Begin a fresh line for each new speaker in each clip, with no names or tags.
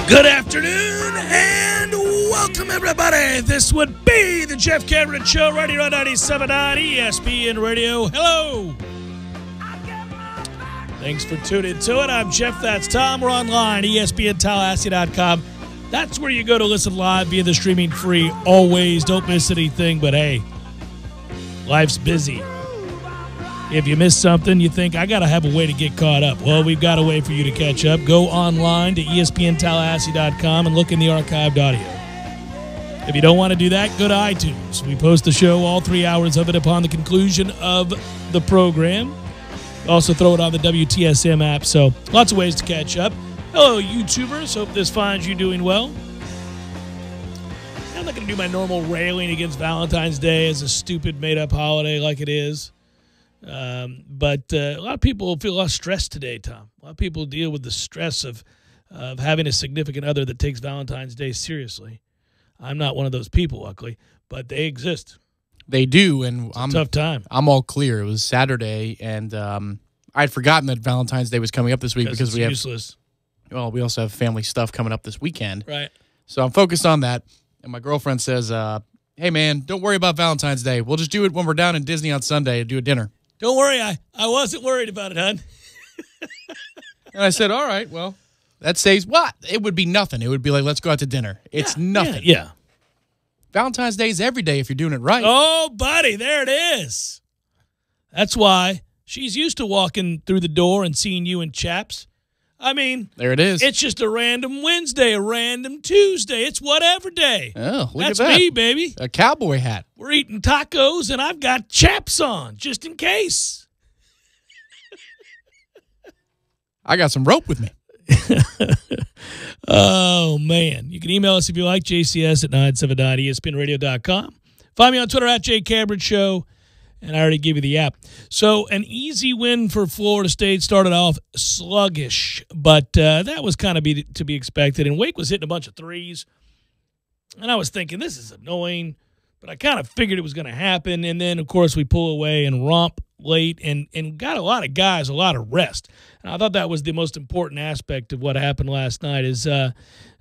Good afternoon and welcome, everybody. This would be the Jeff Cameron Show right here on 97.9 ESPN Radio. Hello. Thanks for tuning to it. I'm Jeff. That's Tom. We're online, ESPNTallahassee.com. That's where you go to listen live via the streaming free. Always don't miss anything, but hey, life's busy. If you miss something, you think, I got to have a way to get caught up. Well, we've got a way for you to catch up. Go online to ESPNTallahassee.com and look in the archived audio. If you don't want to do that, go to iTunes. We post the show, all 3 hours of it, upon the conclusion of the program. Also throw it on the WTSM app, so lots of ways to catch up. Hello, YouTubers. Hope this finds you doing well. I'm not going to do my normal railing against Valentine's Day as a stupid, made-up holiday like it is. But a lot of people feel a lot of stress today, Tom. A lot of people deal with the stress of having a significant other that takes Valentine's Day seriously. I'm not one of those people, luckily, but they exist.
They do, and
it's a tough time.
I'm all clear. It was Saturday, and I'd forgotten that Valentine's Day was coming up this week because we have
useless.
Well, we also have family stuff coming up this weekend.
Right.
So I'm focused on that, and my girlfriend says, hey, man, don't worry about Valentine's Day. We'll just do it when we're down in Disney on Sunday and do a dinner.
Don't worry, I wasn't worried about it, hon.
And I said, all right, well, that saves what? It would be nothing. It would be like, let's go out to dinner. It's nothing.
Yeah.
Valentine's Day is every day if you're doing it right.
Oh, buddy, there it is. That's why she's used to walking through the door and seeing you in chaps. I mean,
there it is.
It's just a random Wednesday, a random Tuesday. It's whatever day.
Oh, look
That's
at that.
Me, baby.
A cowboy hat.
We're eating tacos, and I've got chaps on, just in case.
I got some rope with me.
Oh, man. You can email us if you like, jcs at 979espnradio.com. Find me on Twitter at jcameron and I already gave you the app. So an easy win for Florida State. Started off sluggish, but that was kind of to be expected. And Wake was hitting a bunch of threes. And I was thinking, this is annoying, but I kind of figured it was going to happen. And then, of course, we pull away and romp late and got a lot of guys a lot of rest. And I thought that was the most important aspect of what happened last night is, look,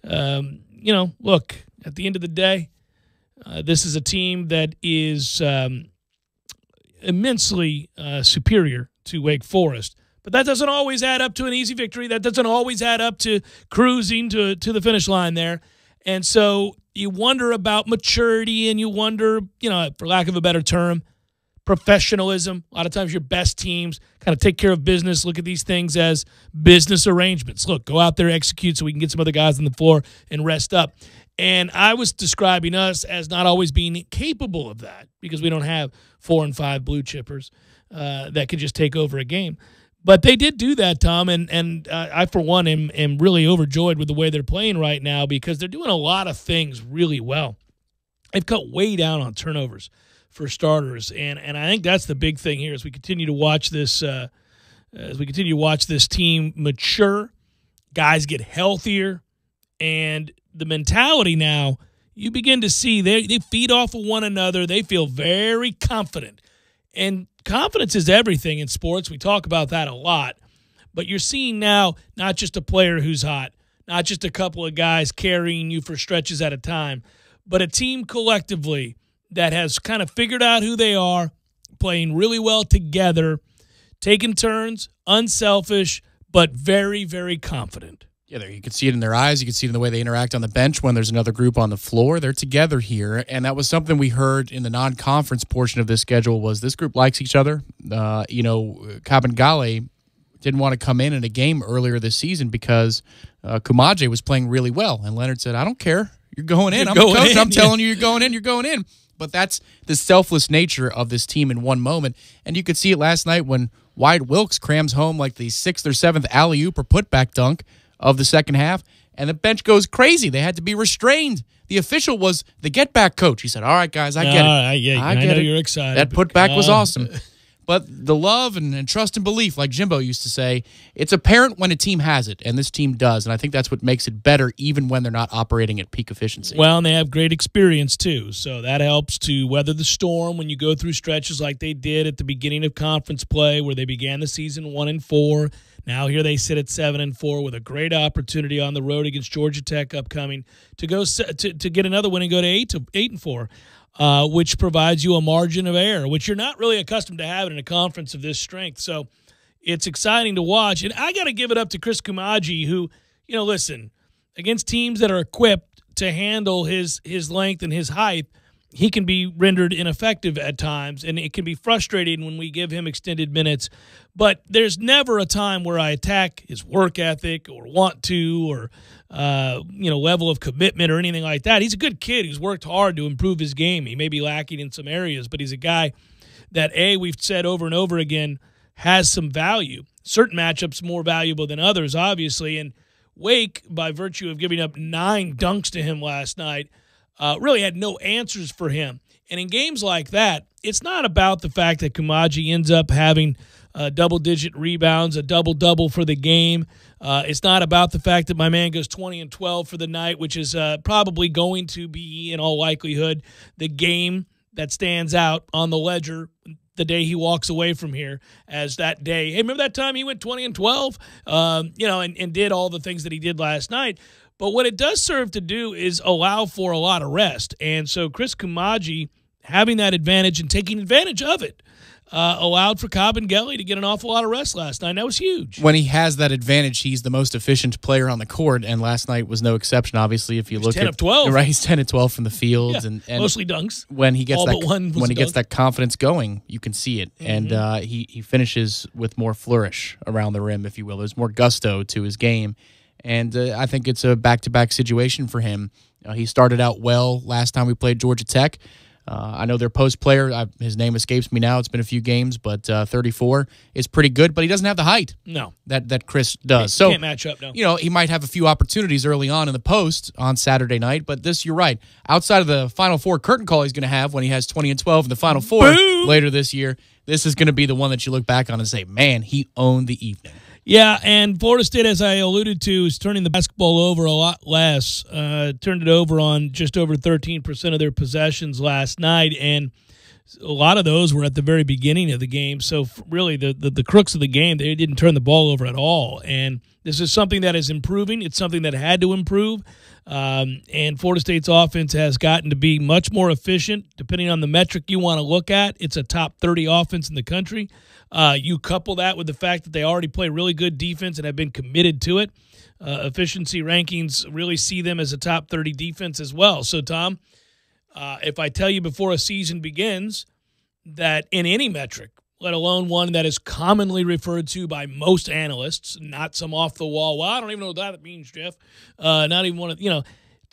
at the end of the day, this is a team that is immensely superior to Wake Forest. But that doesn't always add up to an easy victory. That doesn't always add up to cruising to the finish line there. And so you wonder about maturity and you wonder, for lack of a better term, professionalism. A lot of times your best teams kind of take care of business, look at these things as business arrangements. Look, go out there, execute so we can get some other guys on the floor and rest up. And I was describing us as not always being capable of that because we don't have 4 and 5 blue chippers that can just take over a game. But they did do that, Tom, and I, for one, am really overjoyed with the way they're playing right now because they're doing a lot of things really well. They've cut way down on turnovers for starters, and I think that's the big thing here as we continue to watch this team mature, guys get healthier, and the mentality now, you begin to see they feed off of one another. They feel very confident. And confidence is everything in sports. We talk about that a lot. But you're seeing now not just a player who's hot, not just a couple of guys carrying you for stretches at a time, but a team collectively that has kind of figured out who they are, playing really well together, taking turns, unselfish, but very, very confident.
Yeah, you can see it in their eyes. You can see it in the way they interact on the bench when there's another group on the floor. They're together here, and that was something we heard in the non-conference portion of this schedule was this group likes each other. Kabengale didn't want to come in a game earlier this season because Kumaje was playing really well, and Leonard said, I don't care. You're going in. I'm the coach. I'm telling you you're going in. You're going in. But that's the selfless nature of this team in one moment, and you could see it last night when Wyatt Wilkes crams home like the 6th or 7th alley-oop or putback dunk of the second half, and the bench goes crazy. They had to be restrained. The official was the get-back coach. He said, all right, guys, I get it.
I know you're excited.
That putback was awesome. But the love and trust and belief, like Jimbo used to say, it's apparent when a team has it, and this team does. And I think that's what makes it better even when they're not operating at peak efficiency.
Well, and they have great experience, too. So that helps to weather the storm when you go through stretches like they did at the beginning of conference play where they began the season 1-4. Now here they sit at 7-4 with a great opportunity on the road against Georgia Tech upcoming to go to get another win and go to 8-4, which provides you a margin of error, which you're not really accustomed to having in a conference of this strength. So it's exciting to watch. And I got to give it up to Chris Kumaji, who, listen, against teams that are equipped to handle his length and his height, he can be rendered ineffective at times, and it can be frustrating when we give him extended minutes. But there's never a time where I attack his work ethic or want to or, level of commitment or anything like that. He's a good kid who's worked hard to improve his game. He may be lacking in some areas, but he's a guy that, we've said over and over again, has some value. Certain matchups more valuable than others, obviously, and Wake, by virtue of giving up 9 dunks to him last night, really had no answers for him. And in games like that, it's not about the fact that Kumaji ends up having double-digit rebounds, a double-double for the game. It's not about the fact that my man goes 20 and 12 for the night, which is probably going to be, in all likelihood, the game that stands out on the ledger the day he walks away from here as that day. Hey, remember that time he went 20 and 12, and did all the things that he did last night? But what it does serve to do is allow for a lot of rest. And so Chris Kumaji, having that advantage and taking advantage of it, allowed for Cobb and Gelly to get an awful lot of rest last night. That was huge.
When he has that advantage, he's the most efficient player on the court, and last night was no exception. Obviously, if you look
10 of 12.
Right, he's 10 of 12 from the fields,
yeah,
and
mostly dunks.
When he gets
all but one was
gets that confidence going, you can see it, and he finishes with more flourish around the rim, if you will. There's more gusto to his game, and I think it's a back-to-back situation for him. He started out well last time we played Georgia Tech. I know their post player, his name escapes me now. It's been a few games, but 34 is pretty good, but he doesn't have the height.
No.
That Chris does. So
can't match up, no.
He might have a few opportunities early on in the post on Saturday night, but you're right. Outside of the Final Four curtain call he's going to have when he has 20 and 12 in the Final Four later this year, this is going to be the one that you look back on and say, man, he owned the evening.
Yeah, and Florida State, as I alluded to, is turning the basketball over a lot less. Turned it over on just over 13% of their possessions last night, and a lot of those were at the very beginning of the game. So really the crux of the game, they didn't turn the ball over at all. And this is something that is improving. It's something that had to improve. And Florida State's offense has gotten to be much more efficient. Depending on the metric you want to look at, it's a top 30 offense in the country. You couple that with the fact that they already play really good defense and have been committed to it. Efficiency rankings really see them as a top 30 defense as well. So, Tom, if I tell you before a season begins that in any metric, let alone one that is commonly referred to by most analysts, not some off-the-wall, well, I don't even know what that means, Jeff. Not even one of,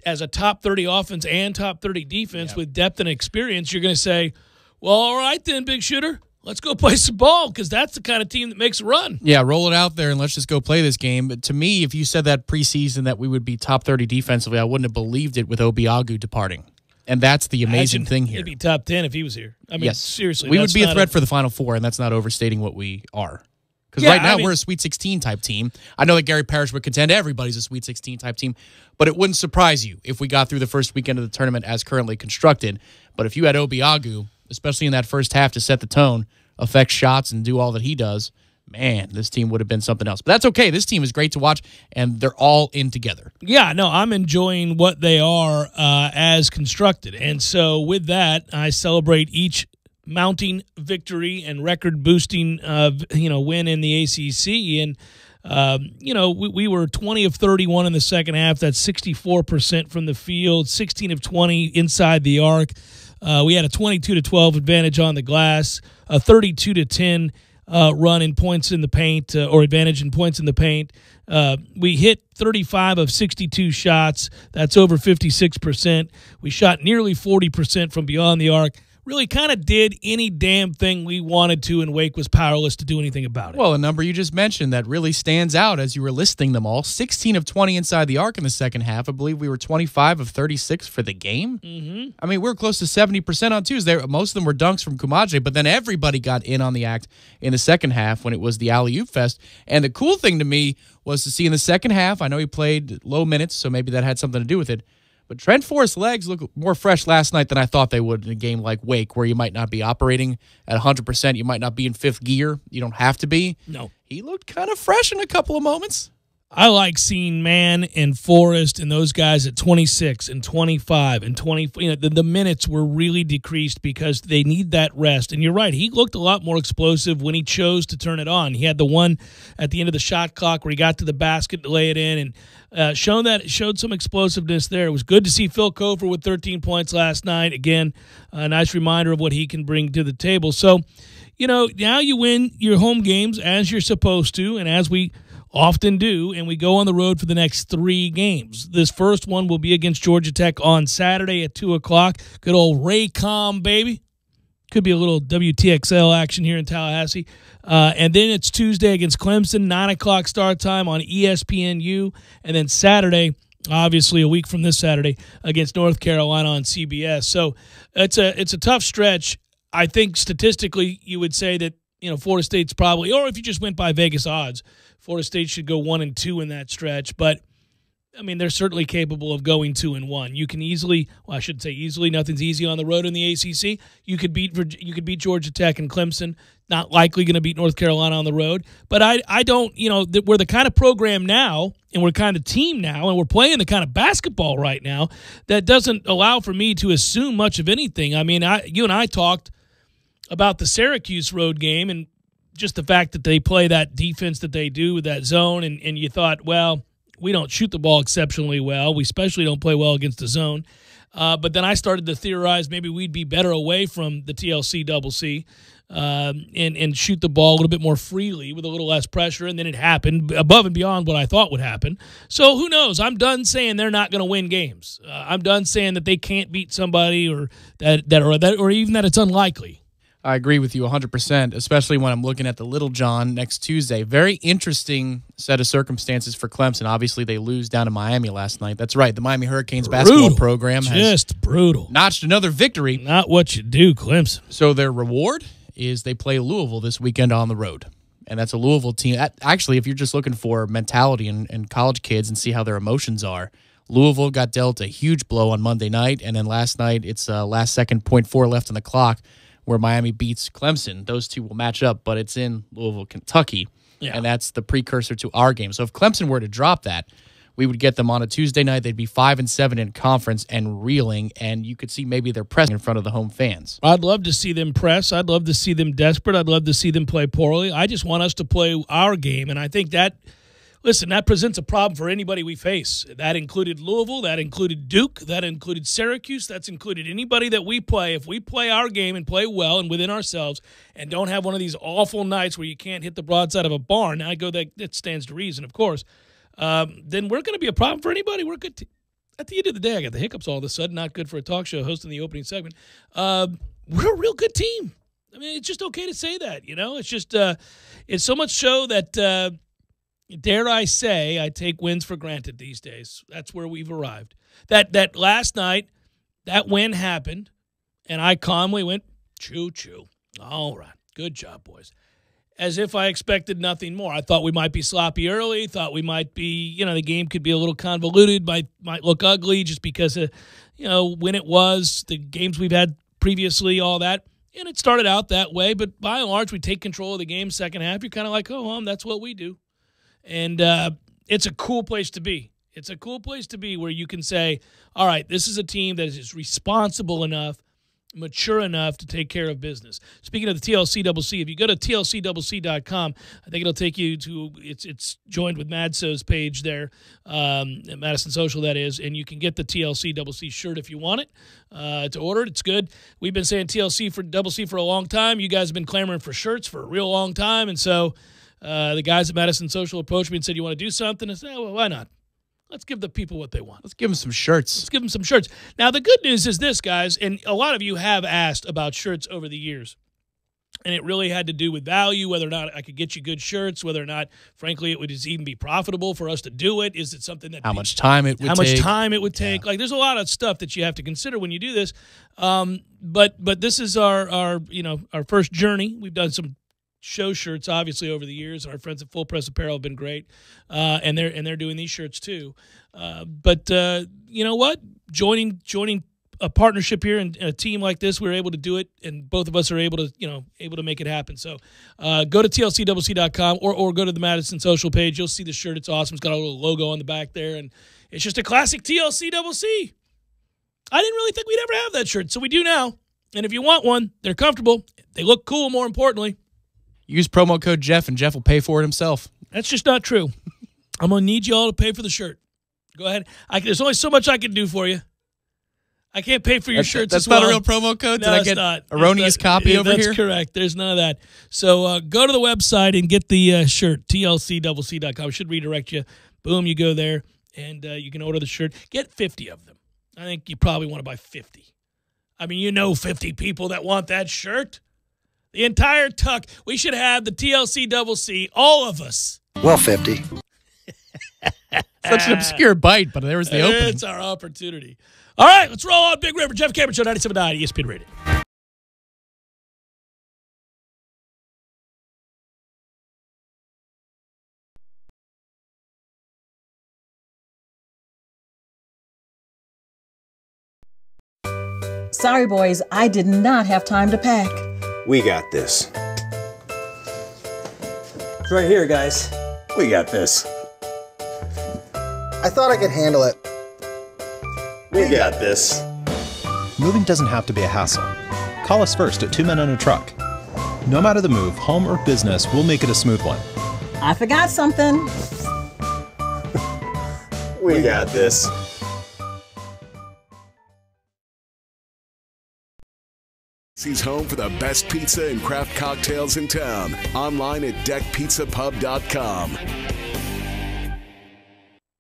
as a top 30 offense and top 30 defense with depth and experience, you're going to say, well, all right then, big shooter. Let's go play some ball because that's the kind of team that makes a run.
Yeah, roll it out there and let's just go play this game. But to me, if you said that preseason that we would be top 30 defensively, I wouldn't have believed it with Obiagu departing. And that's the amazing thing here.
He'd be top 10 if he was here. I mean,
yes.
Seriously.
We would be a threat for the Final Four, and that's not overstating what we are. Because right now we're a Sweet 16 type team. I know that Gary Parrish would contend everybody's a Sweet 16 type team, but it wouldn't surprise you if we got through the first weekend of the tournament as currently constructed. But if you had Obiagu, especially in that first half, to set the tone, affect shots, and do all that he does, man, this team would have been something else. But that's okay. This team is great to watch, and they're all in together.
Yeah, no, I'm enjoying what they are as constructed. And so with that, I celebrate each mounting victory and record-boosting win in the ACC. And, we were 20 of 31 in the second half. That's 64% from the field, 16 of 20 inside the arc. We had a 22-12 advantage on the glass, a 32-10 run in points in the paint, or advantage in points in the paint. We hit 35 of 62 shots. That's over 56%. We shot nearly 40% from beyond the arc. Really kind of did any damn thing we wanted to, and Wake was powerless to do anything about it.
Well, a number you just mentioned that really stands out as you were listing them all, 16 of 20 inside the arc in the second half. I believe we were 25 of 36 for the game.
Mm-hmm.
I mean, we were close to 70% on twos. Most of them were dunks from Kumaji, but then everybody got in on the act in the second half when it was the alley-oop fest. And the cool thing to me was to see in the second half, I know he played low minutes, so maybe that had something to do with it, But Trent Forrest's legs look more fresh last night than I thought they would in a game like Wake, where you might not be operating at 100%. You might not be in fifth gear. You don't have to be.
No.
He looked kind of fresh in a couple of moments.
I like seeing Mann and Forrest and those guys at 26 and 25 and 20. The minutes were really decreased because they need that rest. And you're right, he looked a lot more explosive when he chose to turn it on. He had the one at the end of the shot clock where he got to the basket to lay it in and showed some explosiveness there. It was good to see Phil Kofer with 13 points last night. Again, a nice reminder of what he can bring to the table. So, now you win your home games as you're supposed to, and as we often do, and we go on the road for the next 3 games. This first one will be against Georgia Tech on Saturday at 2 o'clock. Good old Raycom, baby. Could be a little WTXL action here in Tallahassee. And then it's Tuesday against Clemson, 9 o'clock start time on ESPNU. And then Saturday, obviously a week from this Saturday, against North Carolina on CBS. So it's a tough stretch. I think statistically you would say that Florida State's probably, or if you just went by Vegas odds, Florida State should go 1-2 in that stretch. But, they're certainly capable of going 2-1. You can easily, well, I shouldn't say easily, nothing's easy on the road in the ACC. You could beat Georgia Tech and Clemson. Not likely going to beat North Carolina on the road. But I don't, we're the kind of program now, and we're the kind of team now, and we're playing the kind of basketball right now that doesn't allow for me to assume much of anything. You and I talked about the Syracuse road game and just the fact that they play that defense that they do with that zone, and you thought, well, we don't shoot the ball exceptionally well. We especially don't play well against the zone. But then I started to theorize maybe we'd be better away from the TLC double C and shoot the ball a little bit more freely with a little less pressure, and then it happened above and beyond what I thought would happen. So who knows? I'm done saying they're not going to win games. I'm done saying that they can't beat somebody or even that it's unlikely.
I agree with you 100%, especially when I'm looking at the Little John next Tuesday. Very interesting set of circumstances for Clemson. Obviously, they lose down to Miami last night. That's right. The Miami Hurricanes basketball program has
brutal.
Notched another victory.
Not what you do, Clemson.
So their reward is they play Louisville this weekend on the road. And that's a Louisville team. Actually, if you're just looking for mentality and college kids and see how their emotions are, Louisville got dealt a huge blow on Monday night. And then last night, it's last second, 0.4 left on the clock, where Miami beats Clemson. Those two will match up, but it's in Louisville, Kentucky, and that's the precursor to our game. So if Clemson were to drop that, we would get them on a Tuesday night. They'd be 5-7 in conference and reeling, and you could see maybe they're pressing in front of the home fans.
I'd love to see them press. I'd love to see them desperate. I'd love to see them play poorly. I just want us to play our game, and I think that – listen, that presents a problem for anybody we face. That included Louisville. That included Duke. That included Syracuse. That's included anybody that we play. If we play our game and play well and within ourselves and don't have one of these awful nights where you can't hit the broadside of a barn, I go that stands to reason, of course, then we're going to be a problem for anybody. We're good. At the end of the day, I got the hiccups all of a sudden. Not good for a talk show hosting the opening segment. We're a real good team. It's just okay to say that, It's just it's so much so that dare I say, I take wins for granted these days. That's where we've arrived. That last night, that win happened, and I calmly went, choo-choo. All right, good job, boys. As if I expected nothing more. I thought we might be sloppy early, thought we might be, the game could be a little convoluted, might look ugly just because of, when it was, the games we've had previously, all that. And it started out that way, but by and large, we take control of the game second half. You're kind of like, oh, that's what we do. And it's a cool place to be. It's a cool place to be where you can say, all right, this is a team that is responsible enough, mature enough to take care of business. Speaking of the TLCCC, if you go to TLCCC.com, I think it'll take you to it's joined with Madso's page there, at Madison Social, that is, and you can get the TLCCC shirt if you want it to order it. It's good. We've been saying TLC for a long time. You guys have been clamoring for shirts for a real long time, and so the guys at Madison Social approached me and said, you want to do something? I said, well, why not? Let's give the people what they want.
Let's give them some shirts.
Let's give them some shirts. Now, the good news is this, guys, and a lot of you have asked about shirts over the years, and it really had to do with value, whether or not I could get you good shirts, whether or not, frankly, it would even be profitable for us to do it. Is it something that
how much time it would take?
Yeah. Like, there's a lot of stuff that you have to consider when you do this. But this is our first journey. We've done some show shirts, obviously, over the years. Our friends at Full Press Apparel have been great, and they're doing these shirts too. But you know what? Joining a partnership here and a team like this, we're able to do it, and both of us are able to make it happen. So go to tlcwc.com or go to the Madison social page. You'll see the shirt. It's awesome. It's got a little logo on the back there, and it's just a classic TLCWC. I didn't really think we'd ever have that shirt, so we do now. And if you want one, they're comfortable. They look cool, more importantly.
Use promo code Jeff, and Jeff will pay for it himself.
That's just not true. I'm going to need you all to pay for the shirt. Go ahead. There's only so much I can do for you. I can't pay for your shirts
That's
as well.
not a real promo code?
No,
Did I get
not.
erroneous copy over here?
That's correct. There's none of that. So go to the website and get the shirt, tlcwc.com. It should redirect you. Boom, you go there, and you can order the shirt. Get 50 of them. I think you probably want to buy 50. I mean, 50 people that want that shirt. The entire tuck. We should have the TLCWC, all of us.
Well, 50.
Such an obscure bite, but there was the opening.
It's our opportunity. All right, let's roll on Big River. Jeff Cameron Show, 97.9 ESPN Radio.
Sorry, boys, I did not have time to pack.
We got this.
It's right here, guys.
We got this.
I thought I could handle it.
We got this.
Moving doesn't have to be a hassle. Call us first at 2 Men and a Truck. No matter the move, home or business, we'll make it a smooth one.
I forgot something.
We got this.
He's home for the best pizza and craft cocktails in town. Online at deckpizzapub.com.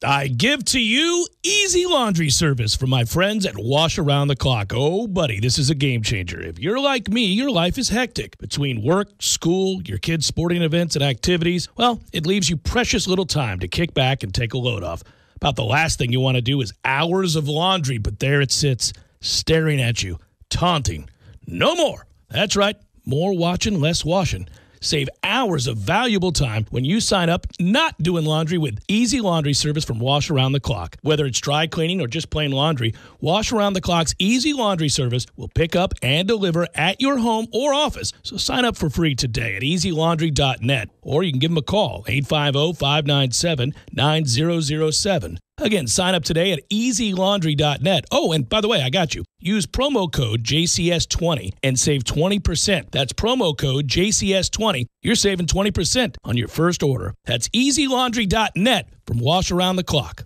I give to you easy laundry service from my friends at Wash Around the Clock. Oh, buddy, this is a game changer. If you're like me, your life is hectic. Between work, school, your kids' sporting events and activities, well, it leaves you precious little time to kick back and take a load off. About the last thing you want to do is hours of laundry, but there it sits, staring at you, taunting. No more. That's right. More watching, less washing. Save hours of valuable time when you sign up not doing laundry with easy laundry service from Wash Around the Clock. Whether it's dry cleaning or just plain laundry, Wash Around the Clock's easy laundry service will pick up and deliver at your home or office. So sign up for free today at easylaundry.net, or you can give them a call, 850-597-9007. Again, sign up today at easylaundry.net. Oh, and by the way, I got you. Use promo code JCS20 and save 20%. That's promo code JCS20. You're saving 20% on your first order. That's easylaundry.net from Wash Around the Clock.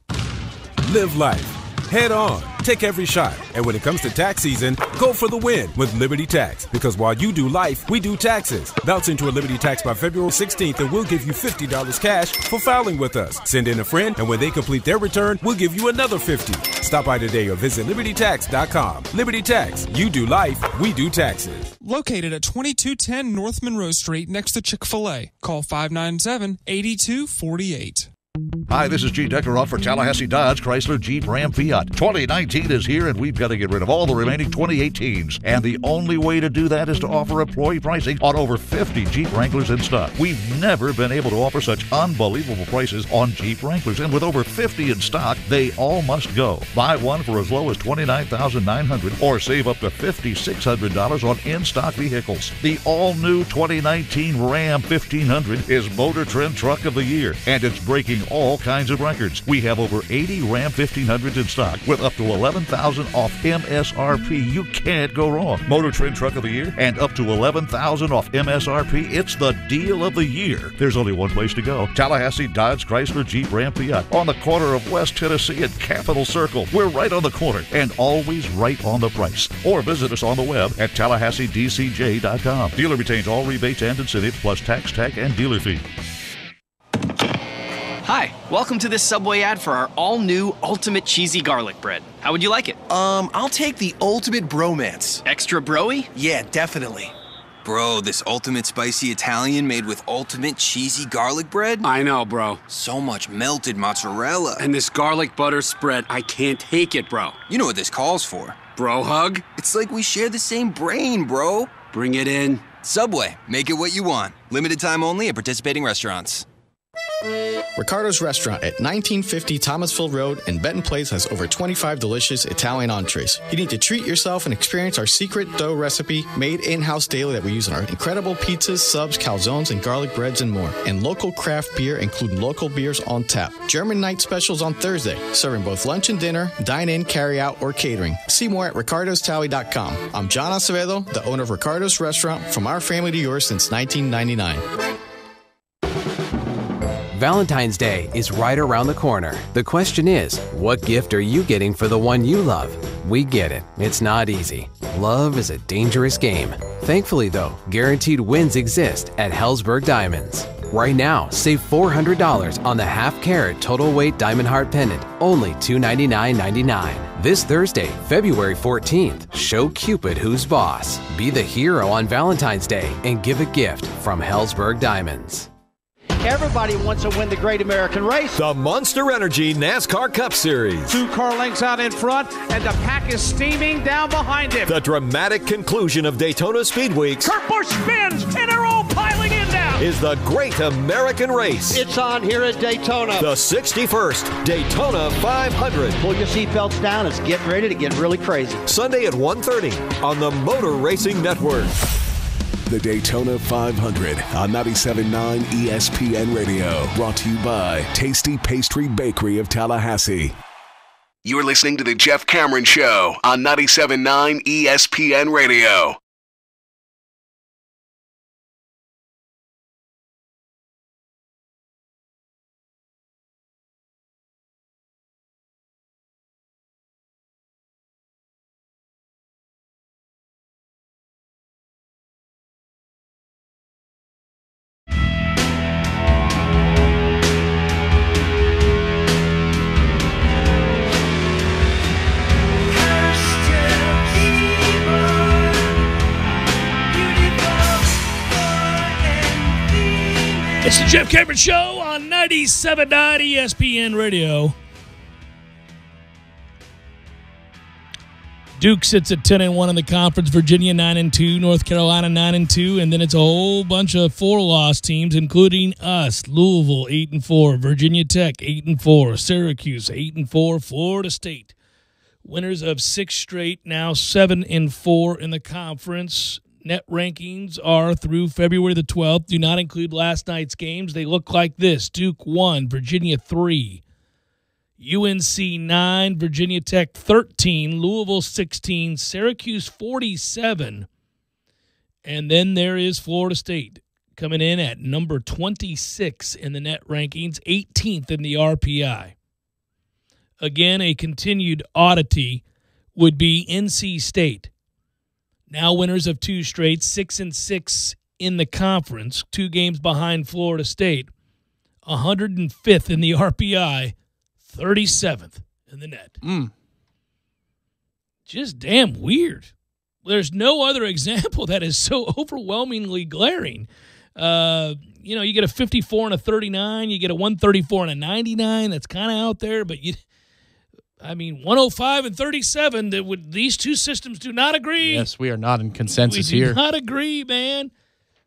Live life. Head on. Take every shot. And when it comes to tax season, go for the win with Liberty Tax. Because while you do life, we do taxes. Bounce into a Liberty Tax by February 16th and we'll give you $50 cash for filing with us. Send in a friend, and when they complete their return, we'll give you another $50. Stop by today or visit libertytax.com. Liberty Tax. You do life, we do taxes.
Located at 2210 North Monroe Street next to Chick-fil-A. Call 597-8248.
Hi, this is Gene Deckeroff for Tallahassee Dodge, Chrysler, Jeep, Ram, Fiat. 2019 is here, and we've got to get rid of all the remaining 2018s. And the only way to do that is to offer employee pricing on over 50 Jeep Wranglers in stock. We've never been able to offer such unbelievable prices on Jeep Wranglers, and with over 50 in stock, they all must go. Buy one for as low as $29,900 or save up to $5,600 on in-stock vehicles. The all-new 2019 Ram 1500 is Motor Trend Truck of the Year, and it's breaking all kinds of records. We have over 80 Ram 1500s in stock with up to $11,000 off MSRP. You can't go wrong. Motor Trend Truck of the Year and up to $11,000 off MSRP. It's the deal of the year. There's only one place to go. Tallahassee Dodge, Chrysler, Jeep, Ram, Fiat on the corner of West Tennessee and Capitol Circle. We're right on the corner and always right on the price. Or visit us on the web at TallahasseeDCJ.com. Dealer retains all rebates and incentives plus tax, tag, and dealer fee.
Hi, welcome to this Subway ad for our all-new Ultimate Cheesy Garlic Bread. How would you like it?
I'll take the Ultimate Bromance.
Extra broy?
Yeah, definitely.
Bro, this ultimate spicy Italian made with ultimate cheesy garlic bread?
I know, bro.
So much melted mozzarella.
And this garlic butter spread, I can't take it, bro.
You know what this calls for.
Bro hug?
It's like we share the same brain, bro.
Bring it in.
Subway, make it what you want. Limited time only at participating restaurants.
Ricardo's Restaurant at 1950 Thomasville Road in Benton Place has over 25 delicious Italian entrees. You need to treat yourself and experience our secret dough recipe made in-house daily that we use in our incredible pizzas, subs, calzones, and garlic breads and more. And local craft beer, including local beers on tap. German night specials on Thursday, serving both lunch and dinner, dine-in, carry-out, or catering. See more at ricardostally.com. I'm John Acevedo, the owner of Ricardo's Restaurant, from our family to yours since 1999.
Valentine's Day is right around the corner. The question is, what gift are you getting for the one you love? We get it. It's not easy. Love is a dangerous game. Thankfully, though, guaranteed wins exist at Hellsberg Diamonds. Right now, save $400 on the half-carat total weight diamond heart pendant, only $299.99. This Thursday, February 14th, show Cupid who's boss. Be the hero on Valentine's Day and give a gift from Hellsberg Diamonds.
Everybody wants to win the Great American Race.
The Monster Energy NASCAR Cup Series.
2 car lengths out in front, and the pack is steaming down behind him.
The dramatic conclusion of Daytona Speed Weeks.
Kurt Busch spins, and they're all piling in now.
Is the Great American Race.
It's on here at Daytona.
The 61st Daytona 500.
Pull your seatbelts down. It's getting ready to get really crazy.
Sunday at 1:30 on the Motor Racing Network.
The Daytona 500 on 97.9 ESPN Radio. Brought to you by Tasty Pastry Bakery of Tallahassee. You're listening to The Jeff Cameron Show on 97.9 ESPN Radio.
It's the Jeff Cameron Show on 97.9 ESPN Radio. Duke sits at 10-1 in the conference. Virginia 9-2, North Carolina 9-2, and then it's a whole bunch of 4-loss teams, including us. Louisville 8-4, Virginia Tech 8-4, Syracuse 8-4, Florida State. Winners of 6 straight, now 7-4 in the conference. Net rankings are through February the 12th. Do not include last night's games. They look like this: Duke 1, Virginia 3, UNC 9, Virginia Tech 13, Louisville 16, Syracuse 47, and then there is Florida State coming in at number 26 in the net rankings, 18th in the RPI. Again, a continued oddity would be NC State. Now winners of 2 straight, 6-6 in the conference, 2 games behind Florida State, 105th in the RPI, 37th in the net. Just damn weird. There's no other example that is so overwhelmingly glaring. You get a 54 and a 39, you get a 134 and a 99. That's kind of out there, but 105 and 37. These two systems do not agree.
Yes, we are not in consensus
here.
here.
We do not agree, man.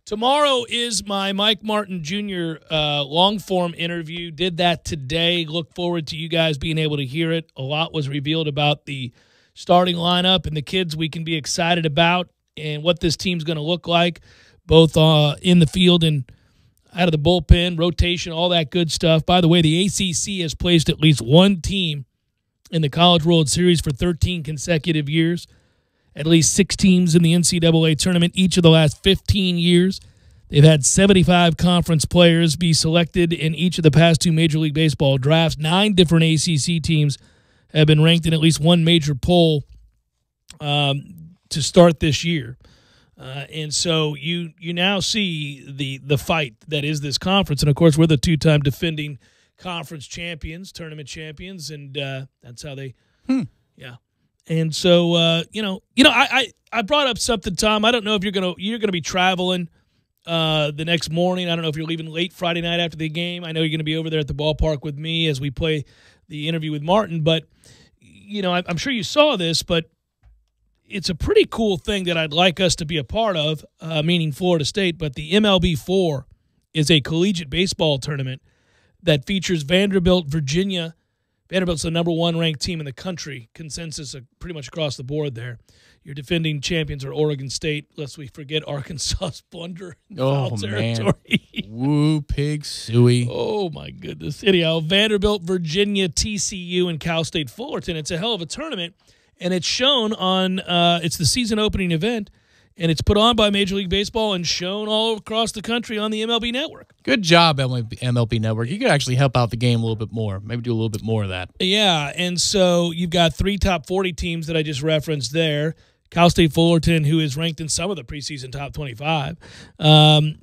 Tomorrow is my Mike Martin Jr. long-form interview. Did that today. Look forward to you guys being able to hear it. A lot was revealed about the starting lineup and the kids we can be excited about and what this team's going to look like, both in the field and out of the bullpen, rotation, all that good stuff. By the way, the ACC has placed at least one team in the College World Series for 13 consecutive years. At least 6 teams in the NCAA tournament each of the last 15 years. They've had 75 conference players be selected in each of the past 2 Major League Baseball drafts. 9 different ACC teams have been ranked in at least one major poll to start this year. And so you now see the fight that is this conference. And, of course, we're the 2-time defending conference champions, tournament champions, and that's how they yeah. And so I brought up something, Tom. I don't know if you're gonna be traveling the next morning. I don't know if you're leaving late Friday night after the game. I know you're gonna be over there at the ballpark with me as we play the interview with Martin. But I'm sure you saw this. But it's a pretty cool thing that I'd like us to be a part of, meaning Florida State, but the MLB4 is a collegiate baseball tournament that features Vanderbilt, Virginia. Vanderbilt's the number 1 ranked team in the country, consensus pretty much across the board there. Your defending champions are Oregon State, lest we forget Arkansas's blunder in foul territory.
Woo, pig suey.
Oh, my goodness. Anyhow, Vanderbilt, Virginia, TCU, and Cal State Fullerton. It's a hell of a tournament, and it's shown on it's the season opening event, and it's put on by Major League Baseball and shown all across the country on the MLB Network.
Good job, MLB Network. You could actually help out the game a little bit more. Maybe do a little bit more of that.
Yeah, and so you've got 3 top 40 teams that I just referenced there. Cal State Fullerton, who is ranked in some of the preseason top 25.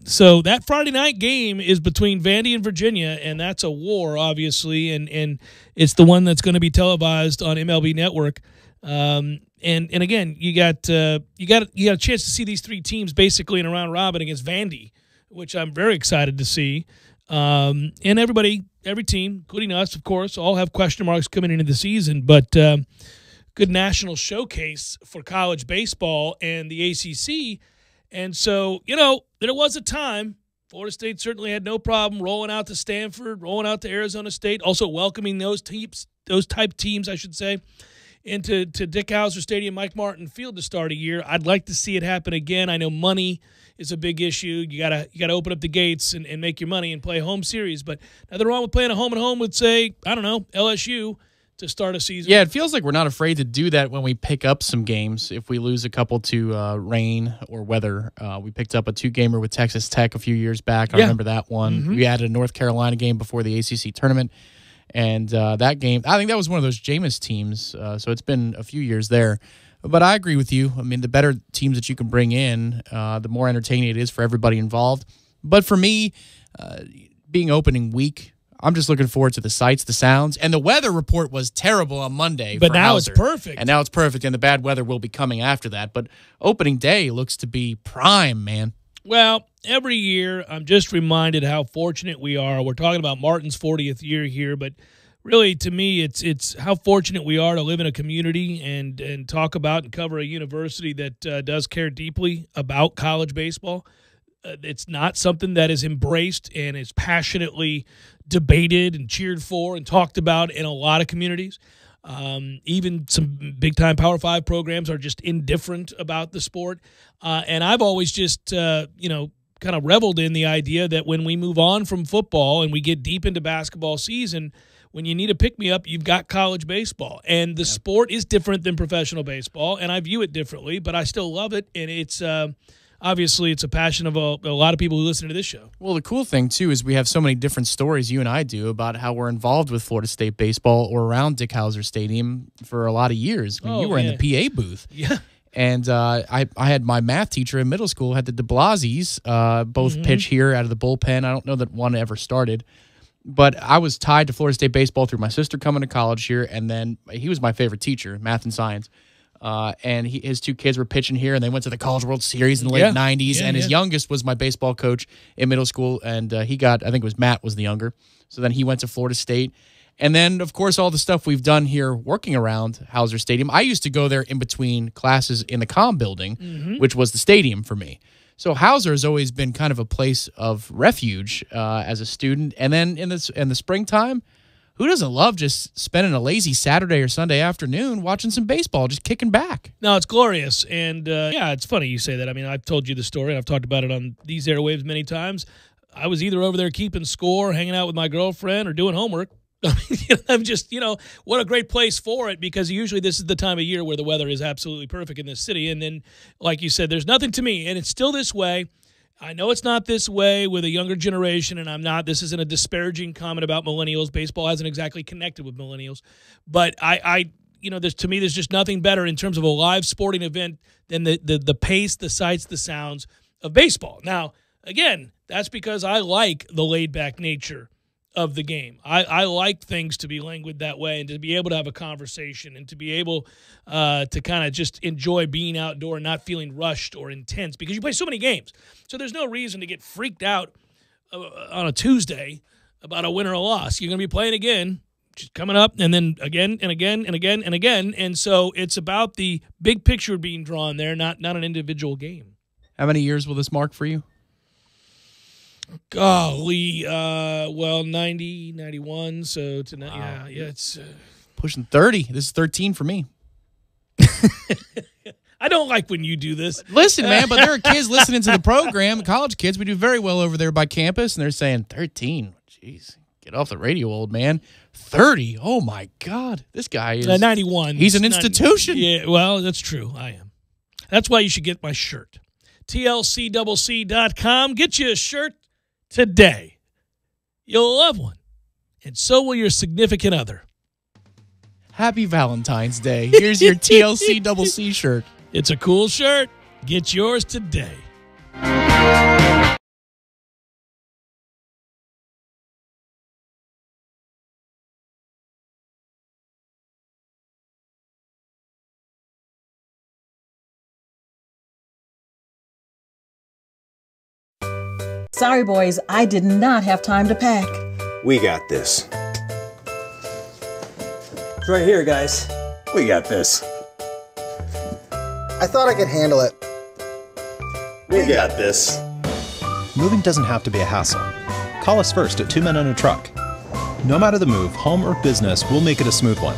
So that Friday night game is between Vandy and Virginia, and that's a war, obviously, and it's the one that's going to be televised on MLB Network. And again, you got a chance to see these 3 teams basically in a round robin against Vandy, which I'm very excited to see. And every team, including us, of course, all have question marks coming into the season, but good national showcase for college baseball and the ACC. And so, there was a time Florida State certainly had no problem rolling out to Stanford, rolling out to Arizona State, also welcoming those type teams, I should say, into Dick Howser Stadium, Mike Martin Field to start a year. I'd like to see it happen again. I know money is a big issue. You gotta open up the gates and make your money and play a home series. But nothing wrong with playing a home and home with, say, I don't know, LSU to start a season.
Yeah, it feels like we're not afraid to do that when we pick up some games. If we lose a couple to rain or weather, we picked up a 2-gamer with Texas Tech a few years back. I remember that one.
Mm-hmm.
We added a North Carolina game before the ACC tournament. And that game, I think that was one of those Jameis teams, so it's been a few years there. But I agree with you. I mean, the better teams that you can bring in, the more entertaining it is for everybody involved. But for me, being opening week, I'm just looking forward to the sights, the sounds. And the weather report was terrible on Monday.
But now
Hauser.
it's perfect.
And now it's perfect, and the bad weather will be coming after that. But opening day looks to be prime, man.
Well, every year I'm just reminded how fortunate we are. We're talking about Martin's 40th year here, but really to me it's how fortunate we are to live in a community and talk about and cover a university that does care deeply about college baseball. It's not something that is embraced and is passionately debated and cheered for and talked about in a lot of communities. Even some big-time Power 5 programs are just indifferent about the sport. And I've always just, kind of reveled in the idea that when we move on from football and we get deep into basketball season, when you need a pick-me-up, you've got college baseball. And the sport is different than professional baseball, and I view it differently, but I still love it. And it's obviously it's a passion of a lot of people who listen to this show.
Well, the cool thing, too, is we have so many different stories, you and I do, about how we're involved with Florida State baseball or around Dick Howser Stadium for a lot of years. I mean, you were in the PA booth.
Yeah.
And I had my math teacher in middle school, had the DeBlasi's, both pitch here out of the bullpen. I don't know that one ever started. But I was tied to Florida State baseball through my sister coming to college here, and then he was my favorite teacher, math and science. And his 2 kids were pitching here, and they went to the College World Series in the late 90s. And his youngest was my baseball coach in middle school, and he got, I think it was Matt was the younger. So then he went to Florida State. And then, of course, all the stuff we've done here working around Howser Stadium. I used to go there in between classes in the comm building, which was the stadium for me. So Howser has always been kind of a place of refuge as a student. And then in the springtime, who doesn't love just spending a lazy Saturday or Sunday afternoon watching some baseball, just kicking back?
No, it's glorious. And, it's funny you say that. I mean, I've told you the story, and I've talked about it on these airwaves many times. I was either over there keeping score, hanging out with my girlfriend, or doing homework. I'm just, what a great place for it, because usually this is the time of year where the weather is absolutely perfect in this city. And then, like you said, there's nothing to me, and it's still this way. I know it's not this way with a younger generation, and this isn't a disparaging comment about millennials. Baseball hasn't exactly connected with millennials. But to me, there's just nothing better in terms of a live sporting event than the pace, the sights, the sounds of baseball. Now, again, that's because I like the laid-back nature of the game. I like things to be languid that way, and to be able to have a conversation, and to be able to kind of just enjoy being outdoor and not feeling rushed or intense, because you play so many games. So there's no reason to get freaked out on a Tuesday about a win or a loss. You're going to be playing again. She's coming up, and then again and again and again and again. And so it's about the big picture being drawn there, not an individual game.
How many years will this mark for you?
Golly, 90, 91, so tonight, yeah, it's...
Pushing 30. This is 13 for me.
I don't like when you do this.
Listen, man, but there are kids listening to the program, college kids. We do very well over there by campus, and they're saying 13. Jeez, get off the radio, old man. 30. Oh, my God. This guy is...
91.
He's an institution.
Yeah, well, that's true. I am. That's why you should get my shirt. TLCCC.com. Get you a shirt today. You'll love one. And so will your significant other.
Happy Valentine's Day. Here's your TLCCC shirt.
It's a cool shirt. Get yours today.
Sorry, boys, I did not have time to pack.
We got this.
It's right here, guys.
We got this.
I thought I could handle it.
We got this.
Moving doesn't have to be a hassle. Call us first at 2 Men and a Truck. No matter the move, home or business, we'll make it a smooth one.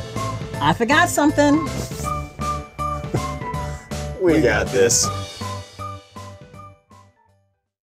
I forgot something.
We got this.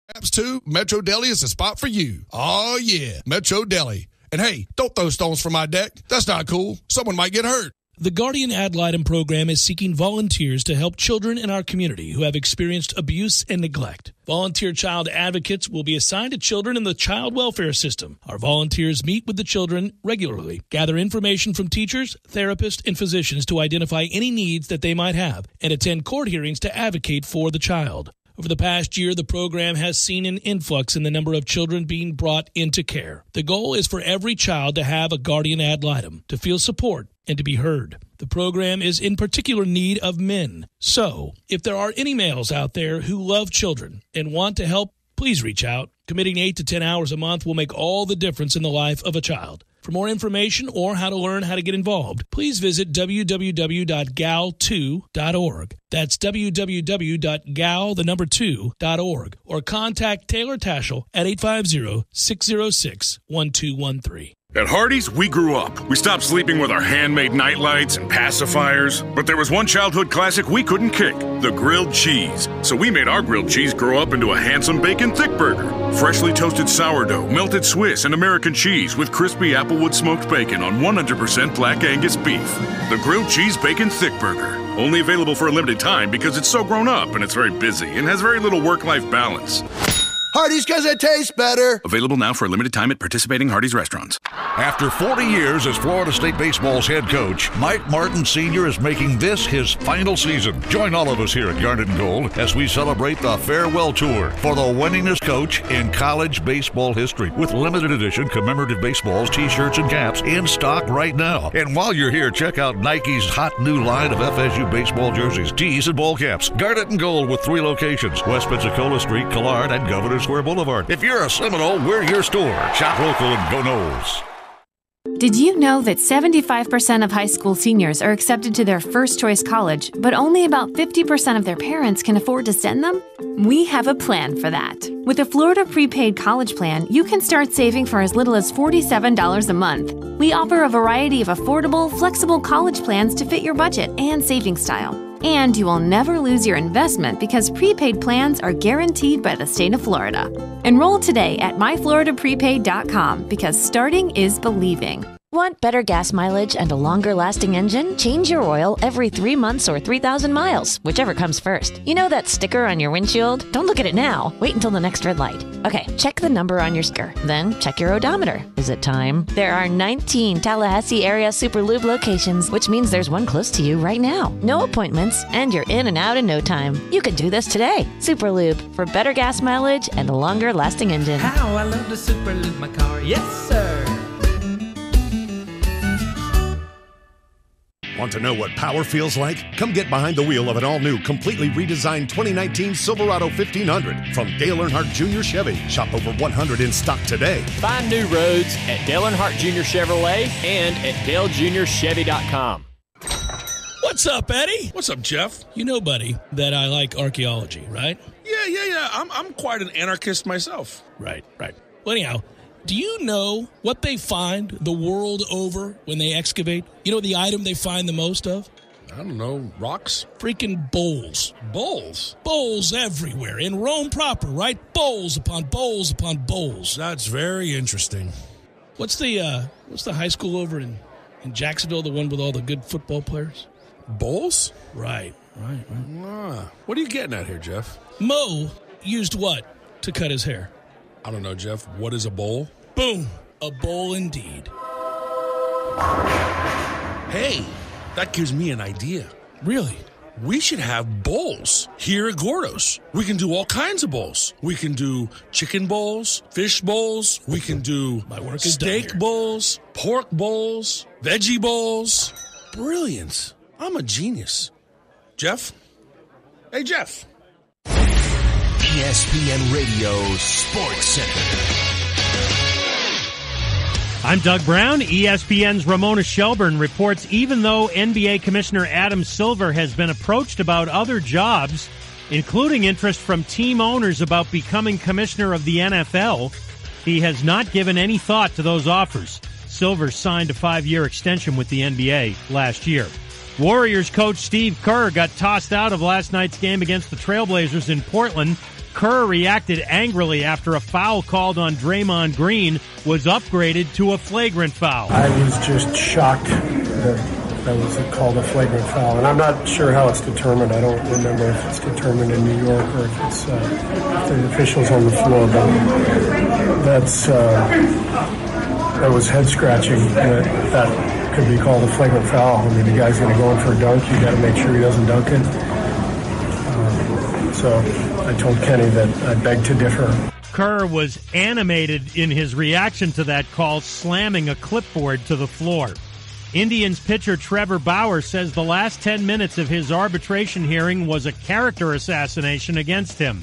Perhaps too, Metro Deli is the spot for you. Oh yeah, Metro Deli. And hey, don't throw stones from my deck. That's not cool. Someone might get hurt.
The Guardian Ad Litem program is seeking volunteers to help children in our community who have experienced abuse and neglect. Volunteer child advocates will be assigned to children in the child welfare system. Our volunteers meet with the children regularly, gather information from teachers, therapists, and physicians to identify any needs that they might have, and attend court hearings to advocate for the child. Over the past year, the program has seen an influx in the number of children being brought into care. The goal is for every child to have a guardian ad litem, to feel support, and to be heard. The program is in particular need of men. So, if there are any males out there who love children and want to help, please reach out. Committing 8 to 10 hours a month will make all the difference in the life of a child. For more information or how to learn how to get involved, please visit www.gal2.org. That's www.gal2.org. Or contact Taylor Taschel at 850-606-1213.
At Hardee's, we grew up. We stopped sleeping with our handmade nightlights and pacifiers. But there was one childhood classic we couldn't kick, the grilled cheese. So we made our grilled cheese grow up into a handsome bacon thick burger. Freshly toasted sourdough, melted Swiss, and American cheese with crispy applewood smoked bacon on 100% Black Angus beef. The grilled cheese bacon thick burger. Only available for a limited time because it's so grown up and it's very busy and has very little work-life balance.
Hardee's because it tastes better.
Available now for a limited time at participating Hardee's restaurants.
After 40 years as Florida State Baseball's head coach, Mike Martin Sr. is making this his final season. Join all of us here at Garnet and Gold as we celebrate the farewell tour for the winningest coach in college baseball history with limited edition commemorative baseballs, t-shirts, and caps in stock right now. And while you're here, check out Nike's hot new line of FSU baseball jerseys, tees, and ball caps. Garnet and Gold with 3 locations, West Pensacola Street, Collard, and Governor Square Boulevard. If you're a Seminole, we're your store. Shop local and go Noles.
Did you know that 75% of high school seniors are accepted to their first choice college, but only about 50% of their parents can afford to send them? We have a plan for that. With a Florida prepaid college plan, you can start saving for as little as $47 a month. We offer a variety of affordable, flexible college plans to fit your budget and saving style. And you will never lose your investment because prepaid plans are guaranteed by the state of Florida. Enroll today at myfloridaprepaid.com because starting is believing.
Want better gas mileage and a longer-lasting engine? Change your oil every 3 months or 3,000 miles, whichever comes first. You know that sticker on your windshield? Don't look at it now. Wait until the next red light. Okay, check the number on your sticker. Then check your odometer. Is it time? There are 19 Tallahassee area Super Lube locations, which means there's one close to you right now. No appointments, and you're in and out in no time. You can do this today. Super Lube, for better gas mileage and a longer-lasting engine.
How I love to Super Lube my car. Yes, sir.
Want to know what power feels like? Come get behind the wheel of an all-new, completely redesigned 2019 Silverado 1500 from Dale Earnhardt Jr. Chevy. Shop over 100 in stock today.
Find new roads at Dale Earnhardt Jr. Chevrolet and at DaleJrChevy.com.
What's up, Eddie?
What's up, Jeff?
You know, buddy, that I like archaeology, right?
Yeah. I'm quite an anarchist myself.
Right. Well, anyhow, do you know what they find the world over when they excavate? You know the item they find the most of?
I don't know, rocks?
Freaking bowls.
Bowls?
Bowls everywhere. In Rome proper, right? Bowls upon bowls upon bowls.
That's very interesting.
What's the high school over in Jacksonville, the one with all the good football players?
Bowls?
Right.
What are you getting at here, Jeff?
Mo used what to cut his hair?
I don't know, Jeff. What is a bowl?
Boom. A bowl indeed.
Hey, that gives me an idea.
Really?
We should have bowls here at Gordo's. We can do all kinds of bowls. We can do chicken bowls, fish bowls. We can do steak bowls, pork bowls, veggie bowls. Brilliant. I'm a genius. Jeff? Hey, Jeff.
ESPN Radio Sports Center.
I'm Doug Brown. ESPN's Ramona Shelburne reports even though NBA Commissioner Adam Silver has been approached about other jobs, including interest from team owners about becoming commissioner of the NFL, he has not given any thought to those offers. Silver signed a 5-year extension with the NBA last year. Warriors coach Steve Kerr got tossed out of last night's game against the Trailblazers in Portland. Kerr reacted angrily after a foul called on Draymond Green was upgraded to a flagrant foul.
I was just shocked that was called a flagrant foul, and I'm not sure how it's determined. I don't remember if it's determined in New York or if it's the officials on the floor, but that was head-scratching. That could be called a flagrant foul. I mean, the guy's going to go in for a dunk. You got to make sure he doesn't dunk it. So I told Kenny that I beg to differ.
Kerr was animated in his reaction to that call, slamming a clipboard to the floor. Indians pitcher Trevor Bauer says the last 10 minutes of his arbitration hearing was a character assassination against him.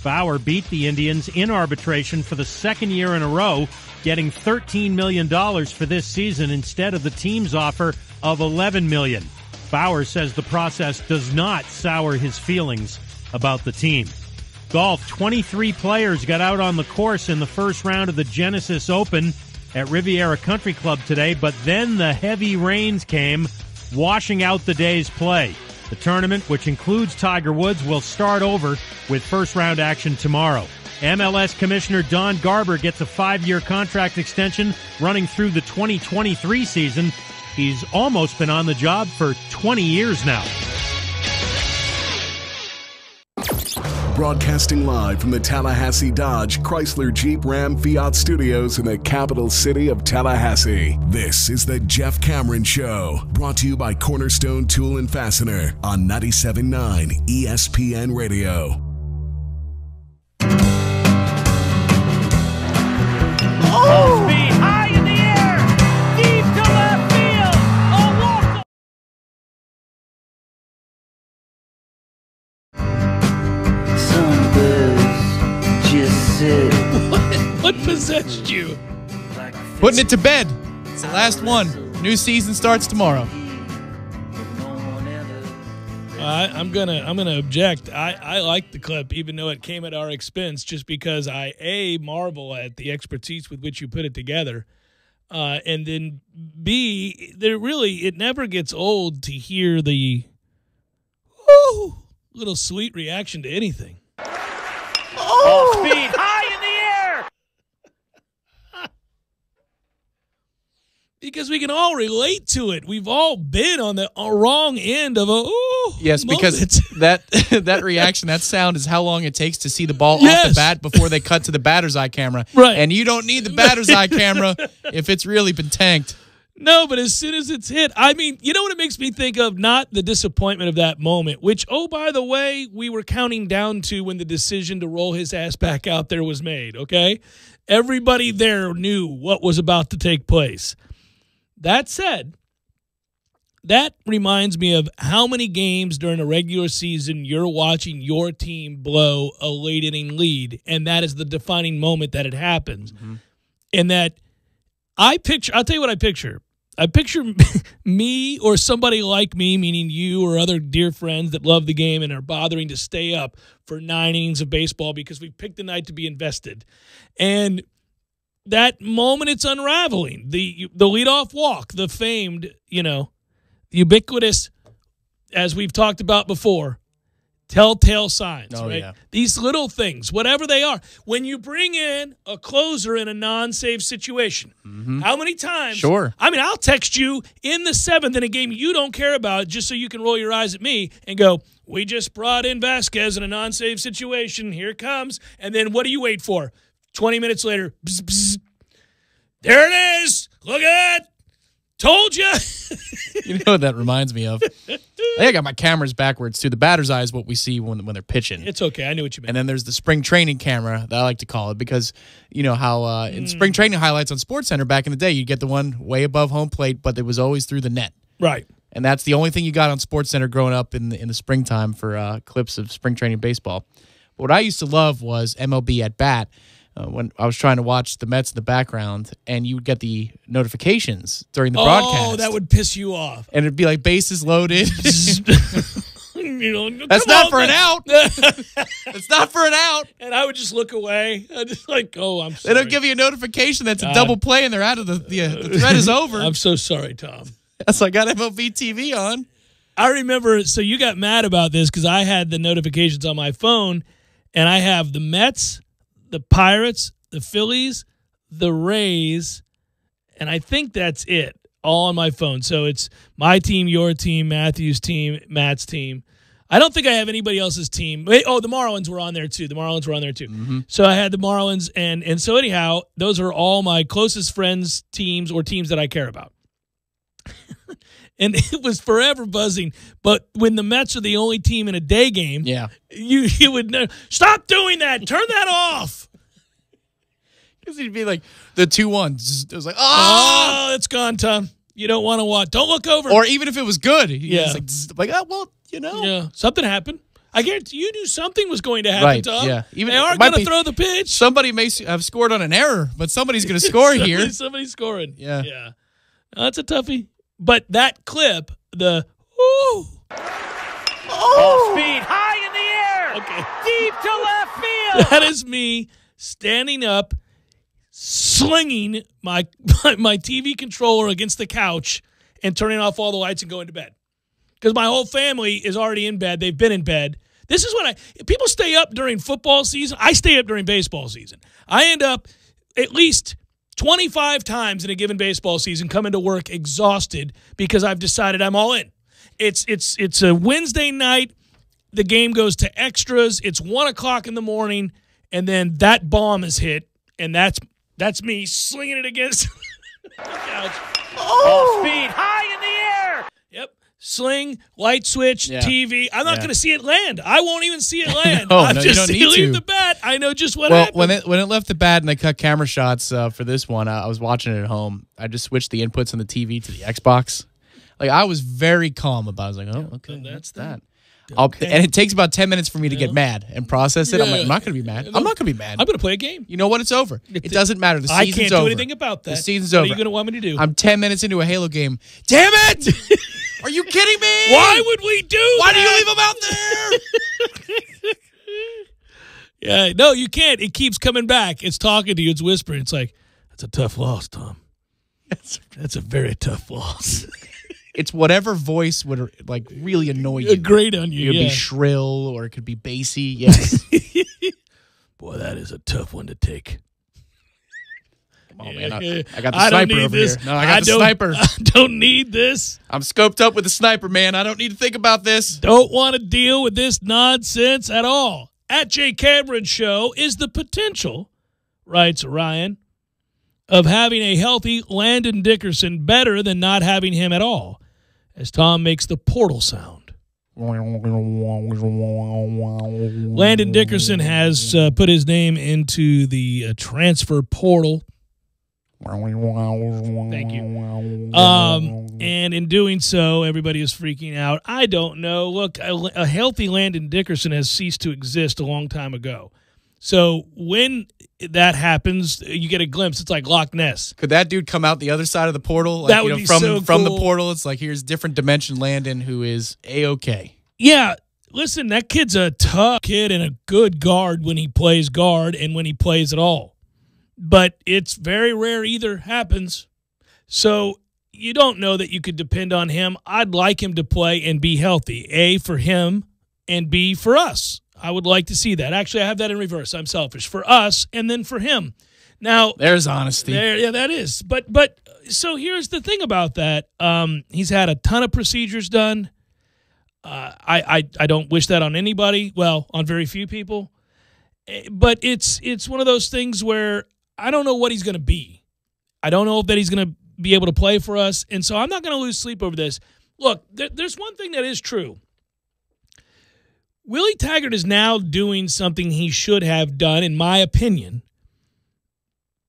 Bauer beat the Indians in arbitration for the second year in a row, getting $13 million for this season instead of the team's offer of $11 million. Bauer says the process does not sour his feelings about the team. Golf, 23 players got out on the course in the first round of the Genesis Open at Riviera Country Club today, but then the heavy rains came, washing out the day's play. The tournament, which includes Tiger Woods, will start over with first-round action tomorrow. MLS Commissioner Don Garber gets a 5-year contract extension running through the 2023 season. He's almost been on the job for 20 years now.
Broadcasting live from the Tallahassee Dodge Chrysler Jeep Ram Fiat Studios in the capital city of Tallahassee. This is the Jeff Cameron Show, brought to you by Cornerstone Tool and Fastener on 97.9 ESPN Radio.
Full speed, high in the air, deep to left field, a walk.
Some birds just sit.
What possessed you?
Putting it to bed. It's the last one. New season starts tomorrow.
I'm gonna object. I like the clip, even though it came at our expense, just because I marvel at the expertise with which you put it together, and then B, it never gets old to hear the little sweet reaction to anything.
Full speed, high in the air.
Because we can all relate to it. We've all been on the wrong end of a
yes,
moment.
because that reaction, that sound is how long it takes to see the ball off the bat before they cut to the batter's eye camera.
Right.
And you don't need the batter's eye camera if it's really been tanked.
No, but as soon as it's hit, I mean, you know what it makes me think of? Not the disappointment of that moment, which, oh, by the way, we were counting down to when the decision to roll his ass back out there was made, okay? Everybody there knew what was about to take place. That said, that reminds me of how many games during a regular season you're watching your team blow a late inning lead, and that is the defining moment that it happens. Mm-hmm. And that I'll tell you what I picture. I picture me or somebody like me, meaning you or other dear friends that love the game and are bothering to stay up for 9 innings of baseball because we picked the night to be invested. And that moment it's unraveling. The leadoff walk, the famed, ubiquitous, as we've talked about before, telltale signs, right? Yeah. These little things, whatever they are. When you bring in a closer in a non-save situation, how many times?
Sure.
I mean, I'll text you in the 7th in a game you don't care about just so you can roll your eyes at me and go, we just brought in Vasquez in a non-save situation. Here it comes. And then what do you wait for? 20 minutes later, bzz, bzz. There it is. Look at it. Told you.
You know what that reminds me of? I think I got my cameras backwards, too. The batter's eye is what we see when they're pitching.
It's okay. I knew what you meant.
And then there's the spring training camera that I like to call it because you know how in spring training highlights on SportsCenter back in the day, you'd get the one way above home plate, but it was always through the net.
Right.
And that's the only thing you got on SportsCenter growing up in the springtime for clips of spring training baseball. But what I used to love was MLB at bat. When I was trying to watch the Mets in the background, and you would get the notifications during the broadcast.
Oh, that would piss you off.
And it'd be like bases loaded.
That's
not for an out. That's not for an out.
And I would just look away. I just like, oh, I'm sorry.
They don't give you a notification that's a double play, and they're out of the thread is over.
I'm so sorry, Tom.
So I got MLB TV on.
I remember, so you got mad about this because I had the notifications on my phone, and I have the Mets, the Pirates, the Phillies, the Rays, and I think that's it, all on my phone. So it's my team, your team, Matthew's team, Matt's team. I don't think I have anybody else's team. Oh, the Marlins were on there too.
Mm-hmm.
So I had the Marlins, and so anyhow, those are all my closest friends' teams or teams that I care about. And it was forever buzzing. But when the Mets are the only team in a day game, you would know. Stop doing that. Turn that off.
Because he'd be like the 2-1. It was like,
oh, it's gone, Tom. You don't want to watch. Don't look over.
Or even if it was good. It's like, oh, well, you know.
Yeah, something happened. I guarantee you knew something was going to happen, Tom.
Yeah.
Even they are going to throw the pitch.
Somebody may have scored on an error, but somebody's going to score here.
Somebody's scoring.
Yeah.
That's a toughie. But that clip, the
off speed, high in the air, deep to left field.
That is me standing up, slinging my TV controller against the couch and turning off all the lights and going to bed. Because my whole family is already in bed. They've been in bed. This is when people stay up during football season. I stay up during baseball season. I end up at least 25 times in a given baseball season coming to work exhausted because I've decided I'm all in. It's a Wednesday night. The game goes to extras. It's 1 o'clock in the morning, and then that bomb is hit, and that's me slinging it against the couch.
Off speed, high in the air.
Yep. Sling, light switch, TV. I'm not going to see it land. I won't even see it land. I'm just leave the bat. I know just what happened.
When it left the bat and they cut camera shots for this one, I was watching it at home. I just switched the inputs on the TV to the Xbox. Like I was very calm about it. I was like, oh, okay, that's that.
Okay.
And it takes about 10 minutes for me to get mad and process it. I'm like, I'm not going to be mad. I'm not going to be mad.
I'm going to play a game.
You know what? It's over. It doesn't matter. The season's over.
I can't do anything about that.
The season's
over.
over.
What are you going to want me to do?
I'm 10 minutes into a Halo game. Damn it! Are you kidding me?
Why would we do
Why
that?
do you leave them out there?
Yeah, no, you can't. It keeps coming back. It's talking to you. It's whispering. It's like, that's a tough loss, Tom. That's a very tough loss.
It's whatever voice would like really annoy you.
Grate on you.
It could be shrill or it could be bassy. Yes.
Boy, that is a tough one to take.
Come on, man. I got the sniper over here. No, I got the sniper.
I don't need this.
I'm scoped up with the sniper, man. I don't need to think about this.
Don't want to deal with this nonsense at all. At Jay Cameron Show is the potential, writes Ryan, of having a healthy Landon Dickerson better than not having him at all, as Tom makes the portal sound. Landon Dickerson has put his name into the transfer portal. Thank you. And in doing so, everybody is freaking out. I don't know. Look, a healthy Landon Dickerson has ceased to exist a long time ago. So when that happens, you get a glimpse. It's like Loch Ness.
Could that dude come out the other side of the portal? Like,
that would be so cool.
From the portal, it's like, here's different dimension Landon, who is A-okay.
Yeah. Listen, that kid's a tough kid and a good guard when he plays guard and when he plays at all. But it's very rare either happens. So you don't know that you could depend on him. I'd like him to play and be healthy. A, for him, and B, for us. I would like to see that. Actually, I have that in reverse. I'm selfish. For us, and then for him. Now,
there's honesty.
Yeah, that is. But so here's the thing about that. He's had a ton of procedures done. I don't wish that on anybody. Well, on very few people. But it's one of those things where I don't know what he's going to be. I don't know that he's going to be able to play for us. And so I'm not going to lose sleep over this. Look, there's one thing that is true. Willie Taggart is now doing something he should have done, in my opinion,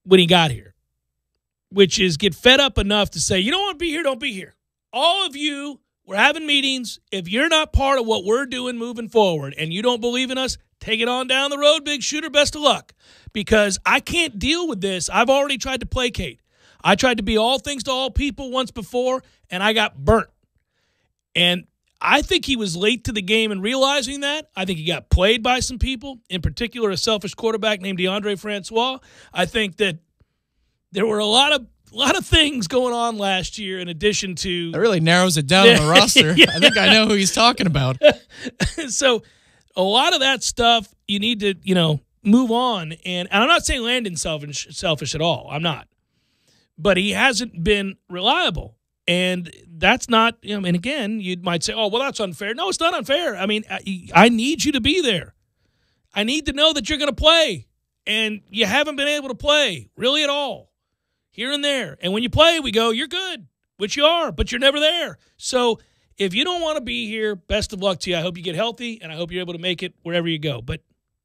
when he got here, which is get fed up enough to say, you don't want to be here, don't be here. All of you, we're having meetings. If you're not part of what we're doing moving forward and you don't believe in us, take it on down the road, big shooter. Best of luck. Because I can't deal with this. I've already tried to placate. I tried to be all things to all people once before, and I got burnt. And I think he was late to the game in realizing that. I think he got played by some people, in particular a selfish quarterback named DeAndre Francois. I think that there were a lot of things going on last year in addition to...
That really narrows it down on the roster. Yeah. I think I know who he's talking about.
So a lot of that stuff you need to, move on. And I'm not saying Landon's selfish at all. I'm not. But he hasn't been reliable. And that's not, and again, you might say, oh, well, that's unfair. No, it's not unfair. I mean, I need you to be there. I need to know that you're going to play. And you haven't been able to play really at all, here and there. And when you play, we go, you're good, which you are, but you're never there. So if you don't want to be here, best of luck to you. I hope you get healthy, and I hope you're able to make it wherever you go. But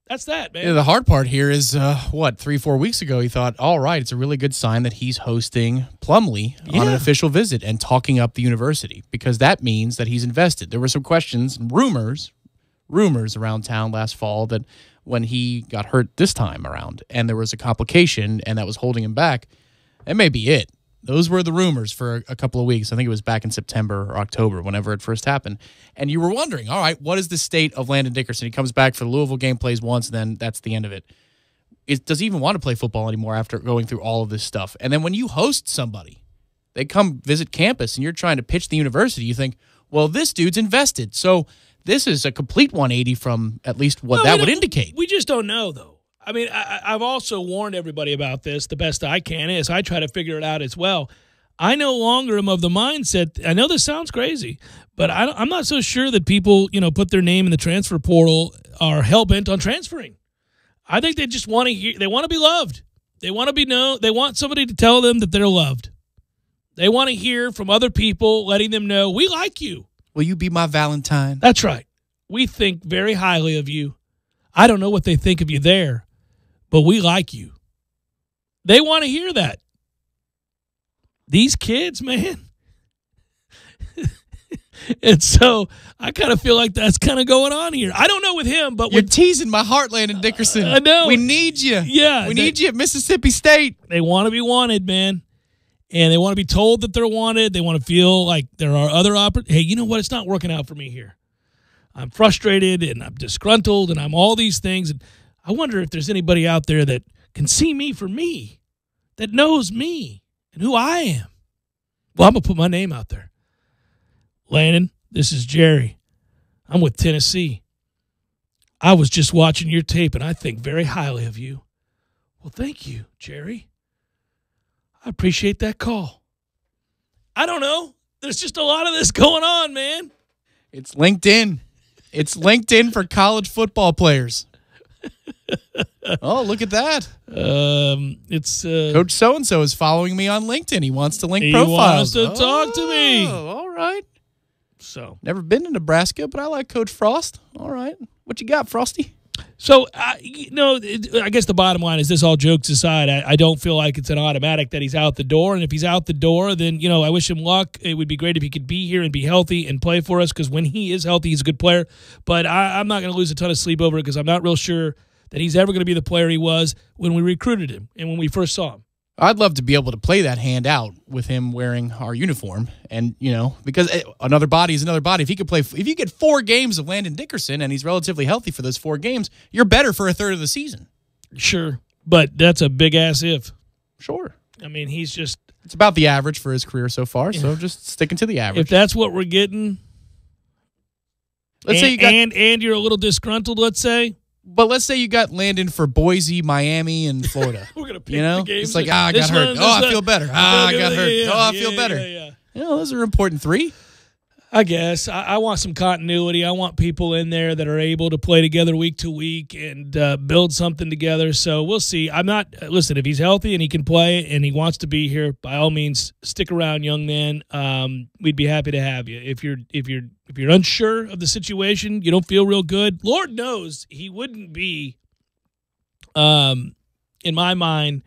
that's that, man.
Yeah, the hard part here is, 3-4 weeks ago, he thought, all right, it's a really good sign that he's hosting Plumlee on an official visit and talking up the university, because that means that he's invested. There were some questions, rumors around town last fall that when he got hurt this time around and there was a complication and that was holding him back, that may be it. Those were the rumors for a couple of weeks. I think it was back in September or October, whenever it first happened. And you were wondering, all right, what is the state of Landon Dickerson? He comes back for the Louisville game, plays once, and then that's the end of it. Does he even want to play football anymore after going through all of this stuff? And then when you host somebody, they come visit campus, and you're trying to pitch the university, you think, well, this dude's invested. So this is a complete 180 from at least what that would indicate.
We just don't know, though. I mean, I've also warned everybody about this the best I can as I try to figure it out as well. I no longer am of the mindset. I know this sounds crazy, but I'm not so sure that people, put their name in the transfer portal are hell-bent on transferring. I think they just want to hear. They want to be loved. They want to be known. They want somebody to tell them that they're loved. They want to hear from other people letting them know, we like you.
Will you be my Valentine?
That's right. We think very highly of you. I don't know what they think of you there, but we like you. They want to hear that. These kids, man. And so I kind of feel like that's kind of going on here. I don't know with him, but
you're teasing my heart, Landon Dickerson.
I know.
We need you.
Yeah.
We need you at Mississippi State.
They want to be wanted, man. And they want to be told that they're wanted. They want to feel like there are other opportunities. Hey, you know what? It's not working out for me here. I'm frustrated and I'm disgruntled and I'm all these things. And I wonder if there's anybody out there that can see me for me, that knows me and who I am. Well, I'm going to put my name out there. Landon, this is Jerry. I'm with Tennessee. I was just watching your tape, and I think very highly of you. Well, thank you, Jerry. I appreciate that call. I don't know. There's just a lot of this going on, man.
It's LinkedIn. It's LinkedIn for college football players. Oh, look at that.
It's
Coach So-and-so is following me on LinkedIn. He wants to link profiles.
He wants to talk to me.
All right.
So
never been to Nebraska, but I like Coach Frost. All right. What you got, Frosty?
So, I guess the bottom line is this, all jokes aside, I don't feel like it's an automatic that he's out the door. And if he's out the door, then, I wish him luck. It would be great if he could be here and be healthy and play for us, because when he is healthy, he's a good player. But I'm not going to lose a ton of sleep over it, because I'm not real sure that he's ever going to be the player he was when we recruited him and when we first saw him.
I'd love to be able to play that hand out with him wearing our uniform, and because another body is another body. If you get 4 games of Landon Dickerson and he's relatively healthy for those 4 games, you're better for a third of the season.
Sure, but that's a big ass if.
Sure,
I mean it's
about the average for his career so far. So just sticking to the average.
If that's what we're getting,
let's say
and you're a little disgruntled, let's say.
But let's say you got Landon for Boise, Miami, and Florida.
We're going to pick the games.
It's like, I got hurt. I feel better. I got hurt. I feel better.
Yeah.
Those are important 3.
I guess. I want some continuity. I want people in there that are able to play together week to week and build something together. So we'll see. Listen, if he's healthy and he can play and he wants to be here, by all means, stick around, young man. We'd be happy to have you. If you're unsure of the situation, you don't feel real good, Lord knows he wouldn't be, in my mind,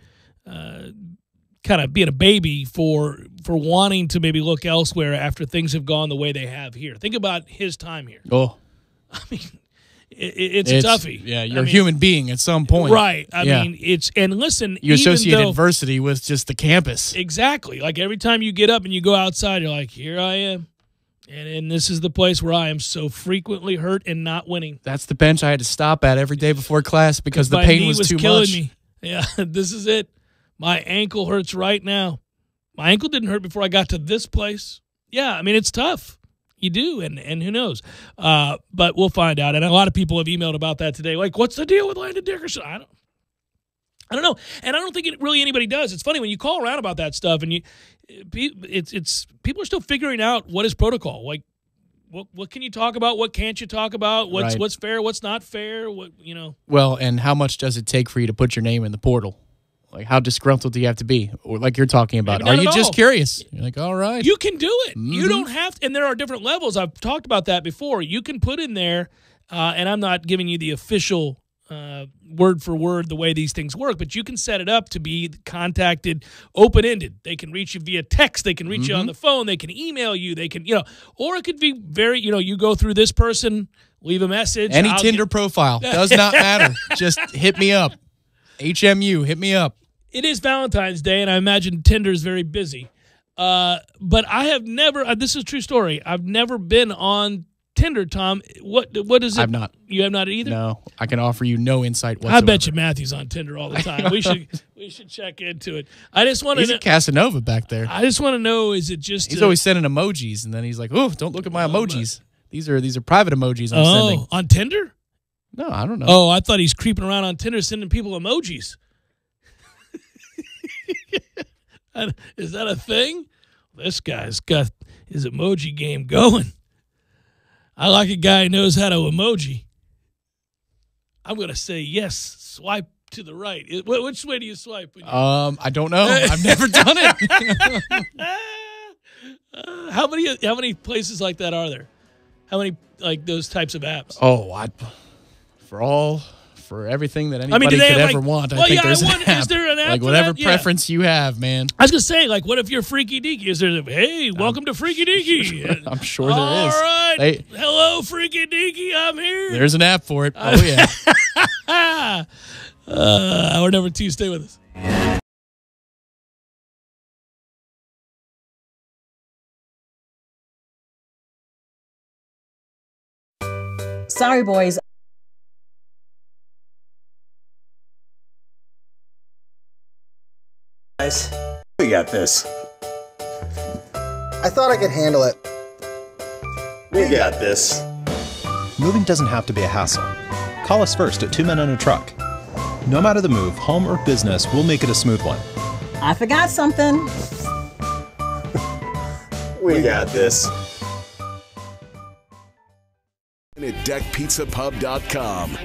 kind of being a baby for wanting to maybe look elsewhere after things have gone the way they have here. Think about his time here.
Oh,
I mean, it's a toughie.
Yeah, you're a human being at some point,
right? I mean, and listen,
you associate adversity with just the campus.
Exactly. Like every time you get up and you go outside, you're like, here I am. And this is the place where I am so frequently hurt and not winning.
That's the bench I had to stop at every day before class because the pain was too
killing
much.
Me. Yeah, this is it. My ankle hurts right now. My ankle didn't hurt before I got to this place. Yeah, I mean, it's tough. You do, and who knows? But we'll find out. And a lot of people have emailed about that today. Like, what's the deal with Landon Dickerson? I don't know. And I don't think anybody does. It's funny when you call around about that stuff, and people are still figuring out what is protocol. Like, what can you talk about? What can't you talk about? What's fair? What's not fair?
Well, and how much does it take for you to put your name in the portal? Like, how disgruntled do you have to be? Or like you're talking about, are you just curious? You're like, all right.
You can do it. Mm-hmm. You don't have to. And there are different levels. I've talked about that before. You can put in there, and I'm not giving you the official word for word the way these things work, but you can set it up to be contacted open-ended. They can reach you via text. They can reach you on the phone. They can email you. They can, or it could be very, you go through this person, leave a message.
Any Tinder profile. Does not matter. Just hit me up. HMU, hit me up.
It is Valentine's Day, and I imagine Tinder is very busy. But I have never, this is a true story, I've never been on Tinder, Tom. What is it?
I've not.
You have not either?
No, I can offer you no insight whatsoever.
I bet you Matthew's on Tinder all the time. We should check into it. I just want to.
He's a Casanova back there.
I just want to know: is it just?
He's always sending emojis, and then he's like, "Oh, don't look at my emojis. These are private emojis I'm sending."
On Tinder?
No, I don't know.
Oh, I thought he's creeping around on Tinder sending people emojis. Is that a thing? This guy's got his emoji game going. I like a guy who knows how to emoji. I'm going to say yes. Swipe to the right. Which way do you swipe?
I don't know. I've never done it.
How many places like that are there? How many like those types of apps?
Oh, for everything that anybody could ever want. I think there's an app.
Is there an app?
Like whatever preference you have, man.
I was gonna say, like, what if you're Freaky Deaky? Is there? Hey, welcome to Freaky Deaky.
I'm sure there is.
All right, hello, Freaky Deaky. I'm here.
There's an app for it. Oh yeah.
Hour number 2. Stay with us.
Sorry, boys.
We got this.
I thought I could handle it.
We got this.
Moving doesn't have to be a hassle. Call us first at 2 Men and a Truck. No matter the move, home or business, we'll make it a smooth one.
I forgot something.
We got this.
At deckpizzapub.com.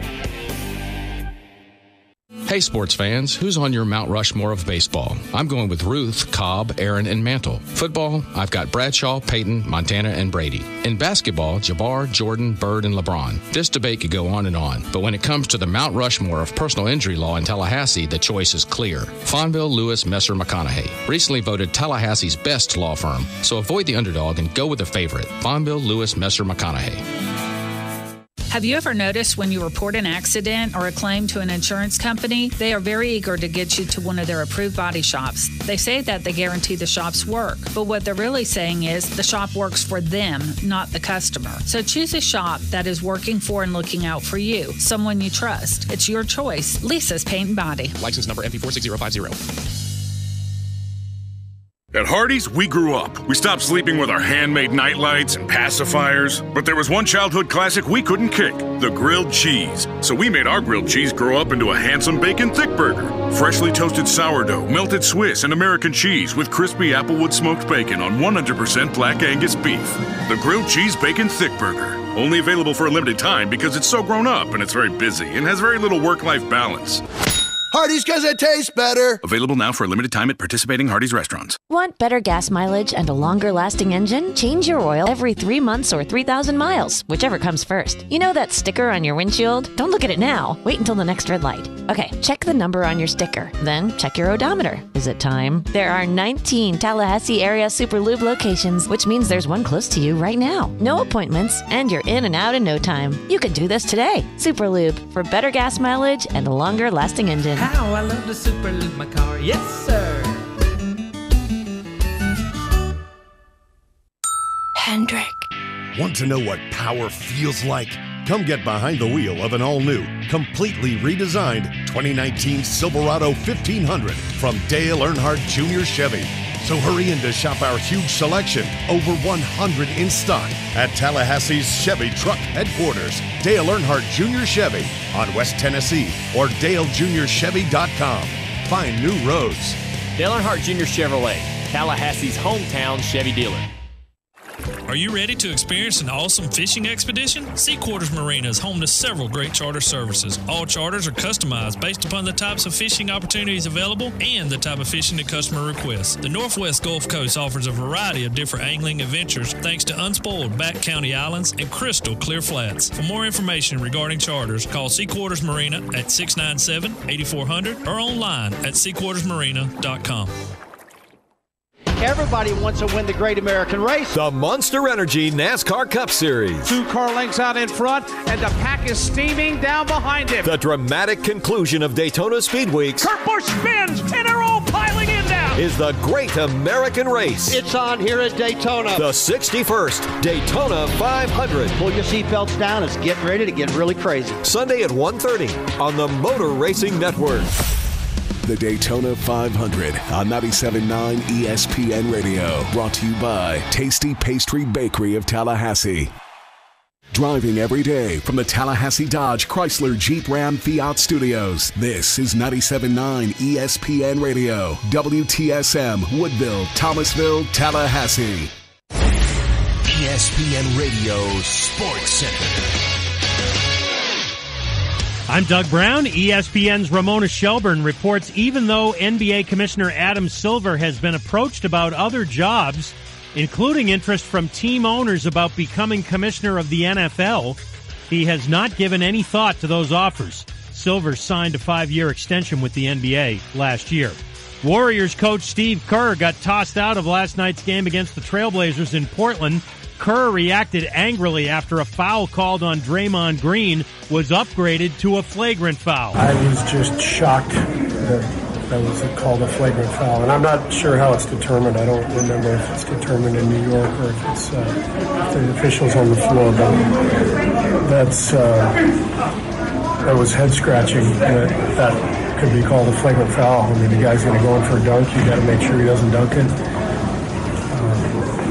Hey, sports fans, who's on your Mount Rushmore of baseball? I'm going with Ruth, Cobb, Aaron, and Mantle. Football, I've got Bradshaw, Peyton, Montana, and Brady. In basketball, Jabbar, Jordan, Bird, and LeBron. This debate could go on and on, but when it comes to the Mount Rushmore of personal injury law in Tallahassee, the choice is clear. Fonville, Lewis, Messer, McConaughey. Recently voted Tallahassee's best law firm, so avoid the underdog and go with the favorite, Fonville, Lewis, Messer, McConaughey.
Have you ever noticed when you report an accident or a claim to an insurance company, they are very eager to get you to one of their approved body shops. They say that they guarantee the shops work, but what they're really saying is the shop works for them, not the customer. So choose a shop that is working for and looking out for you, someone you trust. It's your choice. Lisa's Paint and Body.
License number MP46050.
At Hardee's, we grew up. We stopped sleeping with our handmade nightlights and pacifiers. But there was one childhood classic we couldn't kick, the grilled cheese. So we made our grilled cheese grow up into a handsome bacon thick burger. Freshly toasted sourdough, melted Swiss, and American cheese with crispy applewood smoked bacon on 100% Black Angus beef. The grilled cheese bacon thick burger. Only available for a limited time because it's so grown up and it's very busy and has very little work-life balance.
Hardee's because it tastes better.
Available now for a limited time at participating Hardee's restaurants.
Want better gas mileage and a longer lasting engine? Change your oil every 3 months or 3,000 miles, whichever comes first. You know that sticker on your windshield? Don't look at it now. Wait until the next red light. Okay, check the number on your sticker. Then check your odometer. Is it time? There are 19 Tallahassee area Super Lube locations, which means there's one close to you right now. No appointments, and you're in and out in no time. You can do this today. Super Lube, for better gas mileage and a longer lasting engine.
How I love to super lube my car, yes sir.
Hendrick.
Want to know what power feels like? Come get behind the wheel of an all-new, completely redesigned 2019 Silverado 1500 from Dale Earnhardt Jr. Chevy. So hurry in to shop our huge selection, over 100 in stock, at Tallahassee's Chevy Truck Headquarters, Dale Earnhardt Jr. Chevy on West Tennessee or DaleJr.Chevy.com. Find new roads.
Dale Earnhardt Jr. Chevrolet, Tallahassee's hometown Chevy dealer.
Are you ready to experience an awesome fishing expedition? Sea Quarters Marina is home to several great charter services. All charters are customized based upon the types of fishing opportunities available and the type of fishing the customer requests. The Northwest Gulf Coast offers a variety of different angling adventures thanks to unspoiled back county islands and crystal clear flats. For more information regarding charters, call Sea Quarters Marina at 697-8400 or online at seaquartersmarina.com.
Everybody wants to win the Great American Race.
The Monster Energy NASCAR Cup Series.
2 car lengths out in front, and the pack is steaming down behind him.
The dramatic conclusion of Daytona Speed Weeks.
Kurt Busch spins, and they're all piling in now.
Is the Great American Race.
It's on here at Daytona.
The 61st Daytona 500.
Pull your seatbelts down. It's getting ready to get really crazy.
Sunday at 1:30 on the Motor Racing Network.
The Daytona 500 on 97.9 ESPN Radio. Brought to you by Tasty Pastry Bakery of Tallahassee. Driving every day from the Tallahassee Dodge Chrysler Jeep Ram Fiat Studios. This is 97.9 ESPN Radio. WTSM Woodville, Thomasville, Tallahassee.
ESPN Radio Sports Center.
I'm Doug Brown. ESPN's Ramona Shelburne reports even though NBA Commissioner Adam Silver has been approached about other jobs, including interest from team owners about becoming commissioner of the NFL, he has not given any thought to those offers. Silver signed a 5-year extension with the NBA last year. Warriors coach Steve Kerr got tossed out of last night's game against the Trailblazers in Portland. Kerr reacted angrily after a foul called on Draymond Green was upgraded to a flagrant foul.
I was just shocked that was called a flagrant foul, and I'm not sure how it's determined. I don't remember if it's determined in New York or if it's the officials on the floor, but that was head-scratching. That could be called a flagrant foul. I mean, the guy's going to go in for a dunk. You got to make sure he doesn't dunk it.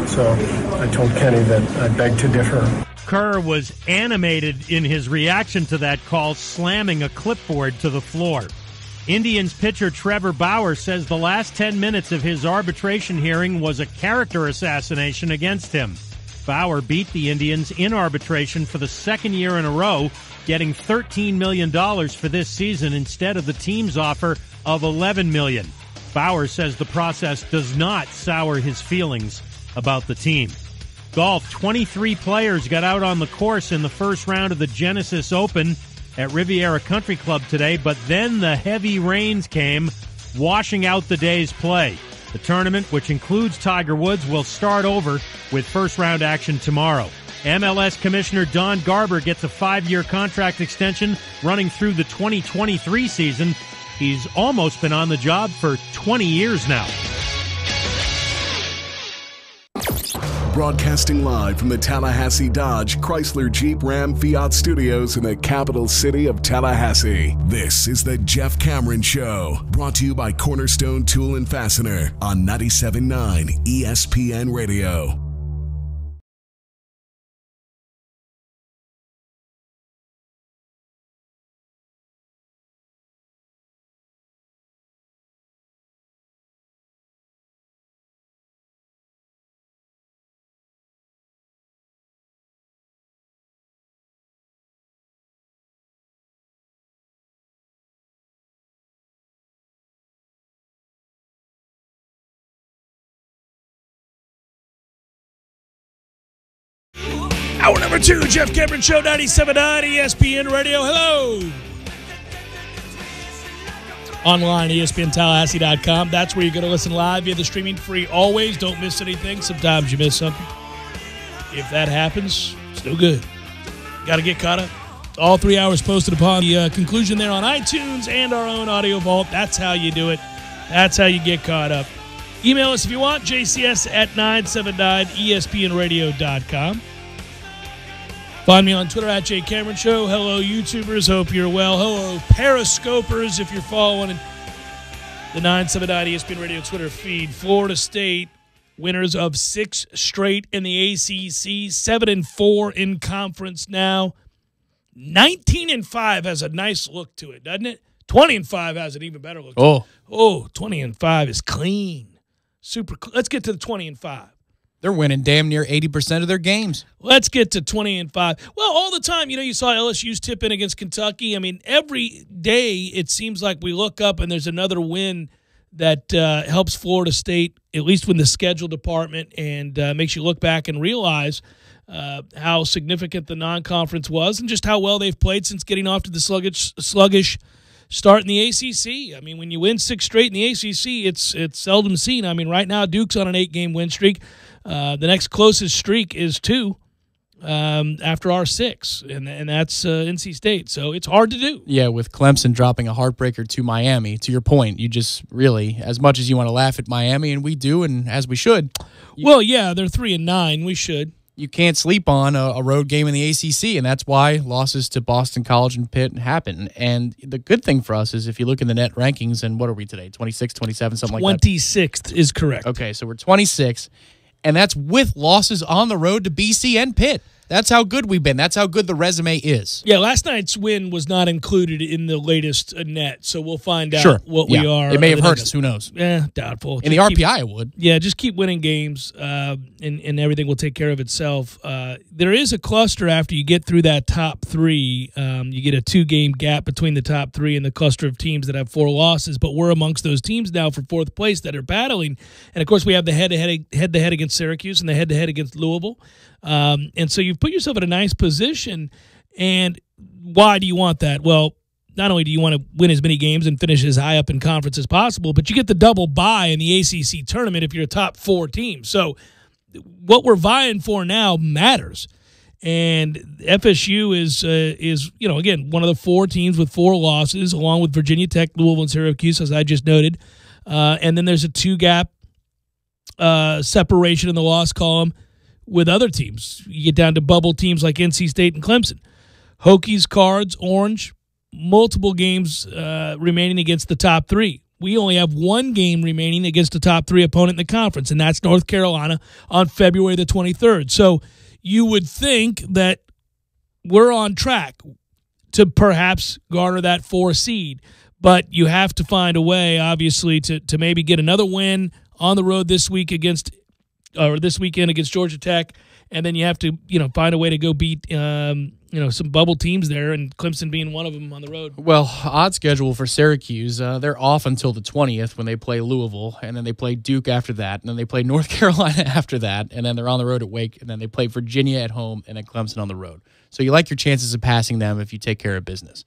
So I told Kenny that I beg to differ.
Kerr was animated in his reaction to that call, slamming a clipboard to the floor. Indians pitcher Trevor Bauer says the last 10 minutes of his arbitration hearing was a character assassination against him. Bauer beat the Indians in arbitration for the second year in a row, getting $13 million for this season instead of the team's offer of $11 million. Bauer says the process does not sour his feelings about the team. Golf, 23 players got out on the course in the first round of the Genesis Open at Riviera Country Club today, but then the heavy rains came, washing out the day's play. The tournament, which includes Tiger Woods, will start over with first-round action tomorrow. MLS Commissioner Don Garber gets a 5-year contract extension running through the 2023 season. He's almost been on the job for 20 years now.
Broadcasting live from the Tallahassee Dodge Chrysler Jeep Ram Fiat Studios in the capital city of Tallahassee. This is the Jeff Cameron Show, brought to you by Cornerstone Tool and Fastener on 97.9 ESPN Radio.
Hour number 2, Jeff Cameron Show, 97.9 ESPN Radio. Hello. Online, ESPNTallahassee.com. That's where you're going to listen live via the streaming free always. Don't miss anything. Sometimes you miss something. If that happens, still good. Got to get caught up. All 3 hours posted upon the conclusion there on iTunes and our own audio vault. That's how you do it. That's how you get caught up. Email us if you want, jcs@979espnradio.com. Find me on Twitter @Jay Cameron Show. Hello, YouTubers. Hope you're well. Hello, Periscopers, if you're following the 979 ESPN Radio Twitter feed. Florida State, winners of 6 straight in the ACC, 7-4 in conference now. 19-5 has a nice look to it, doesn't it? 20-5 has an even better look to it. Oh, 20-5 is clean. Super. Let's get to the 20-5.
They're winning damn near 80% of their games.
Let's get to 20-5. Well, all the time, you saw LSU's tip in against Kentucky. I mean, every day it seems like we look up and there's another win that helps Florida State, at least with the schedule department, and makes you look back and realize how significant the non-conference was and just how well they've played since getting off to the sluggish start in the ACC. I mean, when you win 6 straight in the ACC, it's seldom seen. I mean, right now Duke's on an 8-game win streak. The next closest streak is 2 after our 6, and that's NC State. So it's hard to do.
Yeah, with Clemson dropping a heartbreaker to Miami. To your point, you just really, as much as you want to laugh at Miami, and we do, and as we should.
Well, yeah, they're 3-9. We should.
You can't sleep on a road game in the ACC, and that's why losses to Boston College and Pitt happen. And the good thing for us is if you look in the net rankings, and what are we today, 26, 27, something like that?
26th is correct.
Okay, so we're 26, and that's with losses on the road to BC and Pitt. That's how good we've been. That's how good the resume is.
Yeah, last night's win was not included in the latest net, so we'll find out what we are.
It may have hurt us. Who knows?
Doubtful.
In the RPI, it would.
Yeah, just keep winning games, and everything will take care of itself. There is a cluster after you get through that top 3. You get a 2-game gap between the top 3 and the cluster of teams that have 4 losses, but we're amongst those teams now for 4th place that are battling. And, of course, we have the head-to-head against Syracuse and the head-to-head against Louisville. And so you've put yourself in a nice position. And why do you want that? Well, not only do you want to win as many games and finish as high up in conference as possible, but you get the double bye in the ACC tournament if you're a top 4 team. So what we're vying for now matters. And FSU is again, one of the 4 teams with 4 losses, along with Virginia Tech, Louisville, and Syracuse, as I just noted. And then there's a 2-gap separation in the loss column with other teams. You get down to bubble teams like NC State and Clemson. Hokies, Cards, Orange, multiple games remaining against the top 3. We only have 1 game remaining against a top 3 opponent in the conference, and that's North Carolina on February the 23rd. So you would think that we're on track to perhaps garner that 4 seed, but you have to find a way, obviously, to maybe get another win on the road this week against or this weekend against Georgia Tech, and then you have to find a way to go beat some bubble teams there, and Clemson being one of them on the road.
Well, odd schedule for Syracuse. They're off until the 20th when they play Louisville, and then they play Duke after that, and then they play North Carolina after that, and then they're on the road at Wake, and then they play Virginia at home, and then Clemson on the road. So you like your chances of passing them if you take care of business.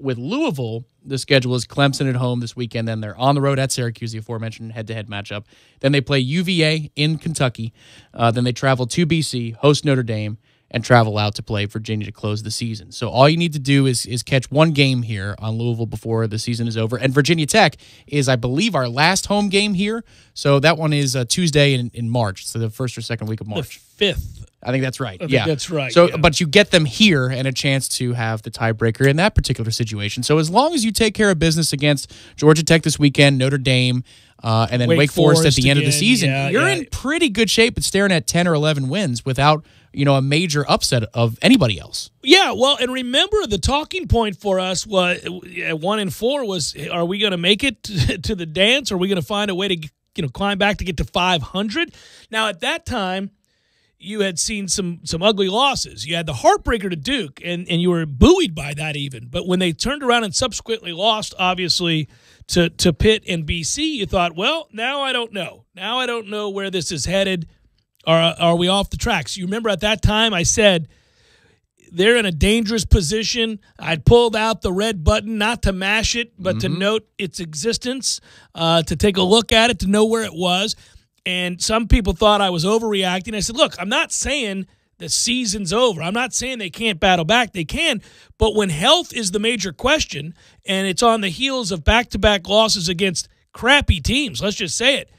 With Louisville, the schedule is Clemson at home this weekend. Then they're on the road at Syracuse, the aforementioned head-to-head matchup. Then they play UVA in Kentucky. Then they travel to BC, host Notre Dame, and travel out to play Virginia to close the season. So all you need to do is catch one game here on Louisville before the season is over. And Virginia Tech is, I believe, our last home game here. So that one is Tuesday in March. So the first or second week of March.
The 5th.
I think that's right.
I think that's right.
So, but you get them here and a chance to have the tiebreaker in that particular situation. So as long as you take care of business against Georgia Tech this weekend, Notre Dame, and then Wake Forest at the end of the season, you're in pretty good shape at staring at 10 or 11 wins without a major upset of anybody else.
Yeah, well, and remember the talking point for us was 1-4 was, are we going to make it to the dance? Or are we going to find a way to climb back to get to 500? Now at that time, you had seen some ugly losses. You had the heartbreaker to Duke, and you were buoyed by that even. But when they turned around and subsequently lost, obviously, to Pitt and BC, you thought, well, now I don't know. Now I don't know where this is headed. Are we off the tracks? You remember at that time I said they're in a dangerous position. I'd pulled out the red button, not to mash it, but to note its existence, to take a look at it, to know where it was. And some people thought I was overreacting. I said, look, I'm not saying the season's over. I'm not saying they can't battle back. They can. But when health is the major question, and it's on the heels of back-to-back losses against crappy teams, let's just say it,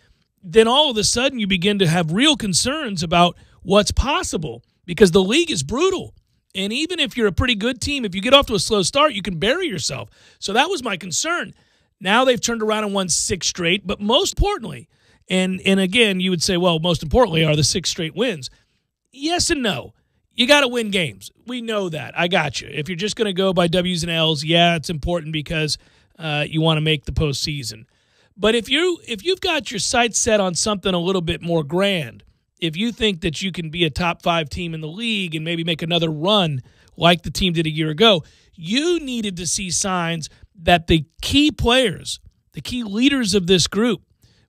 then all of a sudden you begin to have real concerns about what's possible because the league is brutal. And even if you're a pretty good team, if you get off to a slow start, you can bury yourself. So that was my concern. Now they've turned around and won 6 straight, but most importantly, and again, you would say, well, most importantly are the 6 straight wins. Yes and no. You got to win games. We know that. I got you. If you're just going to go by W's and L's, yeah, it's important because you want to make the postseason. But if you've got your sights set on something a little bit more grand, if you think that you can be a top 5 team in the league and maybe make another run like the team did a year ago, you needed to see signs that the key players, the key leaders of this group,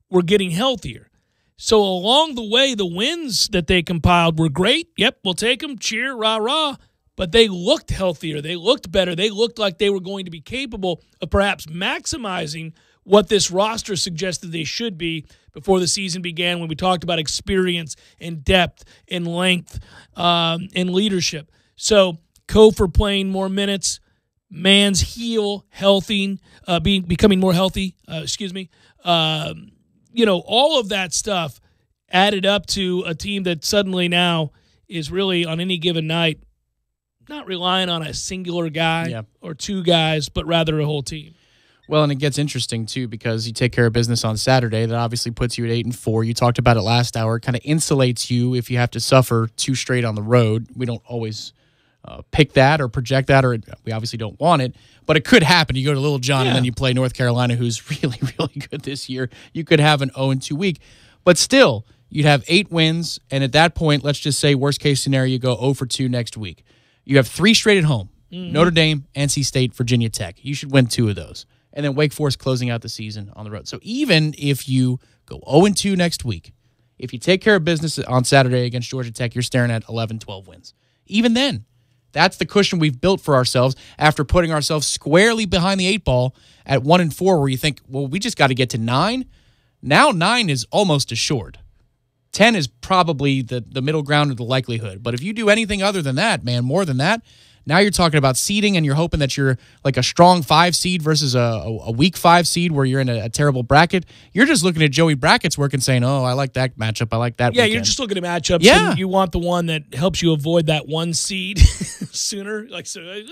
were getting healthier. So along the way, the wins that they compiled were great. Yep, we'll take them. Cheer, rah-rah. But they looked healthier. They looked better. They looked like they were going to be capable of perhaps maximizing what this roster suggested they should be before the season began when we talked about experience and depth and length and leadership. So Kofor playing more minutes, Mann's heel becoming more healthy, all of that stuff added up to a team that suddenly now is really on any given night not relying on a singular guy or 2 guys, but rather a whole team.
Well, and it gets interesting, too, because you take care of business on Saturday. That obviously puts you at 8-4. You talked about it last hour. It kind of insulates you if you have to suffer 2 straight on the road. We don't always pick that or project that, or we obviously don't want it. But it could happen. You go to Little John and then you play North Carolina, who's really, really good this year. You could have an 0-2 week. But still, you'd have 8 wins, and at that point, let's just say worst-case scenario, you go 0-2 next week. You have 3 straight at home, Notre Dame, NC State, Virginia Tech. You should win 2 of those. And then Wake Forest closing out the season on the road. So even if you go 0-2 next week, if you take care of business on Saturday against Georgia Tech, you're staring at 11, 12 wins. Even then, that's the cushion we've built for ourselves after putting ourselves squarely behind the 8 ball at 1-4, where you think, well, we just got to get to 9. Now 9 is almost assured. 10 is probably the middle ground of the likelihood. But if you do anything other than that, man, more than that, now you're talking about seeding, and you're hoping that you're like a strong 5 seed versus a weak 5 seed where you're in a terrible bracket. You're just looking at Joey Brackett's work and saying, oh, I like that matchup. I like that weekend.
You're just looking at matchups. Yeah. And you want the one that helps you avoid that 1 seed sooner.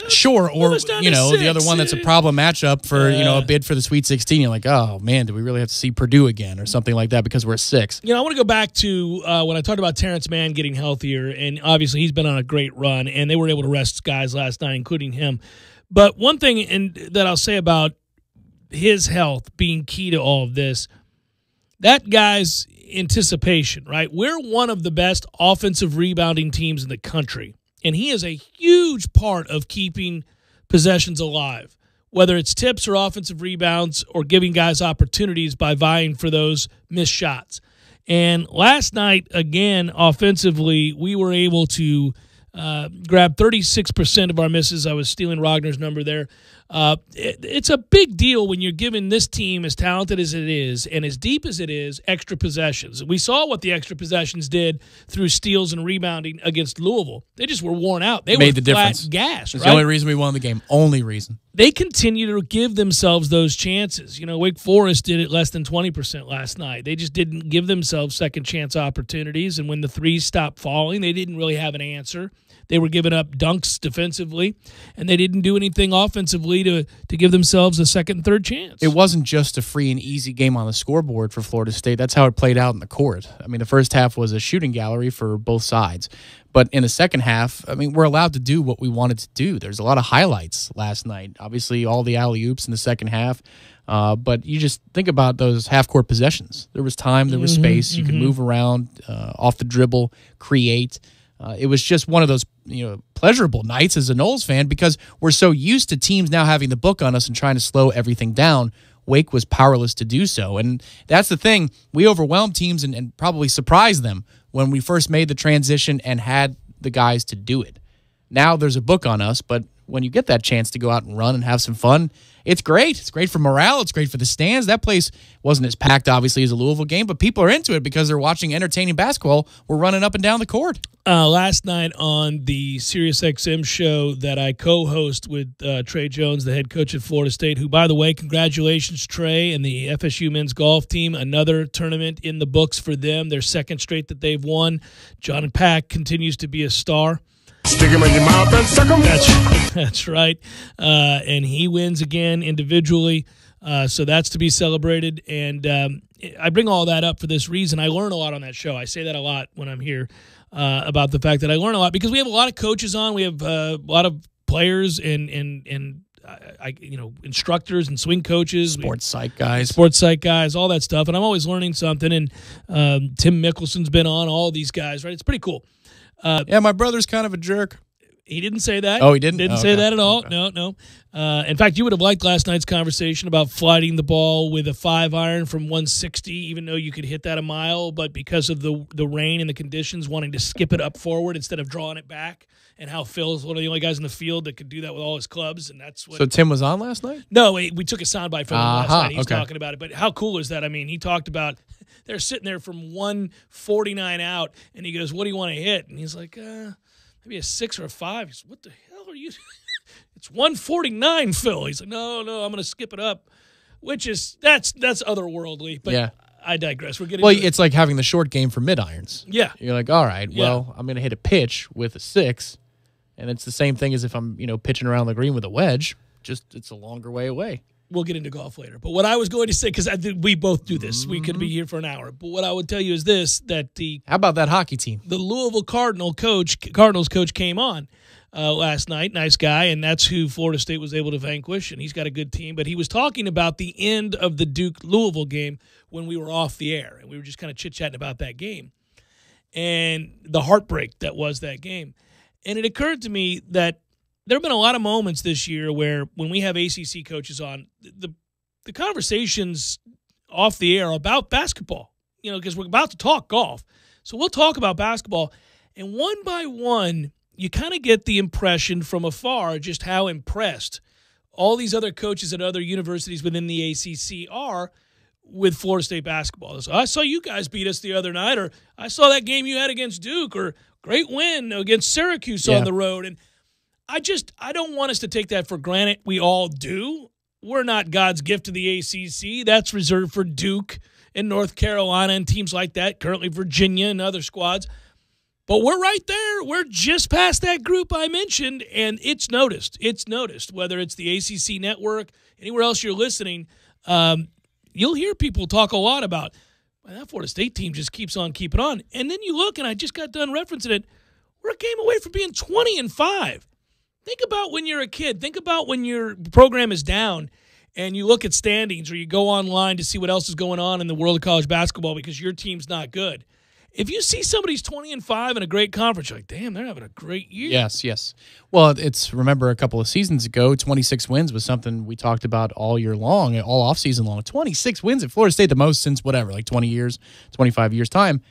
Sure, or, the other one that's a problem matchup for, a bid for the Sweet 16. You're like, oh, man, do we really have to see Purdue again or something like that because we're 6?
I want to go back to when I talked about Terrence Mann getting healthier, and obviously he's been on a great run, and they were able to rest guys last night, including him. But one thing that I'll say about his health being key to all of this, that guy's anticipation, right? We're one of the best offensive rebounding teams in the country, and he is a huge part of keeping possessions alive, whether it's tips or offensive rebounds or giving guys opportunities by vying for those missed shots. And last night, again, offensively, we were able to grab 36% of our misses. I was stealing Rogner's number there. It's a big deal when you're giving this team, as talented as it is and as deep as it is, extra possessions. We saw what the extra possessions did through steals and rebounding against Louisville. They just were worn out. They
made
were
the
flat
difference.
Gas.
It's
right?
the only reason we won the game. Only reason.
They continue to give themselves those chances. Wake Forest did it less than 20% last night. They just didn't give themselves second chance opportunities, and when the threes stopped falling, they didn't really have an answer. They were giving up dunks defensively, and they didn't do anything offensively to give themselves a second and third chance.
It wasn't just a free and easy game on the scoreboard for Florida State. That's how it played out in the court. I mean, the first half was a shooting gallery for both sides. But in the second half, I mean, we're allowed to do what we wanted to do. There's a lot of highlights last night. Obviously, all the alley-oops in the second half. But you just think about those half-court possessions. There was time. There was space. You could move around off the dribble, create. It was just one of those pleasurable nights as a Noles fan because we're so used to teams now having the book on us and trying to slow everything down. Wake was powerless to do so. And that's the thing. We overwhelmed teams and probably surprised them when we first made the transition and had the guys to do it. Now there's a book on us, but when you get that chance to go out and run and have some fun, it's great. It's great for morale. It's great for the stands. That place wasn't as packed, obviously, as a Louisville game, but people are into it because they're watching entertaining basketball. We're running up and down the court.
Last night on the SiriusXM show that I co-host with Trey Jones, the head coach at Florida State, who, by the way, congratulations, Trey, and the FSU men's golf team. Another tournament in the books for them. Their second straight that they've won. John Pack continues to be a star.
Stick him in your mouth and suck him.
That's right. And he wins again individually. So that's to be celebrated. And I bring all that up for this reason. I learn a lot on that show. I say that a lot when I'm here about the fact that I learn a lot because we have a lot of coaches on. We have a lot of players and instructors and swing coaches.
Sports psych guys,
all that stuff. And I'm always learning something. And Tim Mickelson's been on, all these guys, right? It's pretty cool.
Yeah, my brother's kind of a jerk.
He didn't say that.
Oh, he didn't?
Didn't say that at all. Okay. No. In fact, you would have liked last night's conversation about flighting the ball with a 5-iron from 160, even though you could hit that a mile, but because of the rain and the conditions, wanting to skip it up forward instead of drawing it back, and how Phil's one of the only guys in the field that could do that with all his clubs, and that's what.
So Tim was on last night?
No, we took a soundbite from him last night. He was
okay.
talking about it, but how cool is that? I mean, he talked about they're sitting there from 149 out, and he goes, "What do you want to hit?" And he's like, maybe a 6 or a 5. He's, what the hell are you? It's 149, Phil. He's like, no, I'm going to skip it up, which is that's otherworldly. But yeah. I digress. We're getting.
Well, it's like having the short game for mid irons.
Yeah,
you're like, all right, well, I'm going to hit a pitch with a 6, and it's the same thing as if I'm pitching around the green with a wedge. Just it's a longer way away.
We'll get into golf later. But what I was going to say, because we both do this, we could be here for an hour. But what I would tell you is this: that
how about that hockey team?
The Louisville Cardinals coach came on last night. Nice guy, and that's who Florida State was able to vanquish. And he's got a good team. But he was talking about the end of the Duke-Louisville game when we were off the air, and we were just kind of chit-chatting about that game and the heartbreak that was that game. And it occurred to me that there have been a lot of moments this year where when we have ACC coaches on, the conversations off the air about basketball, because we're about to talk golf. So we'll talk about basketball. And one by one, you kind of get the impression from afar just how impressed all these other coaches at other universities within the ACC are with Florida State basketball. So I saw you guys beat us the other night, or I saw that game you had against Duke, or great win against Syracuse on the road. And I don't want us to take that for granted. We all do. We're not God's gift to the ACC. That's reserved for Duke and North Carolina and teams like that, currently Virginia and other squads. But we're right there. We're just past that group I mentioned, and it's noticed. It's noticed, whether it's the ACC network, anywhere else you're listening. You'll hear people talk a lot about, that Florida State team just keeps on keeping on. And then you look, and I just got done referencing it, we're a game away from being 20-5. Think about when you're a kid. Think about when your program is down and you look at standings or you go online to see what else is going on in the world of college basketball because your team's not good. If you see somebody's 20-5 in a great conference, you're like, damn, they're having a great year.
Yes. Well, remember a couple of seasons ago, 26 wins was something we talked about all year long, all offseason long. 26 wins at Florida State, the most since whatever, like 20 years, 25 years time.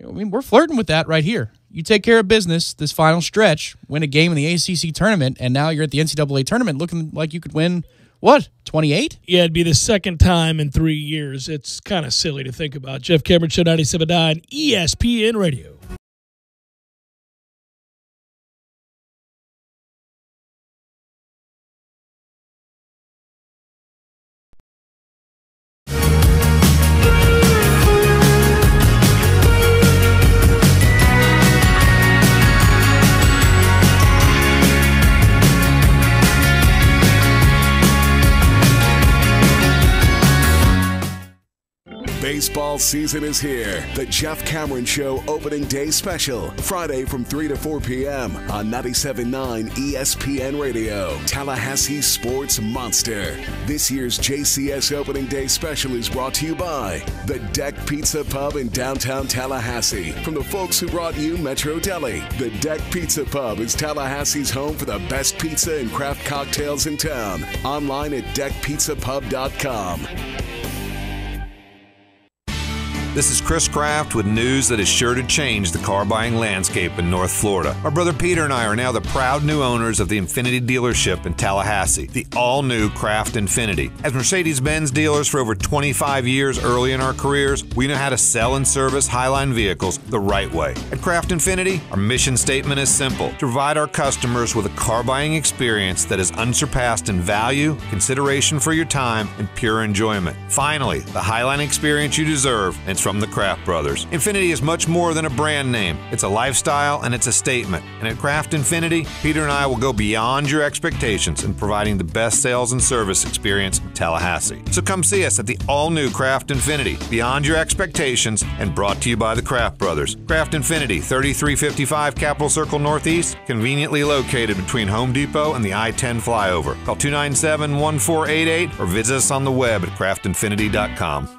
I mean, we're flirting with that right here. You take care of business this final stretch, win a game in the ACC tournament, and now you're at the NCAA tournament looking like you could win, what, 28?
Yeah, it'd be the second time in 3 years. It's kind of silly to think about. Jeff Cameron Show, 97.9 ESPN Radio.
Baseball season is here. The Jeff Cameron Show opening day special. Friday from 3 to 4 p.m. on 97.9 ESPN Radio. Tallahassee Sports Monster. This year's JCS opening day special is brought to you by the Deck Pizza Pub in downtown Tallahassee. From the folks who brought you Metro Deli. The Deck Pizza Pub is Tallahassee's home for the best pizza and craft cocktails in town. Online at deckpizzapub.com.
This is Chris Kraft with news that is sure to change the car buying landscape in North Florida. Our brother Peter and I are now the proud new owners of the Infiniti dealership in Tallahassee, the all-new Kraft Infiniti. As Mercedes-Benz dealers for over 25 years early in our careers, we know how to sell and service Highline vehicles the right way. At Kraft Infiniti, our mission statement is simple: to provide our customers with a car buying experience that is unsurpassed in value, consideration for your time, and pure enjoyment. Finally, the Highline experience you deserve, and it's from the Kraft brothers. Infiniti is much more than a brand name. It's a lifestyle and it's a statement. And at Kraft Infiniti, Peter and I will go beyond your expectations in providing the best sales and service experience in Tallahassee. So come see us at the all-new Kraft Infiniti, beyond your expectations, and brought to you by the Kraft brothers. Kraft Infiniti, 3355 Capitol Circle Northeast, conveniently located between Home Depot and the I-10 flyover. Call 297-1488 or visit us on the web at craftinfinity.com.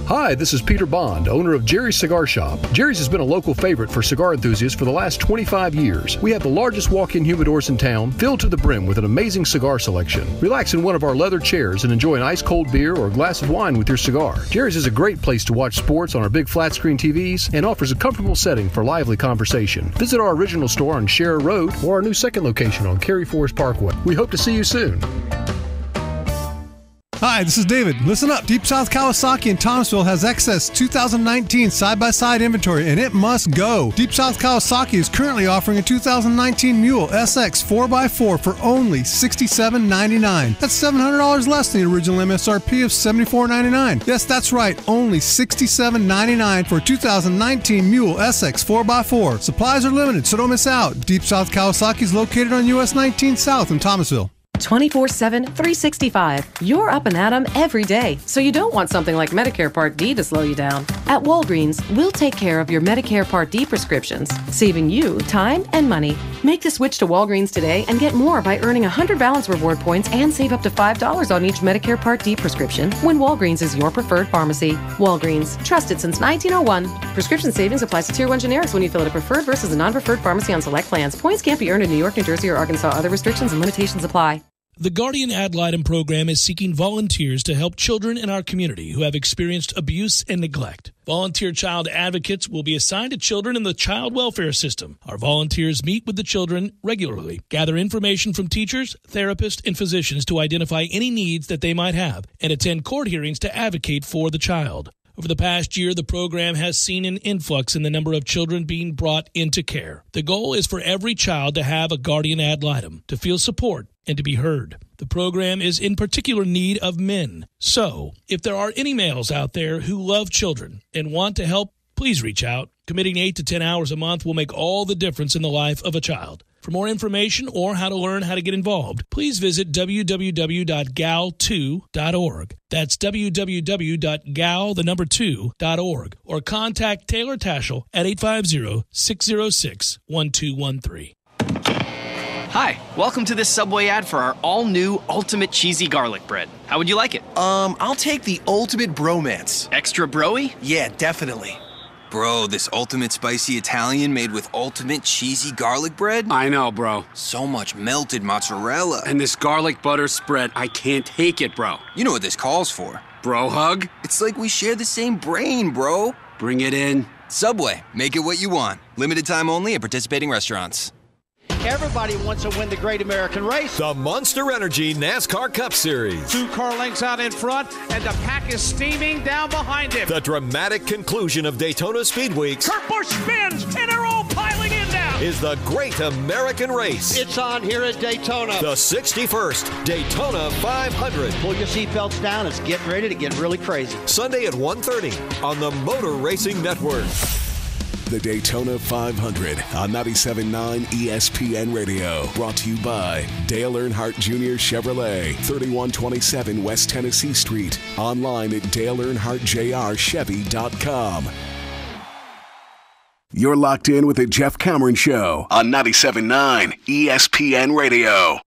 Hi, this is Peter Bond, owner of Jerry's Cigar Shop. Jerry's has been a local favorite for cigar enthusiasts for the last 25 years. We have the largest walk-in humidors in town, filled to the brim with an amazing cigar selection. Relax in one of our leather chairs and enjoy an ice-cold beer or a glass of wine with your cigar. Jerry's is a great place to watch sports on our big flat-screen TVs and offers a comfortable setting for lively conversation. Visit our original store on Sharer Road or our new second location on Cary Forest Parkway. We hope to see you soon.
Hi, this is David. Listen up. Deep South Kawasaki in Thomasville has excess 2019 side-by-side inventory, and it must go. Deep South Kawasaki is currently offering a 2019 Mule SX 4x4 for only $67.99. That's $700 less than the original MSRP of $74.99. Yes, that's right. Only $67.99 for a 2019 Mule SX 4x4. Supplies are limited, so don't miss out. Deep South Kawasaki is located on US 19 South in Thomasville.
24/7, 365. You're up and at 'em every day, so you don't want something like Medicare Part D to slow you down. At Walgreens, we'll take care of your Medicare Part D prescriptions, saving you time and money. Make the switch to Walgreens today and get more by earning 100 balance reward points and save up to $5 on each Medicare Part D prescription when Walgreens is your preferred pharmacy. Walgreens, trusted since 1901. Prescription savings applies to Tier 1 generics when you fill at a preferred versus a non-preferred pharmacy on select plans. Points can't be earned in New York, New Jersey, or Arkansas. Other restrictions and limitations apply.
The Guardian Ad Litem program is seeking volunteers to help children in our community who have experienced abuse and neglect. Volunteer child advocates will be assigned to children in the child welfare system. Our volunteers meet with the children regularly, gather information from teachers, therapists, and physicians to identify any needs that they might have, and attend court hearings to advocate for the child. Over the past year, the program has seen an influx in the number of children being brought into care. The goal is for every child to have a guardian ad litem, to feel support, and to be heard. The program is in particular need of men. So, if there are any males out there who love children and want to help, please reach out. Committing 8 to 10 hours a month will make all the difference in the life of a child. For more information or how to learn how to get involved, please visit www.gal2.org. That's www.gal2.org. Or contact Taylor Taschel at 850-606-1213.
Hi, welcome to this Subway ad for our all-new Ultimate Cheesy Garlic Bread. How would you like it?
I'll take the Ultimate Bromance.
Extra broy?
Yeah, definitely.
Bro, this ultimate spicy Italian made with ultimate cheesy garlic bread?
I know, bro.
So much melted mozzarella.
And this garlic butter spread, I can't take it, bro.
You know what this calls for.
Bro hug?
It's like we share the same brain, bro.
Bring it in.
Subway, make it what you want. Limited time only at participating restaurants.
Everybody wants to win the Great American Race.
The Monster Energy NASCAR Cup Series.
2 car lengths out in front, and the pack is steaming down behind him.
The dramatic conclusion of Daytona Speed Weeks.
Kurt Busch spins, and they're all piling in now.
Is the Great American Race.
It's on here at Daytona.
The 61st Daytona 500.
Pull your seatbelts down. It's getting ready to get really crazy.
Sunday at 1:30 on the Motor Racing Network.
The Daytona 500 on 97.9 ESPN Radio. Brought to you by Dale Earnhardt Jr. Chevrolet, 3127 West Tennessee Street. Online at DaleEarnhardtJRChevy.com. You're locked in with the Jeff Cameron Show on 97.9 ESPN Radio.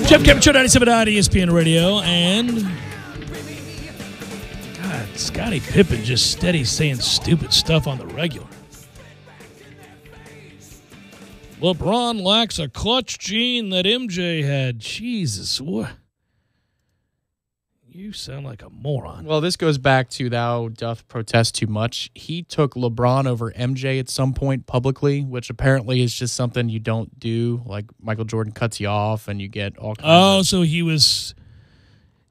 Jeff Cameron Show, 97.9 ESPN Radio, and God, Scottie Pippen just steady saying stupid stuff on the regular. LeBron lacks a clutch gene that MJ had. Jesus, what? You sound like a moron.
Well, this goes back to thou doth protest too much. He took LeBron over MJ at some point publicly, which apparently is just something you don't do. Like Michael Jordan cuts you off and you get all kinds of...
So he was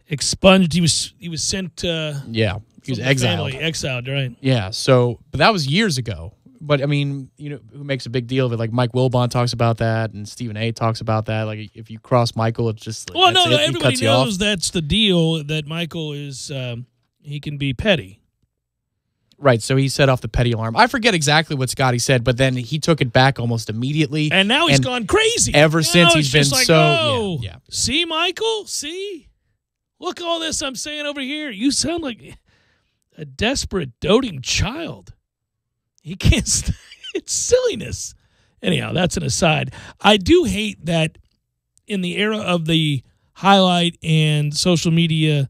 expunged. He was sent
yeah, he was exiled.
Exiled, right?
Yeah, so but that was years ago. But I mean, you know, who makes a big deal of it? Like Mike Wilbon talks about that, and Stephen A. talks about that. Like if you cross Michael, it's just like,
well, no, everybody knows that's the deal. That Michael is he can be petty,
right? So he set off the petty alarm. I forget exactly what Scottie said, but then he took it back almost immediately,
and now he's gone crazy.
Ever since he's been
like,
so
oh,
yeah.
See, Michael, see, look all this I'm saying over here. You sound like a desperate, doting child. He can't. It's silliness. Anyhow, that's an aside. I do hate that in the era of the highlight and social media,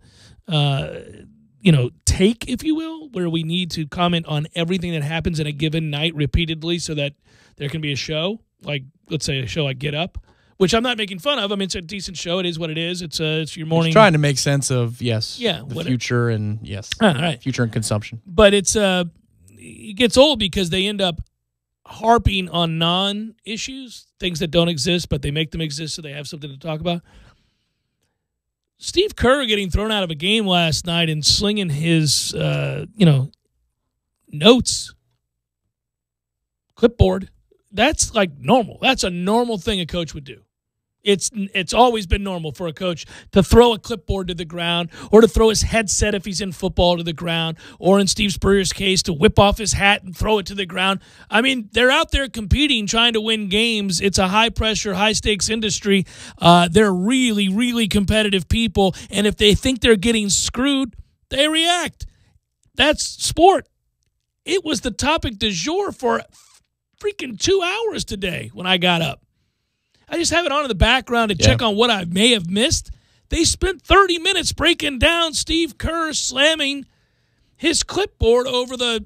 take, if you will, where we need to comment on everything that happens in a given night repeatedly so that there can be a show, like, let's say a show like Get Up, which I'm not making fun of. I mean, it's a decent show. It is what it is. It's your morning.
He's trying to make sense of, the future and,
all right.
future and consumption.
But it gets old because they end up harping on non-issues, things that don't exist, but they make them exist so they have something to talk about. Steve Kerr getting thrown out of a game last night and slinging his, notes, clipboard, that's like normal. That's a normal thing a coach would do. It's always been normal for a coach to throw a clipboard to the ground or to throw his headset if he's in football to the ground, or in Steve Spurrier's case, to whip off his hat and throw it to the ground. I mean, they're out there competing, trying to win games. It's a high-pressure, high-stakes industry. They're really, really competitive people, and if they think they're getting screwed, they react. That's sport. It was the topic du jour for freaking 2 hours today when I got up. I just have it on in the background to check on what I may have missed. They spent 30 minutes breaking down Steve Kerr slamming his clipboard over the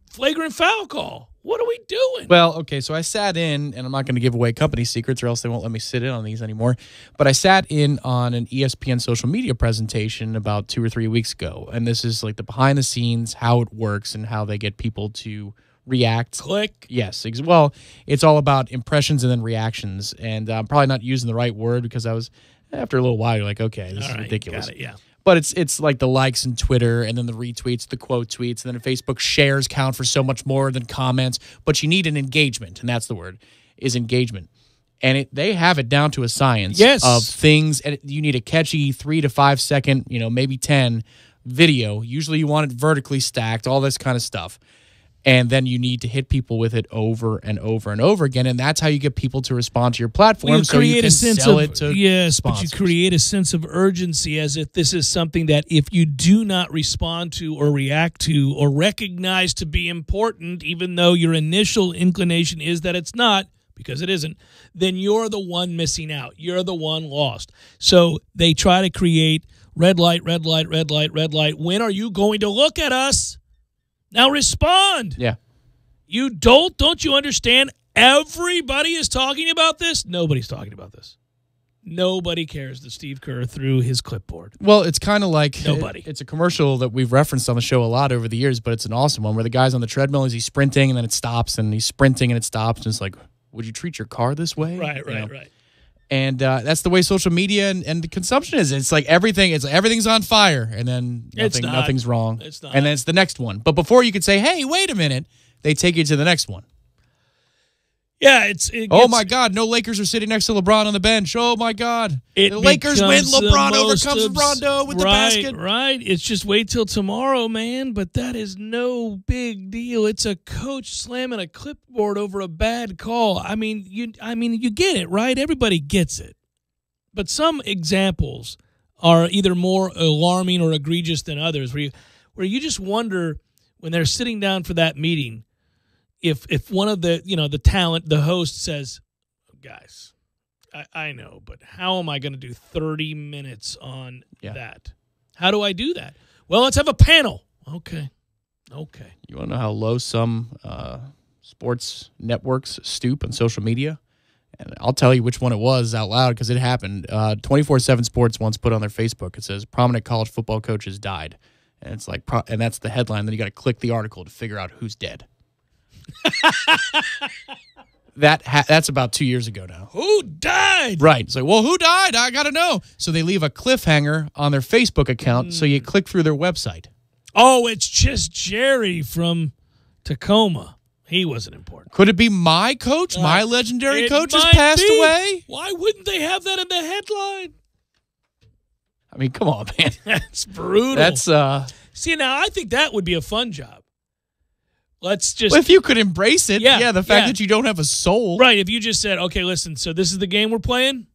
flagrant foul call. What are we doing?
Well, okay, so I sat in, and I'm not going to give away company secrets or else they won't let me sit in on these anymore, but I sat in on an ESPN social media presentation about 2 or 3 weeks ago, and this is like the behind the scenes, how it works and how they get people to react.
Click.
Yes. Well, it's all about impressions and then reactions. And I'm probably not using the right word because I was, after a little while, you're like, okay, this is ridiculous.
Got it, yeah.
But it's like the likes in Twitter and then the retweets, the quote tweets, and then Facebook shares count for so much more than comments. But you need an engagement, and that's the word, is engagement. And they have it down to a science of things. And you need a catchy 3 to 5 second, maybe 10 video. Usually you want it vertically stacked, all this kind of stuff. And then you need to hit people with it over and over and over again. And that's how you get people to respond to your platform so you can sell it to sponsors.
But you create a sense of urgency as if this is something that if you do not respond to or react to or recognize to be important, even though your initial inclination is that it's not, because it isn't, then you're the one missing out. You're the one lost. So they try to create red light, red light, red light, red light. When are you going to look at us? Now respond.
Yeah.
You don't you understand? Everybody is talking about this. Nobody's talking about this. Nobody cares that Steve Kerr threw his clipboard.
Well, it's kind of like
nobody.
It's a commercial that we've referenced on the show a lot over the years, but it's an awesome one where the guy's on the treadmill as he's sprinting and then it stops and he's sprinting and it stops and it's like, would you treat your car this way?
Right.
And that's the way social media and the consumption is. It's like everything's on fire, and then nothing's wrong.
It's not.
And then it's the next one. But before you could say, hey, wait a minute, they take you to the next one.
Yeah,
oh, my God, no Lakers are sitting next to LeBron on the bench. Oh, my God. The Lakers win. LeBron overcomes Rondo with the basket.
Right. It's just wait till tomorrow, man. But that is no big deal. It's a coach slamming a clipboard over a bad call. I mean, you get it, right? Everybody gets it. But some examples are either more alarming or egregious than others, where you just wonder when they're sitting down for that meeting, if one of the the talent, the host says, guys, I know, but how am I going to do 30 minutes on that? How do I do that? Well, let's have a panel. Okay.
You want to know how low some sports networks stoop on social media? And I'll tell you which one it was out loud because it happened. 24/7 Sports once put on their Facebook, it says, prominent college football coaches died. And it's like, and that's the headline. Then you got to click the article to figure out who's dead. That's about 2 years ago now.
Who died?
Right. It's like, well, who died? I got to know. So they leave a cliffhanger on their Facebook account, so you click through their website.
Oh, it's just Jerry from Tacoma. He wasn't important.
Could it be my coach? My legendary coach has passed away?
Why wouldn't they have that in the headline?
I mean, come on, man.
That's brutal.
That's
See, now I think that would be a fun job. Let's just...
Well, if you could embrace it, the fact that you don't have a soul.
Right, if you just said, okay, listen, so this is the game we're playing.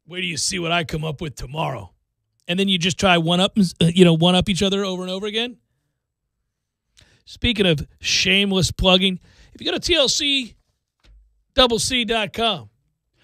Wait till you see what I come up with tomorrow. And then you just try one-up each other over and over again. Speaking of shameless plugging, if you go to TLCCC.com.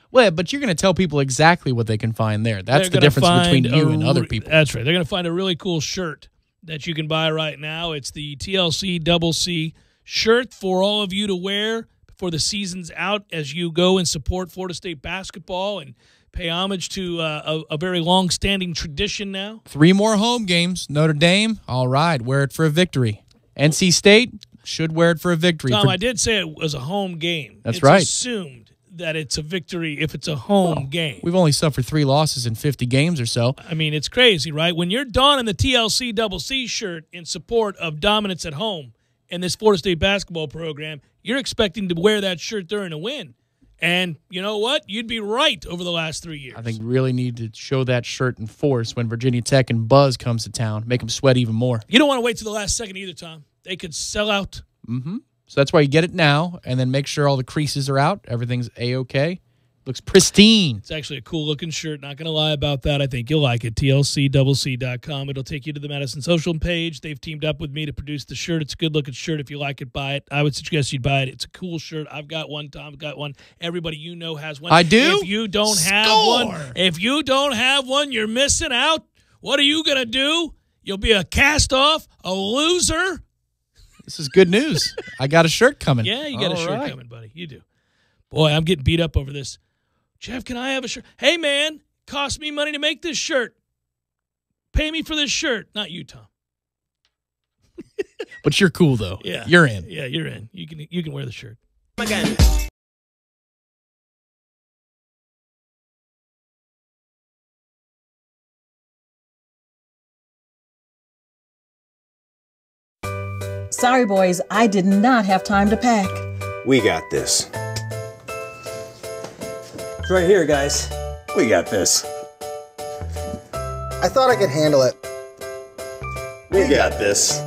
Well, but you're going to tell people exactly what they can find there. That's the difference between you and other people.
That's right. They're going to find a really cool shirt that you can buy right now. It's the TLCCC shirt for all of you to wear before the season's out as you go and support Florida State basketball and pay homage to a very long-standing tradition now.
3 more home games. Notre Dame, all right, wear it for a victory. NC State should wear it for a victory.
Tom, I did say it was a home game.
That's right.
It's assumed that it's a victory if it's a home game.
We've only suffered 3 losses in 50 games or so.
I mean, it's crazy, right? When you're donning the TLCCC shirt in support of dominance at home in this Florida State basketball program, you're expecting to wear that shirt during a win. And you know what? You'd be right over the last 3 years.
I think we really need to show that shirt in force when Virginia Tech and Buzz comes to town. Make them sweat even more.
You don't want to wait till the last second either, Tom. They could sell out.
Mm-hmm. So that's why you get it now and then make sure all the creases are out. Everything's A-OK. Looks pristine.
It's actually a cool-looking shirt. Not going to lie about that. I think you'll like it. TLCCC.com. It'll take you to the Madison Social page. They've teamed up with me to produce the shirt. It's a good-looking shirt. If you like it, buy it. I would suggest you buy it. It's a cool shirt. I've got one. Tom's got one. Everybody you know has one.
I do?
If you don't have one, you're missing out. What are you going to do? You'll be a cast-off, a loser.
This is good news. I got a shirt coming.
Yeah, you got a shirt coming, buddy. You do. Boy, I'm getting beat up over this. Jeff, can I have a shirt? Hey, man, cost me money to make this shirt. Pay me for this shirt. Not you, Tom.
But you're cool, though.
Yeah.
You're in.
Yeah, you're in. You can wear the shirt.
Again.
Sorry, boys, I did not have time to pack.
We got this.
right here, guys.
We got this.
I thought I could handle it.
We got this.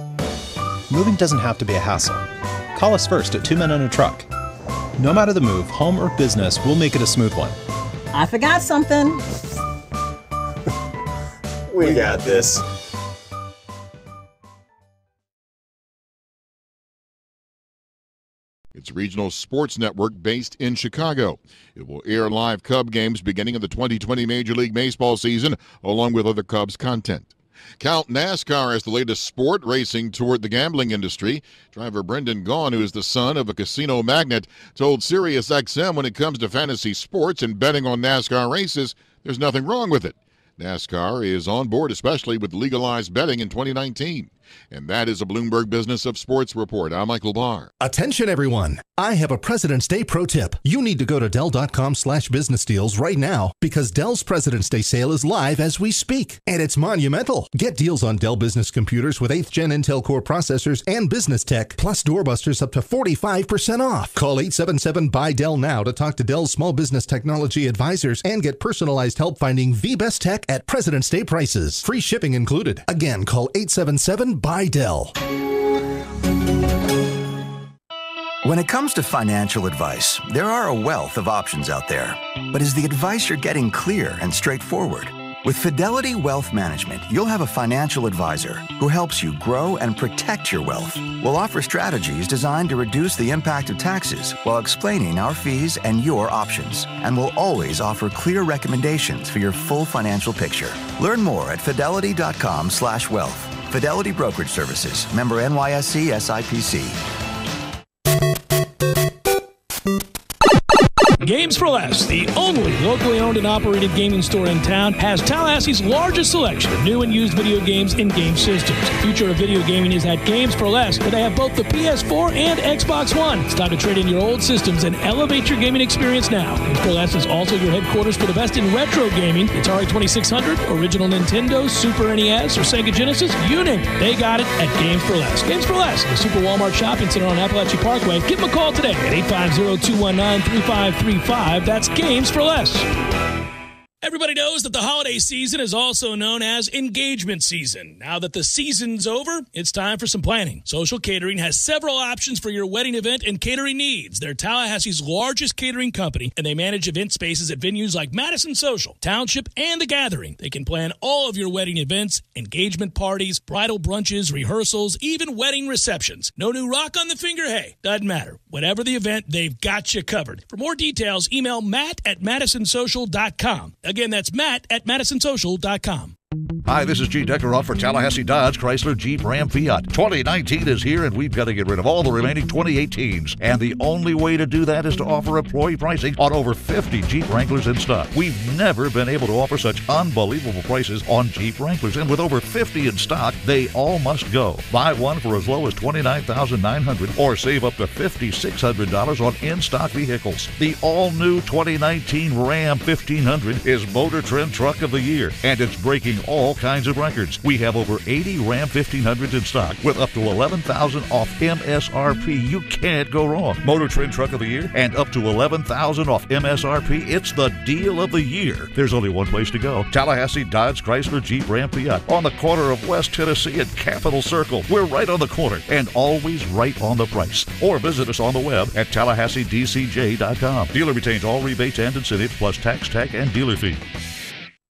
Moving doesn't have to be a hassle. Call us first at 2 Men and a Truck. No matter the move, home or business, we'll make it a smooth one.
I forgot something.
We got this.
It's a regional sports network based in Chicago. It will air live Cub games beginning of the 2020 Major League Baseball season, along with other Cubs content. Count NASCAR as the latest sport racing toward the gambling industry. Driver Brendan Gaughan, who is the son of a casino magnate, told SiriusXM when it comes to fantasy sports and betting on NASCAR races, there's nothing wrong with it. NASCAR is on board, especially with legalized betting in 2019. And that is a Bloomberg Business of Sports report. I'm Michael Barr.
Attention, everyone. I have a President's Day pro tip. You need to go to Dell.com/business deals right now because Dell's President's Day sale is live as we speak. And it's monumental. Get deals on Dell business computers with 8th Gen Intel Core processors and business tech, plus doorbusters up to 45% off. Call 877-BUY-DELL now to talk to Dell's small business technology advisors and get personalized help finding the best tech at President's Day prices. Free shipping included. Again, call 877-BUY-DELL.
When it comes to financial advice, there are a wealth of options out there. But is the advice you're getting clear and straightforward? With Fidelity Wealth Management, you'll have a financial advisor who helps you grow and protect your wealth. We'll offer strategies designed to reduce the impact of taxes while explaining our fees and your options. And we'll always offer clear recommendations for your full financial picture. Learn more at fidelity.com/wealth. Fidelity Brokerage Services. Member NYSE SIPC.
Games for Less, the only locally owned and operated gaming store in town, has Tallahassee's largest selection of new and used video games and game systems. The future of video gaming is at Games for Less, where they have both the PS4 and Xbox One. It's time to trade in your old systems and elevate your gaming experience now. Games for Less is also your headquarters for the best in retro gaming. Atari 2600, original Nintendo, Super NES, or Sega Genesis, you name it. They got it at Games for Less. Games for Less, the Super Walmart Shopping Center on Appalachian Parkway. Give them a call today at 850-219-3535. That's Games for Less. Everybody knows that the holiday season is also known as engagement season. Now that the season's over, it's time for some planning. Social Catering has several options for your wedding event and catering needs. They're Tallahassee's largest catering company, and they manage event spaces at venues like Madison Social, Township, and The Gathering. They can plan all of your wedding events, engagement parties, bridal brunches, rehearsals, even wedding receptions. No new rock on the finger? Hey, doesn't matter. Whatever the event, they've got you covered. For more details, email matt@madisonsocial.com. Again, that's Matt at MadisonSocial.com.
Hi, this is Gene Deckeroff for Tallahassee Dodge, Chrysler, Jeep, Ram, Fiat. 2019 is here, and we've got to get rid of all the remaining 2018s. And the only way to do that is to offer employee pricing on over 50 Jeep Wranglers in stock. We've never been able to offer such unbelievable prices on Jeep Wranglers, and with over 50 in stock, they all must go. Buy one for as low as $29,900 or save up to $5,600 on in-stock vehicles. The all-new 2019 Ram 1500 is Motor Trend Truck of the Year, and it's breaking all kinds of records. We have over 80 Ram 1500s in stock with up to $11,000 off MSRP. You can't go wrong. Motor Trend Truck of the Year and up to $11,000 off MSRP. It's the deal of the year. There's only one place to go. Tallahassee Dodge, Chrysler, Jeep, Ram, Fiat on the corner of West Tennessee and Capitol Circle. We're right on the corner and always right on the price. Or visit us on the web at TallahasseeDCJ.com. Dealer retains all rebates and incentives plus tax, tag, and dealer fee.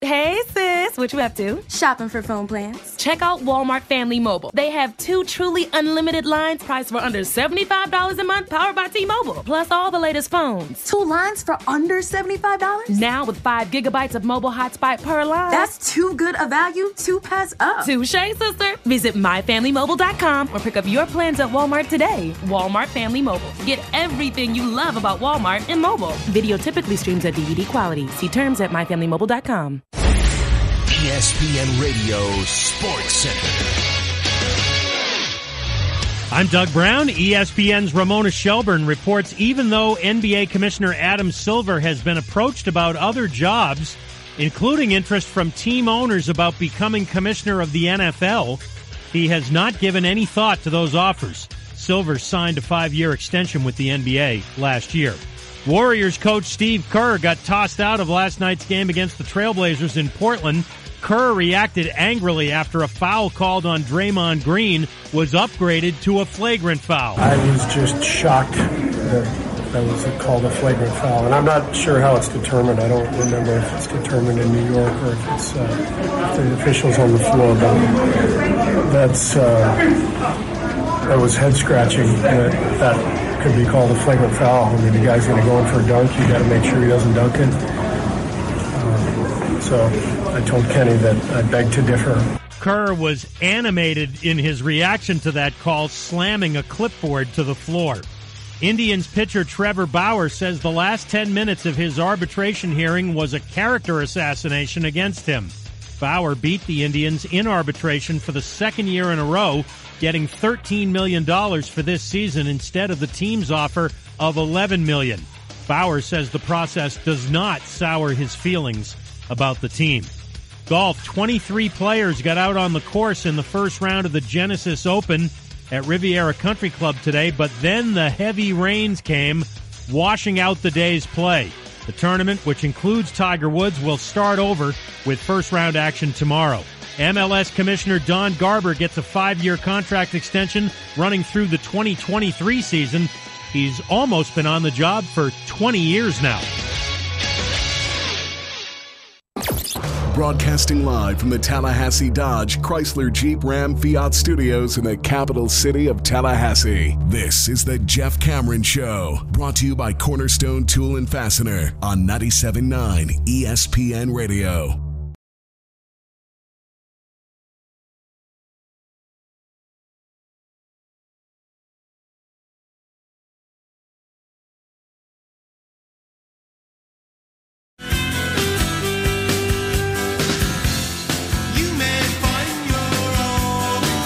Hey sis, what you up to? Shopping for phone plans. Check out Walmart Family Mobile. They have 2 truly unlimited lines priced for under $75 a month, powered by T-Mobile, plus all the latest phones. 2 lines for under $75? Now with 5 gigabytes of mobile hotspot per line. That's too good a value to pass up. Touche, sister. Visit myfamilymobile.com or pick up your plans at Walmart today. Walmart Family Mobile. Get everything you love about Walmart in mobile. Video typically streams at DVD quality. See terms at myfamilymobile.com.
ESPN Radio Sports Center.
I'm Doug Brown. ESPN's Ramona Shelburne reports even though NBA Commissioner Adam Silver has been approached about other jobs, including interest from team owners about becoming commissioner of the NFL, he has not given any thought to those offers. Silver signed a 5-year extension with the NBA last year. Warriors coach Steve Kerr got tossed out of last night's game against the Trailblazers in Portland. Kerr reacted angrily after a foul called on Draymond Green was upgraded to a flagrant foul.
I was just shocked that was called a flagrant foul, and I'm not sure how it's determined. I don't remember if it's determined in New York or if it's if the officials on the floor, but that was head-scratching. That could be called a flagrant foul. I mean, the guy's going to go in for a dunk. You got to make sure he doesn't dunk it. So I told Kenny that I beg to differ.
Kerr was animated in his reaction to that call, slamming a clipboard to the floor. Indians pitcher Trevor Bauer says the last 10 minutes of his arbitration hearing was a character assassination against him. Bauer beat the Indians in arbitration for the second year in a row, getting $13 million for this season instead of the team's offer of $11 million. Bauer says the process does not sour his feelings about the team. Golf, 23 players got out on the course in the first round of the Genesis Open at Riviera Country Club today, but then the heavy rains came, washing out the day's play. The tournament, which includes Tiger Woods, will start over with first-round action tomorrow. MLS Commissioner Don Garber gets a 5-year contract extension running through the 2023 season. He's almost been on the job for 20 years now.
Broadcasting live from the Tallahassee Dodge Chrysler Jeep Ram Fiat Studios in the capital city of Tallahassee. This is the Jeff Cameron Show, brought to you by Cornerstone Tool and Fastener on 97.9 ESPN Radio.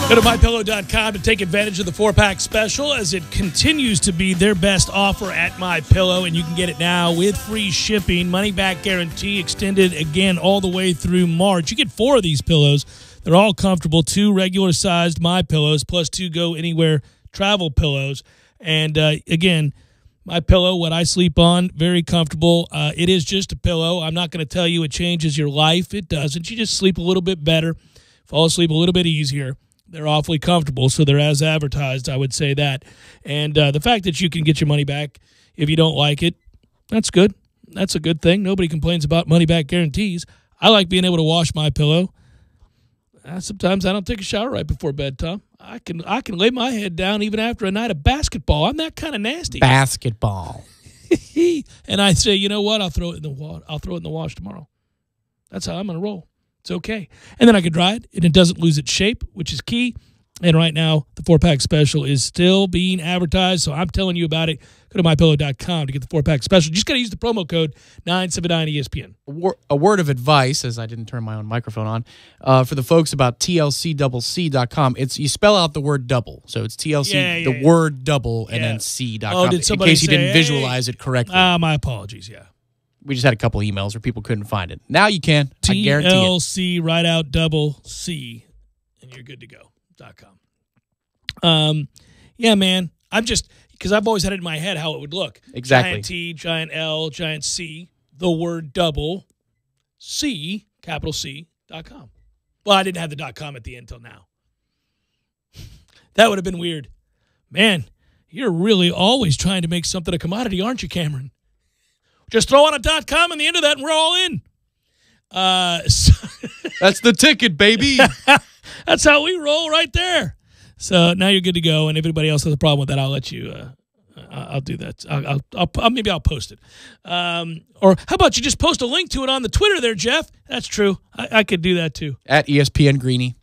Go to MyPillow.com to take advantage of the 4-pack special as it continues to be their best offer at MyPillow, and you can get it now with free shipping, money-back guarantee extended again all the way through March. You get 4 of these pillows. They're all comfortable, 2 regular-sized MyPillows plus 2 go-anywhere travel pillows. And, again, MyPillow, what I sleep on, very comfortable. It is just a pillow. I'm not going to tell you it changes your life. It doesn't. You just sleep a little bit better, fall asleep a little bit easier. They're awfully comfortable, so they're as advertised, I would say that. And the fact that you can get your money back if you don't like it, that's good. That's a good thing. Nobody complains about money-back guarantees. I like being able to wash my pillow. Sometimes I don't take a shower right before bed, Tom. I can lay my head down even after a night of basketball. I'm that kind of nasty.
Basketball.
And I say, you know what? I'll throw it in the wash tomorrow. That's how I'm going to roll. It's okay. And then I can dry it, and it doesn't lose its shape, which is key. And right now, the 4-pack special is still being advertised, so I'm telling you about it. Go to MyPillow.com to get the 4-pack special. You just got to use the promo code 979ESPN.
A word of advice, as I didn't turn my own microphone on, for the folks about TLCCC.com. You spell out the word double. So it's TLC, word double, and then C.com.
Oh, did somebody
in case you
say,
didn't visualize it correctly.
My apologies, yeah.
We just had a couple emails where people couldn't find it. Now you can. I guarantee it.
TLC, write out double C, and you're good to go. .com. Yeah, man. I'm just, because I've always had it in my head how it would look.
Exactly.
Giant T, giant L, giant C, the word double, C, capital C.com. Well, I didn't have the .com at the end until now. That would have been weird. Man, you're really always trying to make something a commodity, aren't you, Cameron? Just throw on a .com in the end of that and we're all in.
That's the ticket, baby.
That's how we roll right there. So now you're good to go. And if anybody else has a problem with that, I'll let you. I'll do that. Maybe I'll post it. Or how about you just post a link to it on the Twitter there, Jeff? That's true. I could do that too.
At ESPN Greeny.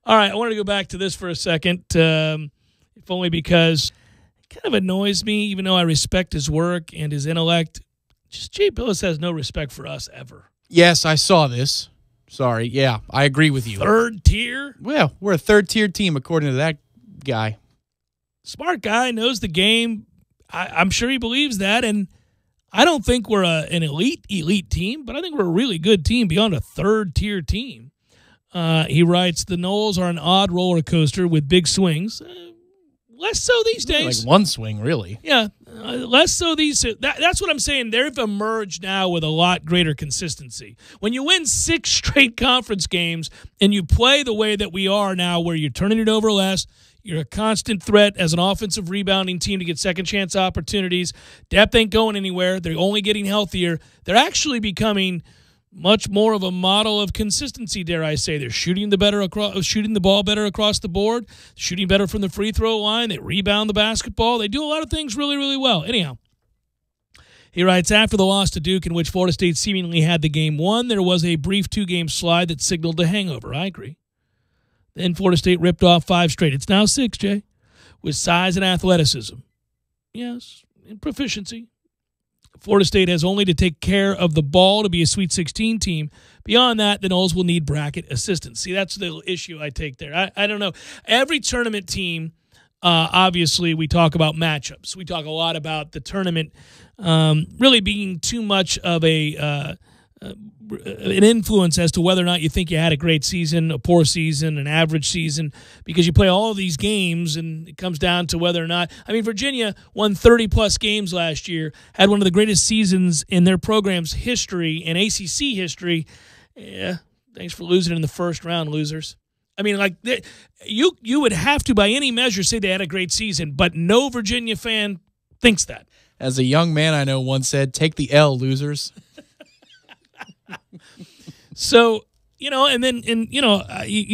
All right. I wanted to go back to this for a second, if only because it kind of annoys me, even though I respect his work and his intellect. Just Jay Bilas has no respect for us ever.
Yes, I saw this. Sorry. Yeah, I agree with you.
Third tier?
Well, we're a third-tier team, according to that guy.
Smart guy, knows the game. I'm sure he believes that, and I don't think we're an elite team, but I think we're a really good team beyond a third-tier team. He writes, the Noles are an odd roller coaster with big swings. less so these days.
Like one swing, really.
Yeah, less so these. That's what I'm saying. They've emerged now with a lot greater consistency. When you win 6 straight conference games and you play the way that we are now, where you're turning it over less, you're a constant threat as an offensive rebounding team to get second chance opportunities. Depth ain't going anywhere. They're only getting healthier. They're actually becoming much more of a model of consistency, dare I say. They're shooting the ball better across the board, shooting better from the free throw line. They rebound the basketball. They do a lot of things really, really well. Anyhow, he writes, after the loss to Duke, in which Florida State seemingly had the game won, there was a brief 2-game slide that signaled a hangover. I agree. Then Florida State ripped off 5 straight. It's now 6, Jay, with size and athleticism. Yes, and proficiency. Florida State has only to take care of the ball to be a Sweet 16 team. Beyond that, the Noles will need bracket assistance. See, that's the issue I take there. I don't know. Every tournament team, obviously, we talk about matchups. We talk a lot about the tournament really being too much of an influence as to whether or not you think you had a great season, a poor season, an average season, because you play all of these games and it comes down to whether or not. I mean, Virginia won 30-plus games last year, had one of the greatest seasons in their program's history and ACC history. Yeah, thanks for losing in the first round, losers. I mean, like, you would have to, by any measure, say they had a great season, but no Virginia fan thinks that.
As a young man I know once said, take the L, losers.
So, you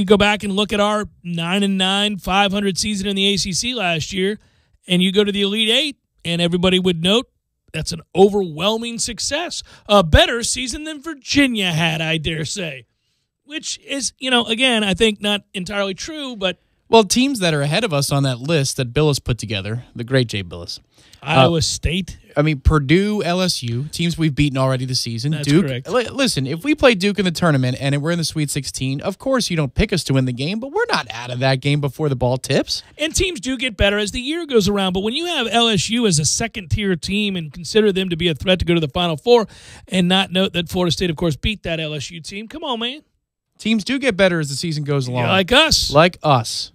go back and look at our 9-9, 500 season in the ACC last year, and you go to the Elite Eight, and everybody would note that's an overwhelming success. A better season than Virginia had, I dare say, which is, again, I think not entirely true, but.
Well, teams that are ahead of us on that list that Bilas put together, the great Jay Bilas.
Iowa State.
I mean, Purdue, LSU, teams we've beaten already this season.
That's
Duke.
Correct.
Listen, if we play Duke in the tournament and we're in the Sweet 16, of course you don't pick us to win the game, but we're not out of that game before the ball tips.
And teams do get better as the year goes around, but when you have LSU as a second-tier team and consider them to be a threat to go to the Final Four and not note that Florida State, of course, beat that LSU team, come on, man.
Teams do get better as the season goes along.
Yeah, like us.
Like us.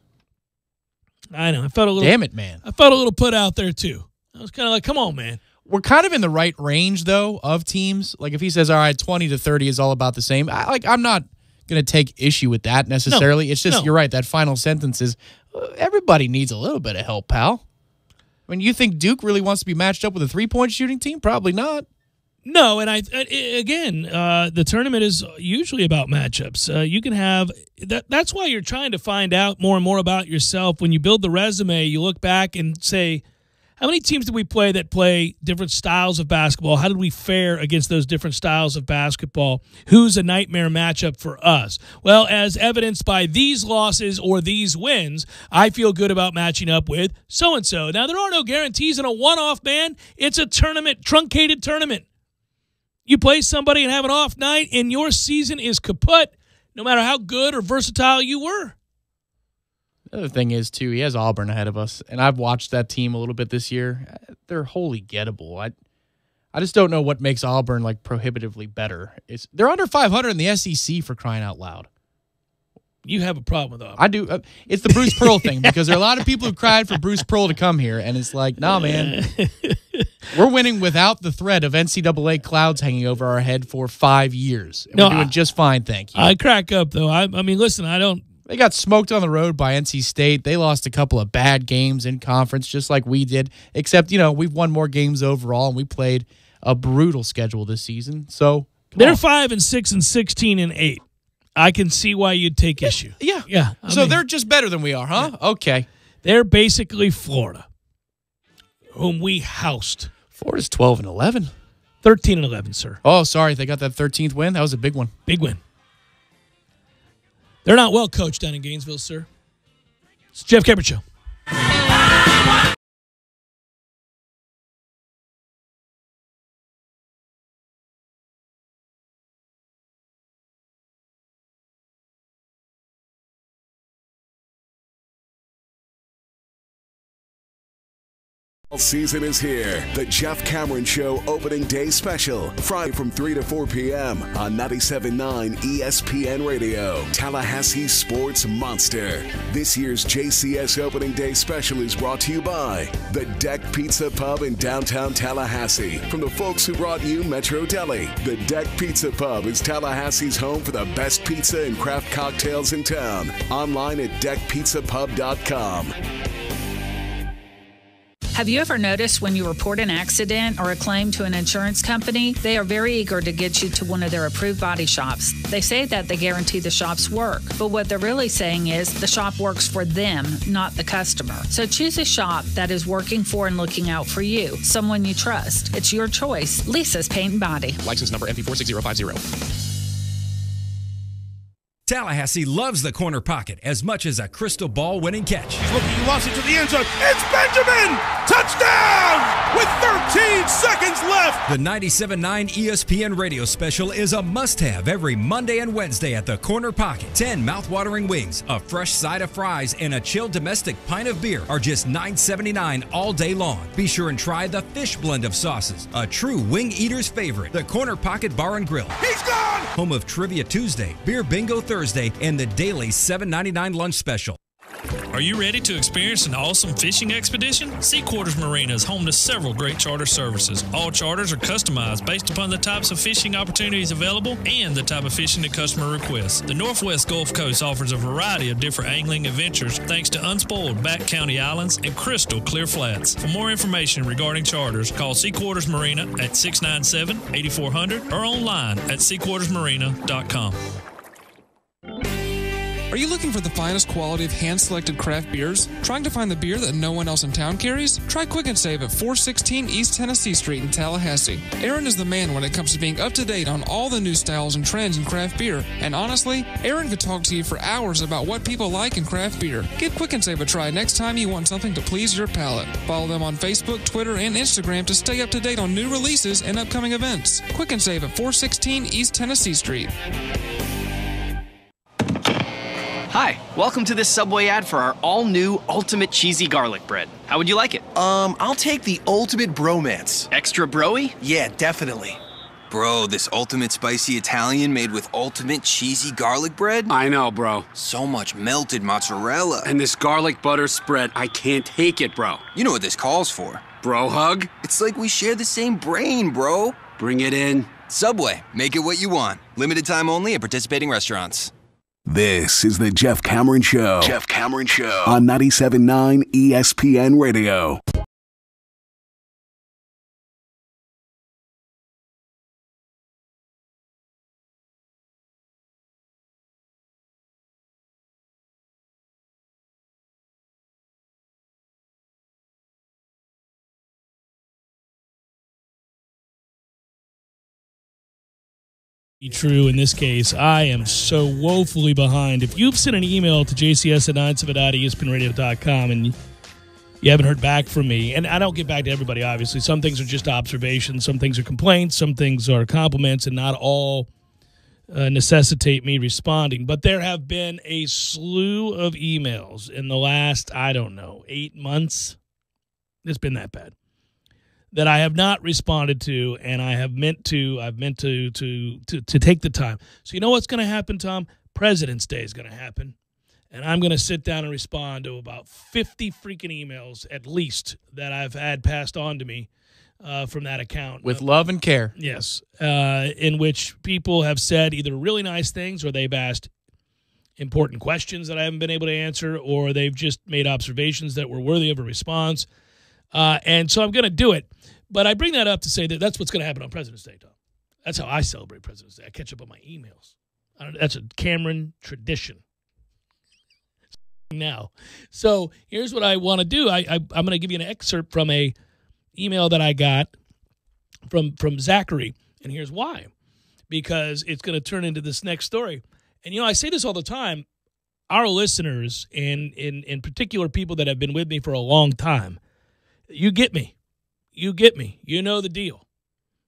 I know. I felt a little.
Damn it, man.
I felt a little put out there, too. I was kind of like, come on, man.
We're kind of in the right range, though, of teams. Like, if he says, all right, 20 to 30 is all about the same, I'm not going to take issue with that necessarily. No, it's just, you're right, that final sentence is, everybody needs a little bit of help, pal. I mean, you think Duke really wants to be matched up with a three-point shooting team? Probably not.
No, and the tournament is usually about matchups. You can have that's why you're trying to find out more and more about yourself. When you build the resume, you look back and say, how many teams did we play that play different styles of basketball? How did we fare against those different styles of basketball? Who's a nightmare matchup for us? Well, as evidenced by these losses or these wins, I feel good about matching up with so-and-so. Now, there are no guarantees in a one-off, man. It's a tournament, truncated tournament. You play somebody and have an off night, and your season is kaput, no matter how good or versatile you were.
The other thing is, too, he has Auburn ahead of us, and I've watched that team a little bit this year. They're wholly gettable. I just don't know what makes Auburn, like, prohibitively better. They're under 500 in the SEC, for crying out loud.
You have a problem with Auburn.
I do. It's the Bruce Pearl thing, because there are a lot of people who cried for Bruce Pearl to come here, and it's like, nah, man. We're winning without the threat of NCAA clouds hanging over our head for 5 years. And we're doing just fine, thank you.
I crack up, though. I mean, listen, I don't.
They got smoked on the road by NC State. They lost a couple of bad games in conference, just like we did, except, we've won more games overall, and we played a brutal schedule this season. So
they're 5-6 and 16-8. I can see why you'd take issue.
Yeah. So they're just better than we are, huh? Yeah. Okay.
They're basically Florida, whom we housed.
Florida's 12-11.
13-11, sir.
Oh, sorry. They got that 13th win. That was a big one.
Big win. They're not well coached down in Gainesville, sir. It's the Jeff Cameron Show.
Season is here. The Jeff Cameron Show Opening Day Special. Friday from 3 to 4 p.m. on 97.9 ESPN Radio. Tallahassee Sports Monster. This year's JCS Opening Day Special is brought to you by the Deck Pizza Pub in downtown Tallahassee. From the folks who brought you Metro Deli, the Deck Pizza Pub is Tallahassee's home for the best pizza and craft cocktails in town. Online at deckpizzapub.com.
Have you ever noticed when you report an accident or a claim to an insurance company, they are very eager to get you to one of their approved body shops. They say that they guarantee the shops work, but what they're really saying is the shop works for them, not the customer. So choose a shop that is working for and looking out for you, someone you trust. It's your choice. Lisa's Paint and Body.
License number MP46050.
Tallahassee loves the corner pocket as much as a crystal ball winning catch.
He's looking, he lost it to the end zone. It's Benjamin! Touchdown! With 13 seconds left!
The 97.9 ESPN radio special is a must-have every Monday and Wednesday at the corner pocket. 10 mouth-watering wings, a fresh side of fries, and a chilled domestic pint of beer are just $9.79 all day long. Be sure and try the fish blend of sauces, a true wing eater's favorite. The Corner Pocket Bar and Grill.
He's gone!
Home of Trivia Tuesday, Beer Bingo Thursday, and the daily $7.99 lunch special.
Are you ready to experience an awesome fishing expedition? Sea Quarters Marina is home to several great charter services. All charters are customized based upon the types of fishing opportunities available and the type of fishing the customer requests. The Northwest Gulf Coast offers a variety of different angling adventures thanks to unspoiled back county islands and crystal clear flats. For more information regarding charters, call Sea Quarters Marina at 697-8400 or online at seaquartersmarina.com.
Are you looking for the finest quality of hand-selected craft beers? Trying to find the beer that no one else in town carries? Try Quick and Save at 416 East Tennessee Street in Tallahassee. Aaron is the man when it comes to being up-to-date on all the new styles and trends in craft beer. And honestly, Aaron could talk to you for hours about what people like in craft beer. Give Quick and Save a try next time you want something to please your palate. Follow them on Facebook, Twitter, and Instagram to stay up-to-date on new releases and upcoming events. Quick and Save at 416 East Tennessee Street.
Hi, welcome to this Subway ad for our all-new Ultimate Cheesy Garlic Bread. How would you like it?
I'll take the Ultimate Bromance.
Extra broy?
Yeah, definitely.
Bro, this ultimate spicy Italian made with ultimate cheesy garlic bread?
I know, bro.
So much melted mozzarella.
And this garlic butter spread, I can't take it, bro.
You know what this calls for.
Bro hug?
It's like we share the same brain, bro.
Bring it in.
Subway, make it what you want. Limited time only at participating restaurants.
This is the Jeff Cameron Show. Jeff Cameron Show on 97.9 ESPN Radio.
Be true in this case. I am so woefully behind. If you've sent an email to jcs@970.espnradio.com and you haven't heard back from me, and I don't get back to everybody, obviously. Some things are just observations, some things are complaints, some things are compliments, and not all necessitate me responding. But there have been a slew of emails in the last, 8 months. It's been that bad. That I have not responded to, and I've meant to take the time. So you know what's going to happen, Tom? President's Day is going to happen, and I'm going to sit down and respond to about 50 freaking emails at least that I've had passed on to me from that account.
With love and care.
Yes, in which people have said either really nice things or they've asked important questions that I haven't been able to answer, or they've just made observations that were worthy of a response. And so I'm going to do it. But I bring that up to say that that's what's going to happen on President's Day, Tom. That's how I celebrate President's Day. I catch up on my emails. That's a Cameron tradition. Now, so here's what I want to do. I'm going to give you an excerpt from a email that I got from Zachary. And here's why. Because it's going to turn into this next story. And, I say this all the time. Our listeners, and in particular people that have been with me for a long time, you get me. You get me. You know the deal.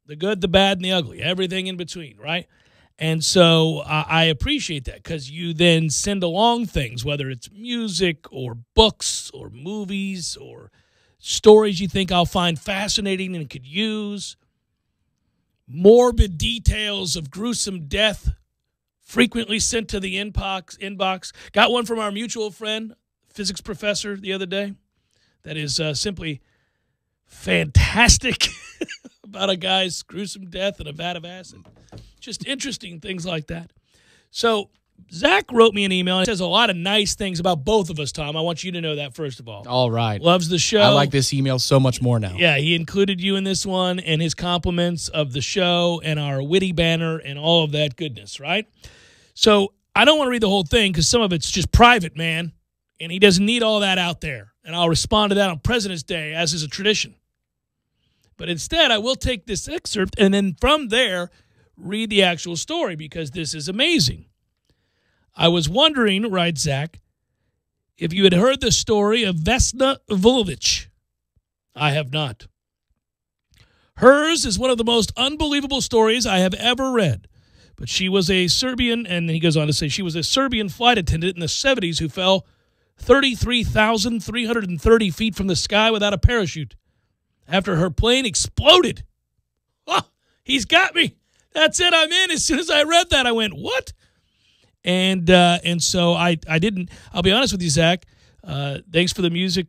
The good, the bad, and the ugly. Everything in between, right? And so I appreciate that because you then send along things, whether it's music or books or movies or stories you think I'll find fascinating and could use, morbid details of gruesome death frequently sent to the inbox. Got one from our mutual friend, physics professor, the other day that is simply fantastic about a guy's gruesome death in a vat of acid. Just interesting things like that. So Zach wrote me an email and says a lot of nice things about both of us, Tom. I want you to know that, first of all.
All right.
Loves the show.
I like this email so much more now.
Yeah, he included you in this one and his compliments of the show and our witty banner and all of that goodness, right? So I don't want to read the whole thing because some of it's just private, man, and he doesn't need all that out there. And I'll respond to that on President's Day, as is a tradition. But instead, I will take this excerpt and then from there read the actual story because this is amazing. I was wondering, writes Zach, if you had heard the story of Vesna Vulovic. I have not. Hers is one of the most unbelievable stories I have ever read. But she was a Serbian, and he goes on to say she was a Serbian flight attendant in the 70s who fell 33,330 feet from the sky without a parachute after her plane exploded. Oh, he's got me. That's it. I'm in. As soon as I read that, I went, what? And so I didn't. I'll be honest with you, Zach. Thanks for the music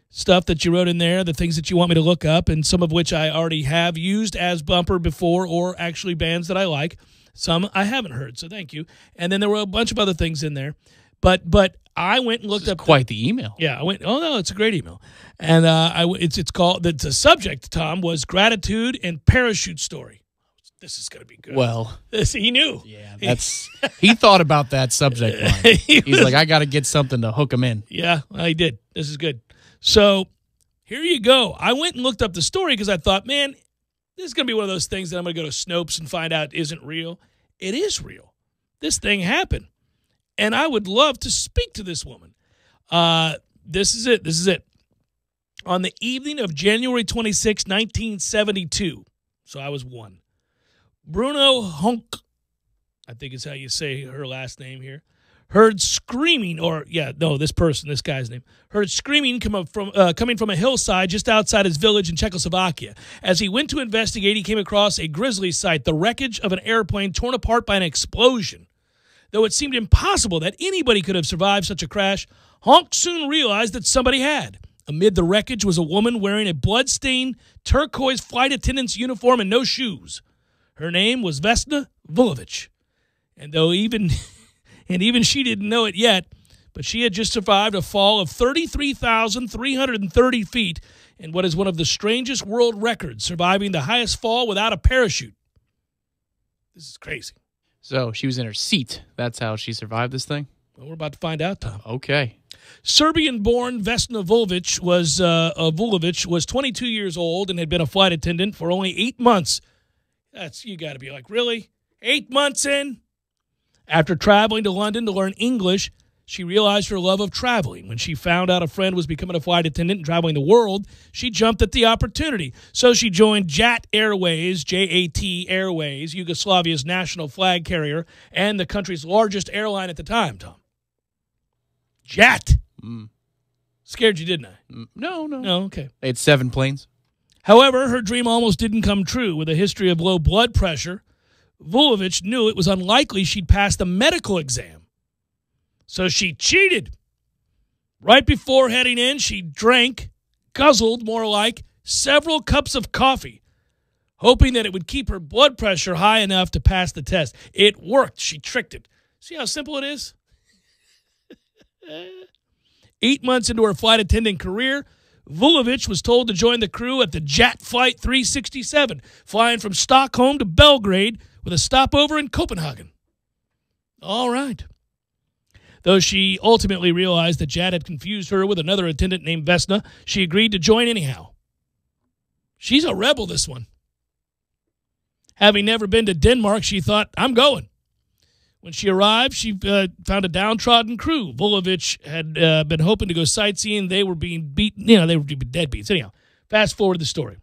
stuff that you wrote in there, the things that you want me to look up, and some of which I already have used as bumper before or actually bands that I like. Some I haven't heard, so thank you. And then there were a bunch of other things in there. But I went and looked up
quite the email.
Yeah, I went. Oh no, it's a great email, and it's called the subject. Tom was gratitude and parachute story. This is going to be good.
Well,
he knew.
Yeah, he thought about that subject line. He's like, I got to get something to hook him in.
Yeah, he did. This is good. So here you go. I went and looked up the story because I thought, man, this is going to be one of those things that I'm going to go to Snopes and find out isn't real. It is real. This thing happened. And I would love to speak to this woman. This is it. This is it. On the evening of January 26, 1972, so I was 1, Bruno Honk, I think is how you say her last name here, heard screaming, this guy's name, heard screaming coming from a hillside just outside his village in Czechoslovakia. As he went to investigate, he came across a grisly sight, the wreckage of an airplane torn apart by an explosion. Though it seemed impossible that anybody could have survived such a crash, Honk soon realized that somebody had. Amid the wreckage was a woman wearing a blood-stained turquoise flight attendant's uniform and no shoes. Her name was Vesna Vulovic. And though even she didn't know it yet, but she had just survived a fall of 33,330 feet in what is one of the strangest world records, surviving the highest fall without a parachute. This is crazy.
So she was in her seat. That's how she survived this thing?
Well, we're about to find out, Tom.
Okay.
Serbian-born Vesna Vulovic was 22 years old and had been a flight attendant for only 8 months. You got to be like, really? 8 months in? After traveling to London to learn English, she realized her love of traveling. When she found out a friend was becoming a flight attendant and traveling the world, she jumped at the opportunity. So she joined JAT Airways, J-A-T Airways, Yugoslavia's national flag carrier, and the country's largest airline at the time, Tom. JAT. Scared you, didn't I?
No.
No, okay.
They had 7 planes.
However, her dream almost didn't come true. With a history of low blood pressure, Vulovic knew it was unlikely she'd pass the medical exam. So she cheated. Right before heading in, she guzzled more like, several cups of coffee, hoping that it would keep her blood pressure high enough to pass the test. It worked. She tricked it. See how simple it is? 8 months into her flight attendant career, Vulovic was told to join the crew at the JAT Flight 367, flying from Stockholm to Belgrade with a stopover in Copenhagen. All right. Though she ultimately realized that JAT had confused her with another attendant named Vesna, she agreed to join anyhow. She's a rebel, this one. Having never been to Denmark, she thought, I'm going. When she arrived, she found a downtrodden crew. Vulovic had been hoping to go sightseeing. They were being beaten. They were deadbeats. Anyhow, fast forward the story.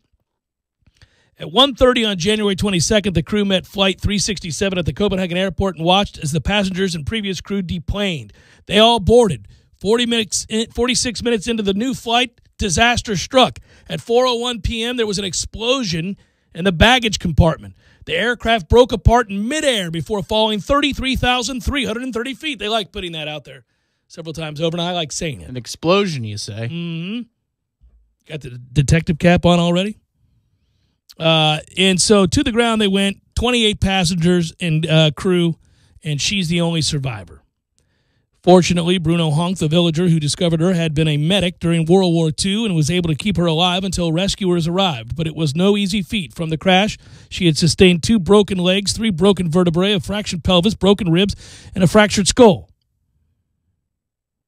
At 1:30 on January 22nd, the crew met Flight 367 at the Copenhagen airport and watched as the passengers and previous crew deplaned. They all boarded. 46 minutes into the new flight, disaster struck. At 4:01 p.m., there was an explosion in the baggage compartment. The aircraft broke apart in midair before falling 33,330 feet. They like putting that out there several times over, and I like saying it.
An explosion, you say?
Mm-hmm. Got the detective cap on already? And so to the ground they went, 28 passengers and crew, and she's the only survivor. Fortunately, Bruno Honk, the villager who discovered her, had been a medic during World War II and was able to keep her alive until rescuers arrived. But it was no easy feat. From the crash, she had sustained 2 broken legs, 3 broken vertebrae, a fractured pelvis, broken ribs, and a fractured skull.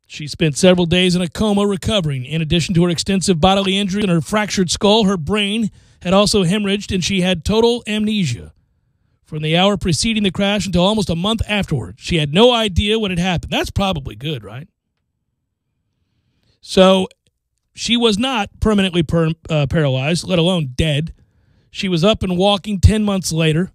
She spent several days in a coma recovering. In addition to her extensive bodily injury and her fractured skull, her brain had also hemorrhaged, and she had total amnesia. From the hour preceding the crash until almost a month afterward, she had no idea what had happened. That's probably good, right? So she was not permanently paralyzed, let alone dead. She was up and walking 10 months later.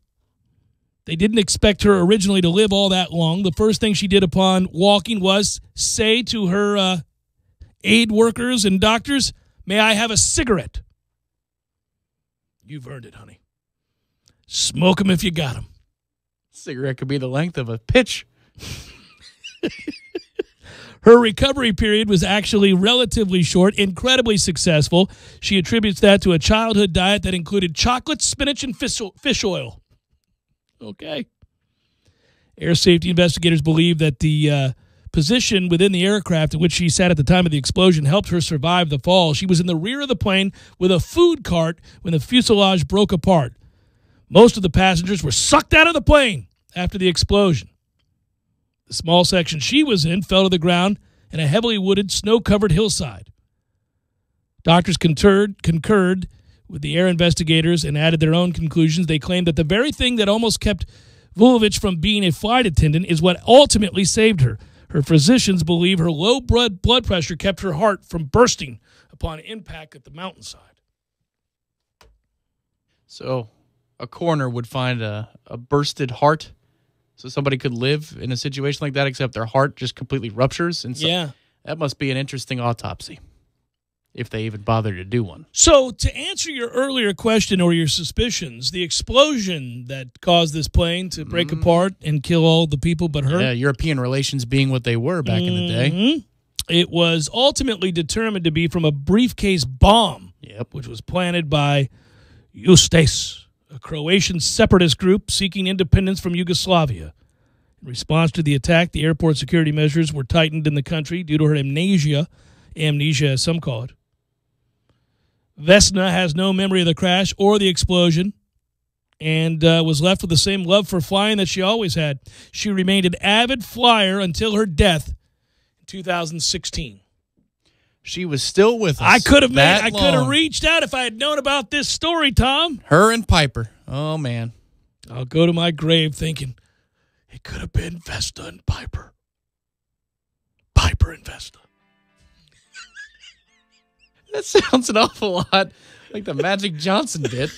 They didn't expect her originally to live all that long. The first thing she did upon walking was say to her aid workers and doctors, "May I have a cigarette?" You've earned it, honey. Smoke them if you got them.
Cigarette could be the length of a pitch.
Her recovery period was actually relatively short, incredibly successful. She attributes that to a childhood diet that included chocolate, spinach, and fish oil. Okay. Air safety investigators believe that the position within the aircraft in which she sat at the time of the explosion helped her survive the fall. She was in the rear of the plane with a food cart when the fuselage broke apart. Most of the passengers were sucked out of the plane after the explosion. The small section she was in fell to the ground in a heavily wooded, snow-covered hillside. Doctors concurred with the air investigators and added their own conclusions. They claimed that the very thing that almost kept Vulovich from being a flight attendant is what ultimately saved her. Her physicians believe her low blood pressure kept her heart from bursting upon impact at the mountainside.
So a coroner would find a bursted heart so somebody could live in a situation like that, except their heart just completely ruptures. And so
yeah.
That must be an interesting autopsy, if they even bother to do one.
So to answer your earlier question or your suspicions, the explosion that caused this plane to break apart and kill all the people but her.
Yeah, European relations being what they were back in the day.
It was ultimately determined to be from a briefcase bomb, which was planted by Ustase, a Croatian separatist group seeking independence from Yugoslavia. In response to the attack, the airport security measures were tightened in the country due to her amnesia as some call it. Vesna has no memory of the crash or the explosion and was left with the same love for flying that she always had. She remained an avid flyer until her death in 2016.
She was still with us.
I could have reached out if I had known about this story, Tom.
Her and Piper. Oh, man.
I'll go to my grave thinking it could have been Vesta and Piper. Piper and Vesta.
That sounds an awful lot like the Magic Johnson bit.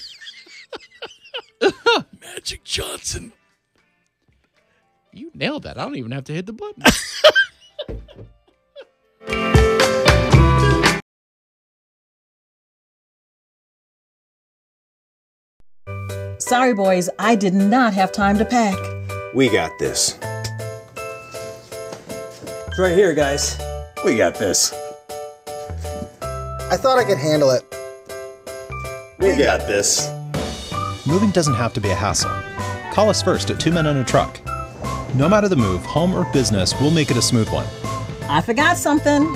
Magic Johnson.
You nailed that. I don't even have to hit the button.
Sorry, boys, I did not have time to pack.
We got this.
It's right here, guys.
We got this.
I thought I could handle it.
We got this.
Moving doesn't have to be a hassle. Call us first at 2 Men and a Truck. No matter the move, home or business, we'll make it a smooth one.
I forgot something.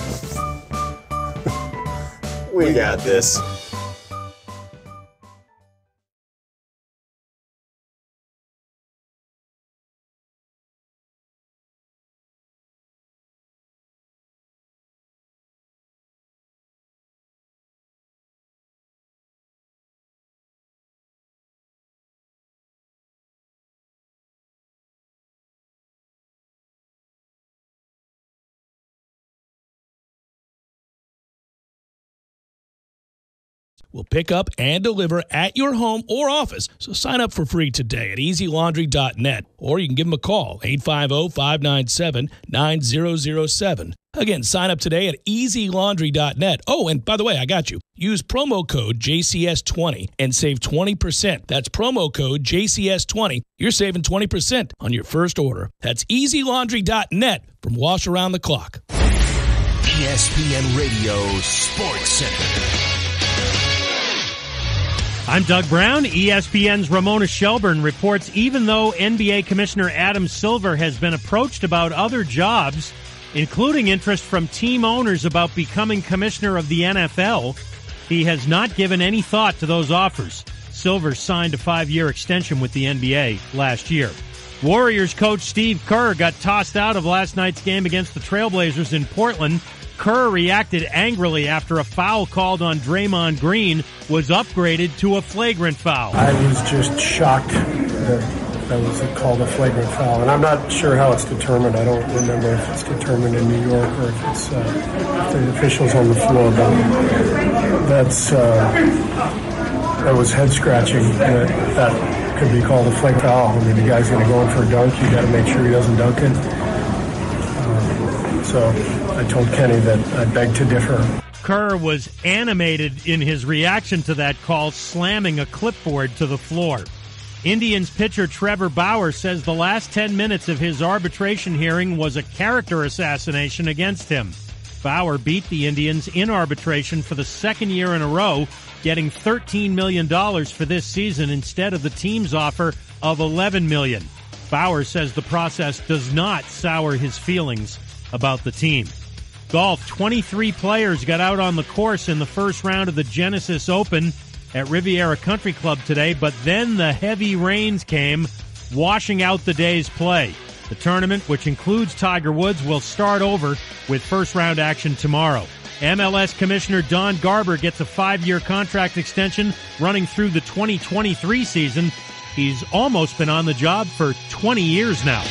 We got this.
Will pick up and deliver at your home or office. So sign up for free today at easylaundry.net, or you can give them a call, 850-597-9007. Again, sign up today at easylaundry.net. Oh, and by the way, I got you. Use promo code JCS20 and save 20%. That's promo code JCS20. You're saving 20% on your first order. That's easylaundry.net from Wash Around the Clock.
ESPN Radio Sports Center.
I'm Doug Brown. ESPN's Ramona Shelburne reports even though NBA Commissioner Adam Silver has been approached about other jobs, including interest from team owners about becoming commissioner of the NFL, he has not given any thought to those offers. Silver signed a 5-year extension with the NBA last year. Warriors coach Steve Kerr got tossed out of last night's game against the Trailblazers in Portland. Kerr reacted angrily after a foul called on Draymond Green was upgraded to a flagrant foul.
I was just shocked that was called a flagrant foul, and I'm not sure how it's determined. I don't remember if it's determined in New York or if it's if the officials on the floor, but that was head scratching. That could be called a flagrant foul. I mean, the guy's going to go in for a dunk. You got to make sure he doesn't dunk it. So I told Kenny that I beg to differ.
Kerr was animated in his reaction to that call, slamming a clipboard to the floor. Indians pitcher Trevor Bauer says the last 10 minutes of his arbitration hearing was a character assassination against him. Bauer beat the Indians in arbitration for the second year in a row, getting $13 million for this season instead of the team's offer of $11 million. Bauer says the process does not sour his feelings about the team. Golf, 23 players got out on the course in the first round of the Genesis Open at Riviera Country Club today, but then the heavy rains came, washing out the day's play. The tournament, which includes Tiger Woods, will start over with first-round action tomorrow. MLS Commissioner Don Garber gets a 5-year contract extension running through the 2023 season. He's almost been on the job for 20 years now.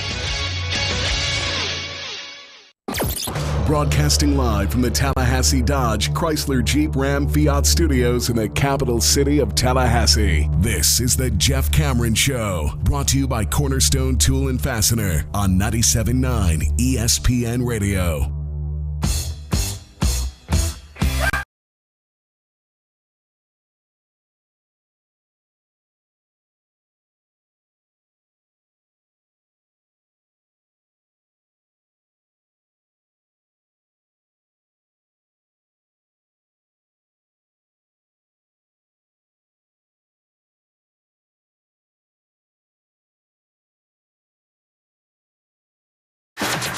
Broadcasting live from the Tallahassee Dodge Chrysler Jeep Ram Fiat Studios in the capital city of Tallahassee. This is the Jeff Cameron Show, brought to you by Cornerstone Tool and Fastener on 97.9 ESPN Radio.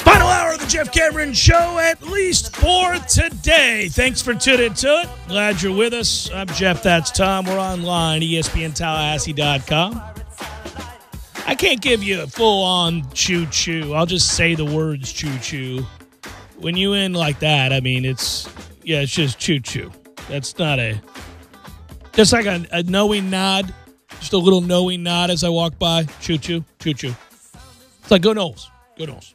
Final hour of the Jeff Cameron Show, at least for today. Thanks for tuning to it. Glad you're with us. I'm Jeff, that's Tom. We're online, ESPNTallahassee.com. I can't give you a full-on choo-choo. I'll just say the words choo-choo. When you end like that, I mean, it's just choo-choo. That's not just like a knowing nod, just a little knowing nod as I walk by. Choo-choo, choo-choo. It's like go Noles, go Noles.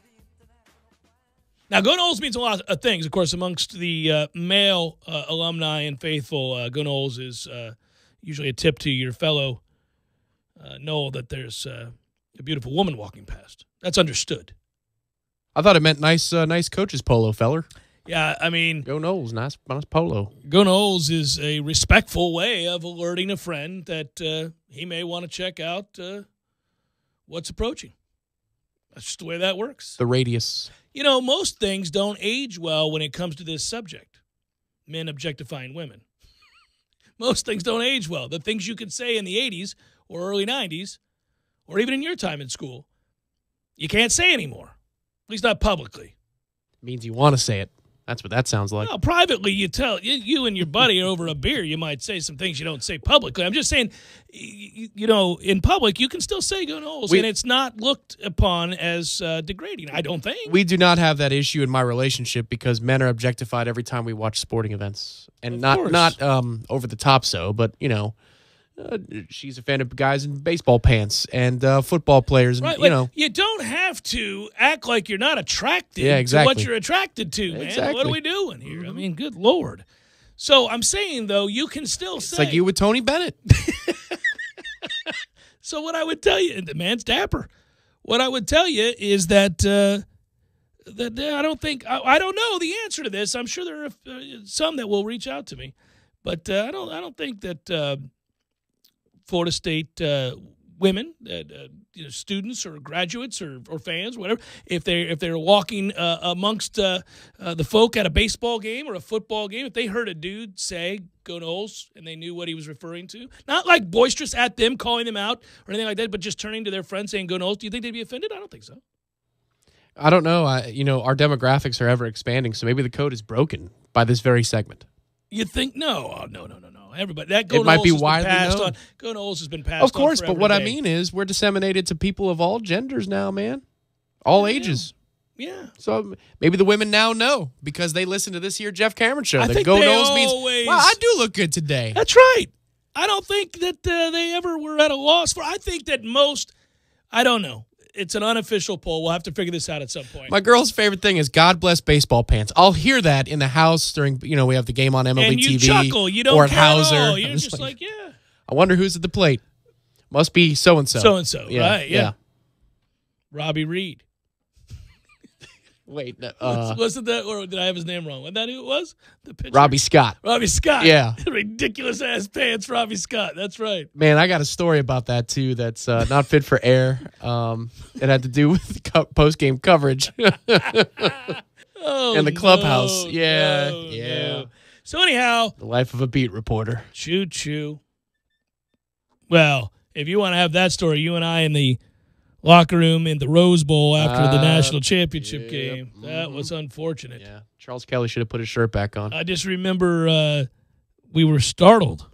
Now, go Noles means a lot of things. Of course, amongst the male alumni and faithful, go Noles is usually a tip to your fellow Nole that there's a beautiful woman walking past. That's understood.
I thought it meant nice coach's polo, feller.
Yeah, I mean...
Go Noles, nice polo.
Go Noles is a respectful way of alerting a friend that he may want to check out what's approaching. That's just the way that works.
The radius.
You know, most things don't age well when it comes to this subject. Men objectifying women. Most things don't age well. The things you could say in the 80s or early 90s, or even in your time in school, you can't say anymore. At least not publicly.
Means you want to say it. That's what that sounds like.
Well, privately, you and your buddy over a beer, you might say some things you don't say publicly. I'm just saying, in public, you can still say go Noles, and it's not looked upon as degrading, I don't think.
We do not have that issue in my relationship because men are objectified every time we watch sporting events. And not over the top so, but, she's a fan of guys in baseball pants and football players.
Right, you don't have to act like you're not attracted to what you're attracted to, man.
Exactly.
What are we doing here? I mean, good Lord. So I'm saying, though, you can still say.
It's like you with Tony Bennett.
So what I would tell you, and the man's dapper, what I would tell you is that I don't think I don't know the answer to this. I'm sure there are some that will reach out to me, but I don't think that Florida State women, students or graduates or fans, whatever, if they're walking amongst the folk at a baseball game or a football game, if they heard a dude say "Go Noles" and they knew what he was referring to, not like boisterous at them, calling them out or anything like that, but just turning to their friends saying "Go Noles," do you think they'd be offended? I don't think so.
I don't know. Our demographics are ever expanding, so maybe the code is broken by this very segment.
You think? No. Everybody, that Go
it might
Noles
be
has
widely
been passed
known.
on. Go Noles has been passed on.
Of course, but what I
today.
mean is we're disseminated to people of all genders now, man. All ages.
Yeah.
So maybe the women now know because they listen to this here Jeff Cameron show.
I
that
think
Go
they
Noles means,
always-
wow, I do look good today.
That's right. I don't think that they ever were at a loss for. I think that most. I don't know. It's an unofficial poll. We'll have to figure this out at some point.
My girl's favorite thing is God bless baseball pants. I'll hear that in the house during, we have the game on MLB
and you
TV.
chuckle. You don't
or at
care at
Hauser.
all. You're
I'm
just like, yeah.
I wonder who's at the plate. Must be so-and-so.
So-and-so,
Yeah,
right, yeah. Robbie Reed.
Wait,
wasn't that, or did I have his name wrong? Wasn't that who it was? The pitcher?
Robbie Scott.
Robbie Scott.
Yeah.
Ridiculous ass pants, Robbie Scott. That's right.
Man, I got a story about that, too, that's not fit for air. It had to do with post-game coverage.
Oh,
in the clubhouse.
no,
Yeah.
no. So anyhow.
The life of a beat reporter.
Choo-choo. Well, if you want to have that story, you and I in the locker room in the Rose Bowl after the national championship game. That was unfortunate.
Yeah, Charles Kelly should have put his shirt back on.
I just remember we were startled.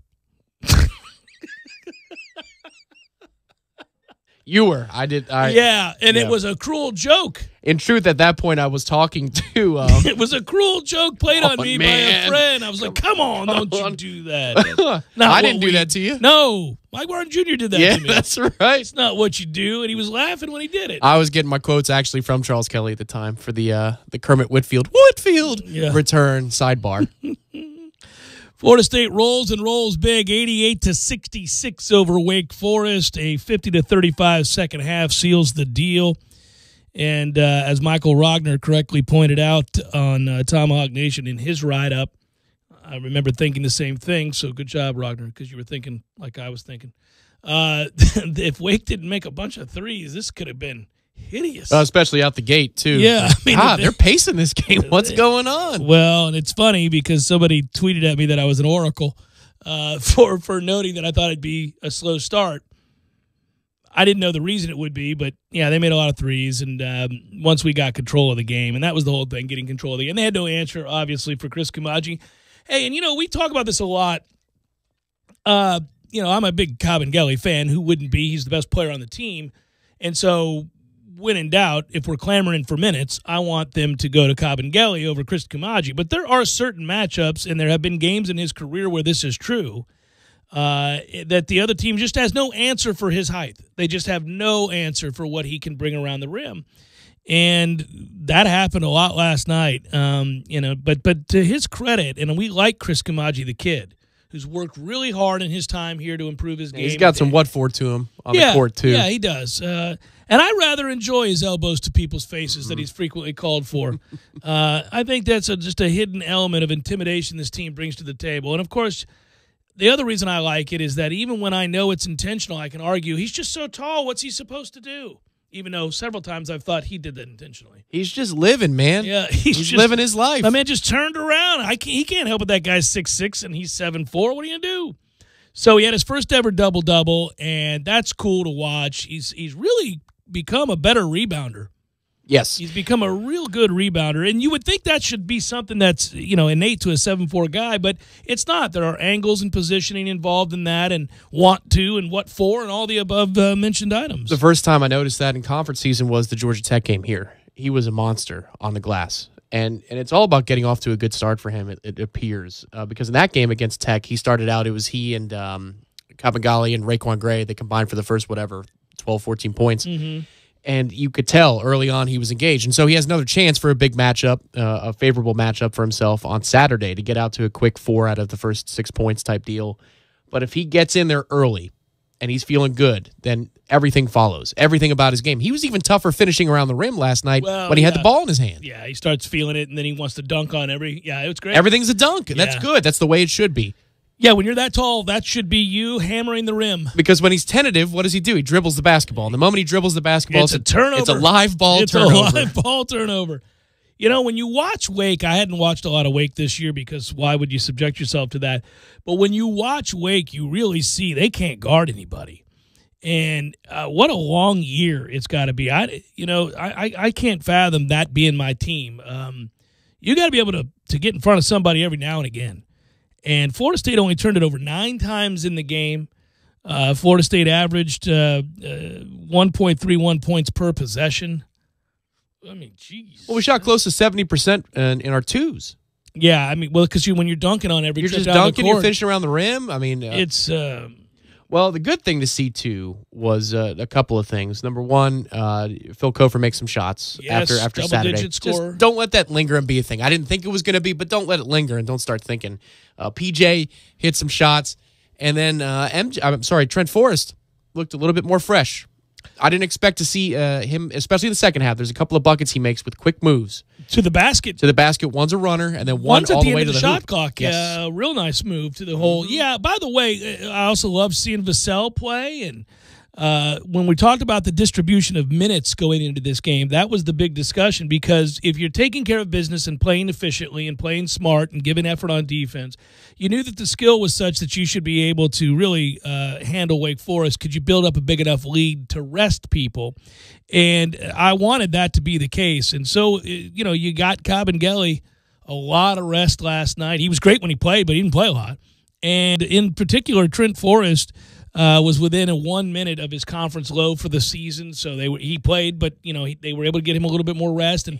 You were. I did.
It was a cruel joke.
In truth, at that point, I was talking to...
it was a cruel joke played on me by a friend. I was like, come on, don't you do that.
I didn't do that to you.
No. Mike Martin Jr. did that to me.
Yeah, that's right.
It's not what you do. And he was laughing when he did it.
I was getting my quotes actually from Charles Kelly at the time for the Kermit Whitfield return sidebar.
Florida State rolls and rolls big, 88-66 over Wake Forest. A 50-35 second half seals the deal. And as Michael Rogner correctly pointed out on Tomahawk Nation in his write-up, I remember thinking the same thing. So good job, Rogner, because you were thinking like I was thinking. If Wake didn't make a bunch of threes, this could have been hideous.
Especially out the gate, too.
Yeah. I mean,
they're pacing this game. What's going on?
Well, and it's funny because somebody tweeted at me that I was an oracle for noting that I thought it'd be a slow start. I didn't know the reason it would be, but, yeah, they made a lot of threes, and once we got control of the game, and that was the whole thing, getting control of the game. And they had no answer, obviously, for Chris Kumaji. Hey, and, we talk about this a lot. I'm a big Kabengele fan. Who wouldn't be? He's the best player on the team. And so when in doubt, if we're clamoring for minutes, I want them to go to Kabengele over Chris Kumaji. But there are certain matchups, and there have been games in his career where this is true, that the other team just has no answer for his height. They just have no answer for what he can bring around the rim. And that happened a lot last night, but to his credit, and we like Chris Kumaji, the kid, who's worked really hard in his time here to improve his game.
He's got some what for to him on the court, too.
Yeah, he does. And I rather enjoy his elbows to people's faces that he's frequently called for. I think that's just a hidden element of intimidation this team brings to the table. And, of course, the other reason I like it is that even when I know it's intentional, I can argue he's just so tall, what's he supposed to do? Even though several times I've thought he did that intentionally.
He's just living, man.
Yeah,
he's
just
living his life.
My man just turned around. He can't help it. That guy's 6'6" and he's 7'4". What are you gonna do? So he had his first ever double-double, and that's cool to watch. He's really become a better rebounder.
Yes.
He's become a real good rebounder, and you would think that should be something that's, innate to a 7'4" guy, but it's not. There are angles and positioning involved in that, and want to and what for and all the above mentioned items.
The first time I noticed that in conference season was the Georgia Tech game here. He was a monster on the glass, and it's all about getting off to a good start for him, it appears, because in that game against Tech, he started out, it was he and Kabengele and Raekwon Gray. They combined for the first, 12, 14 points. Mm-hmm. And you could tell early on he was engaged. And so he has another chance for a big matchup, a favorable matchup for himself on Saturday to get out to a quick 4 out of the first 6 points type deal. But if he gets in there early and he's feeling good, then everything follows. Everything about his game. He was even tougher finishing around the rim last night when he had the ball in his hand.
Yeah, he starts feeling it, and then he wants to dunk on it was great.
Everything's a dunk, and that's good. That's the way it should be.
Yeah, when you're that tall, that should be you hammering the rim.
Because when he's tentative, what does he do? He dribbles the basketball. And the moment he dribbles the basketball,
it's a turnover.
It's a live ball turnover.
It's a live ball turnover. You know, when you watch Wake, I hadn't watched a lot of Wake this year because why would you subject yourself to that? But when you watch Wake, you really see they can't guard anybody. And what a long year it's got to be. I can't fathom that being my team. You got to be able to get in front of somebody every now and again. And Florida State only turned it over 9 times in the game. Florida State averaged 1.31 points per possession. I mean, jeez.
Well, we shot close to 70% in our twos.
Yeah, I mean, well, because when you're dunking on every
you're
trip
just
down
dunking,
the court,
you're finishing around the rim. I mean,
it's
well, the good thing to see too was a couple of things. Number one, Phil Kofer makes some shots after Saturday.
Digit score.
Just don't let that linger and be a thing. I didn't think it was going to be, but don't let it linger and don't start thinking. PJ hit some shots, and then Trent Forrest looked a little bit more fresh. I didn't expect to see him, especially in the second half. There's a couple of buckets he makes with quick moves.
To the basket.
One's a runner, and then
one's
all
at the
the way
end
to
of the
the
shot
hoop.
clock.
Yes.
Real nice move to the hole. Yeah, by the way, I also love seeing Vassell play. And when we talked about the distribution of minutes going into this game, that was the big discussion because if you're taking care of business and playing efficiently and playing smart and giving effort on defense, you knew that the skill was such that you should be able to really handle Wake Forest. Could you build up a big enough lead to rest people? And I wanted that to be the case. And so, you got Cabangeli a lot of rest last night. He was great when he played, but he didn't play a lot. And in particular, Trent Forrest was within 1 minute of his conference low for the season, so he played, but they were able to get him a little bit more rest. And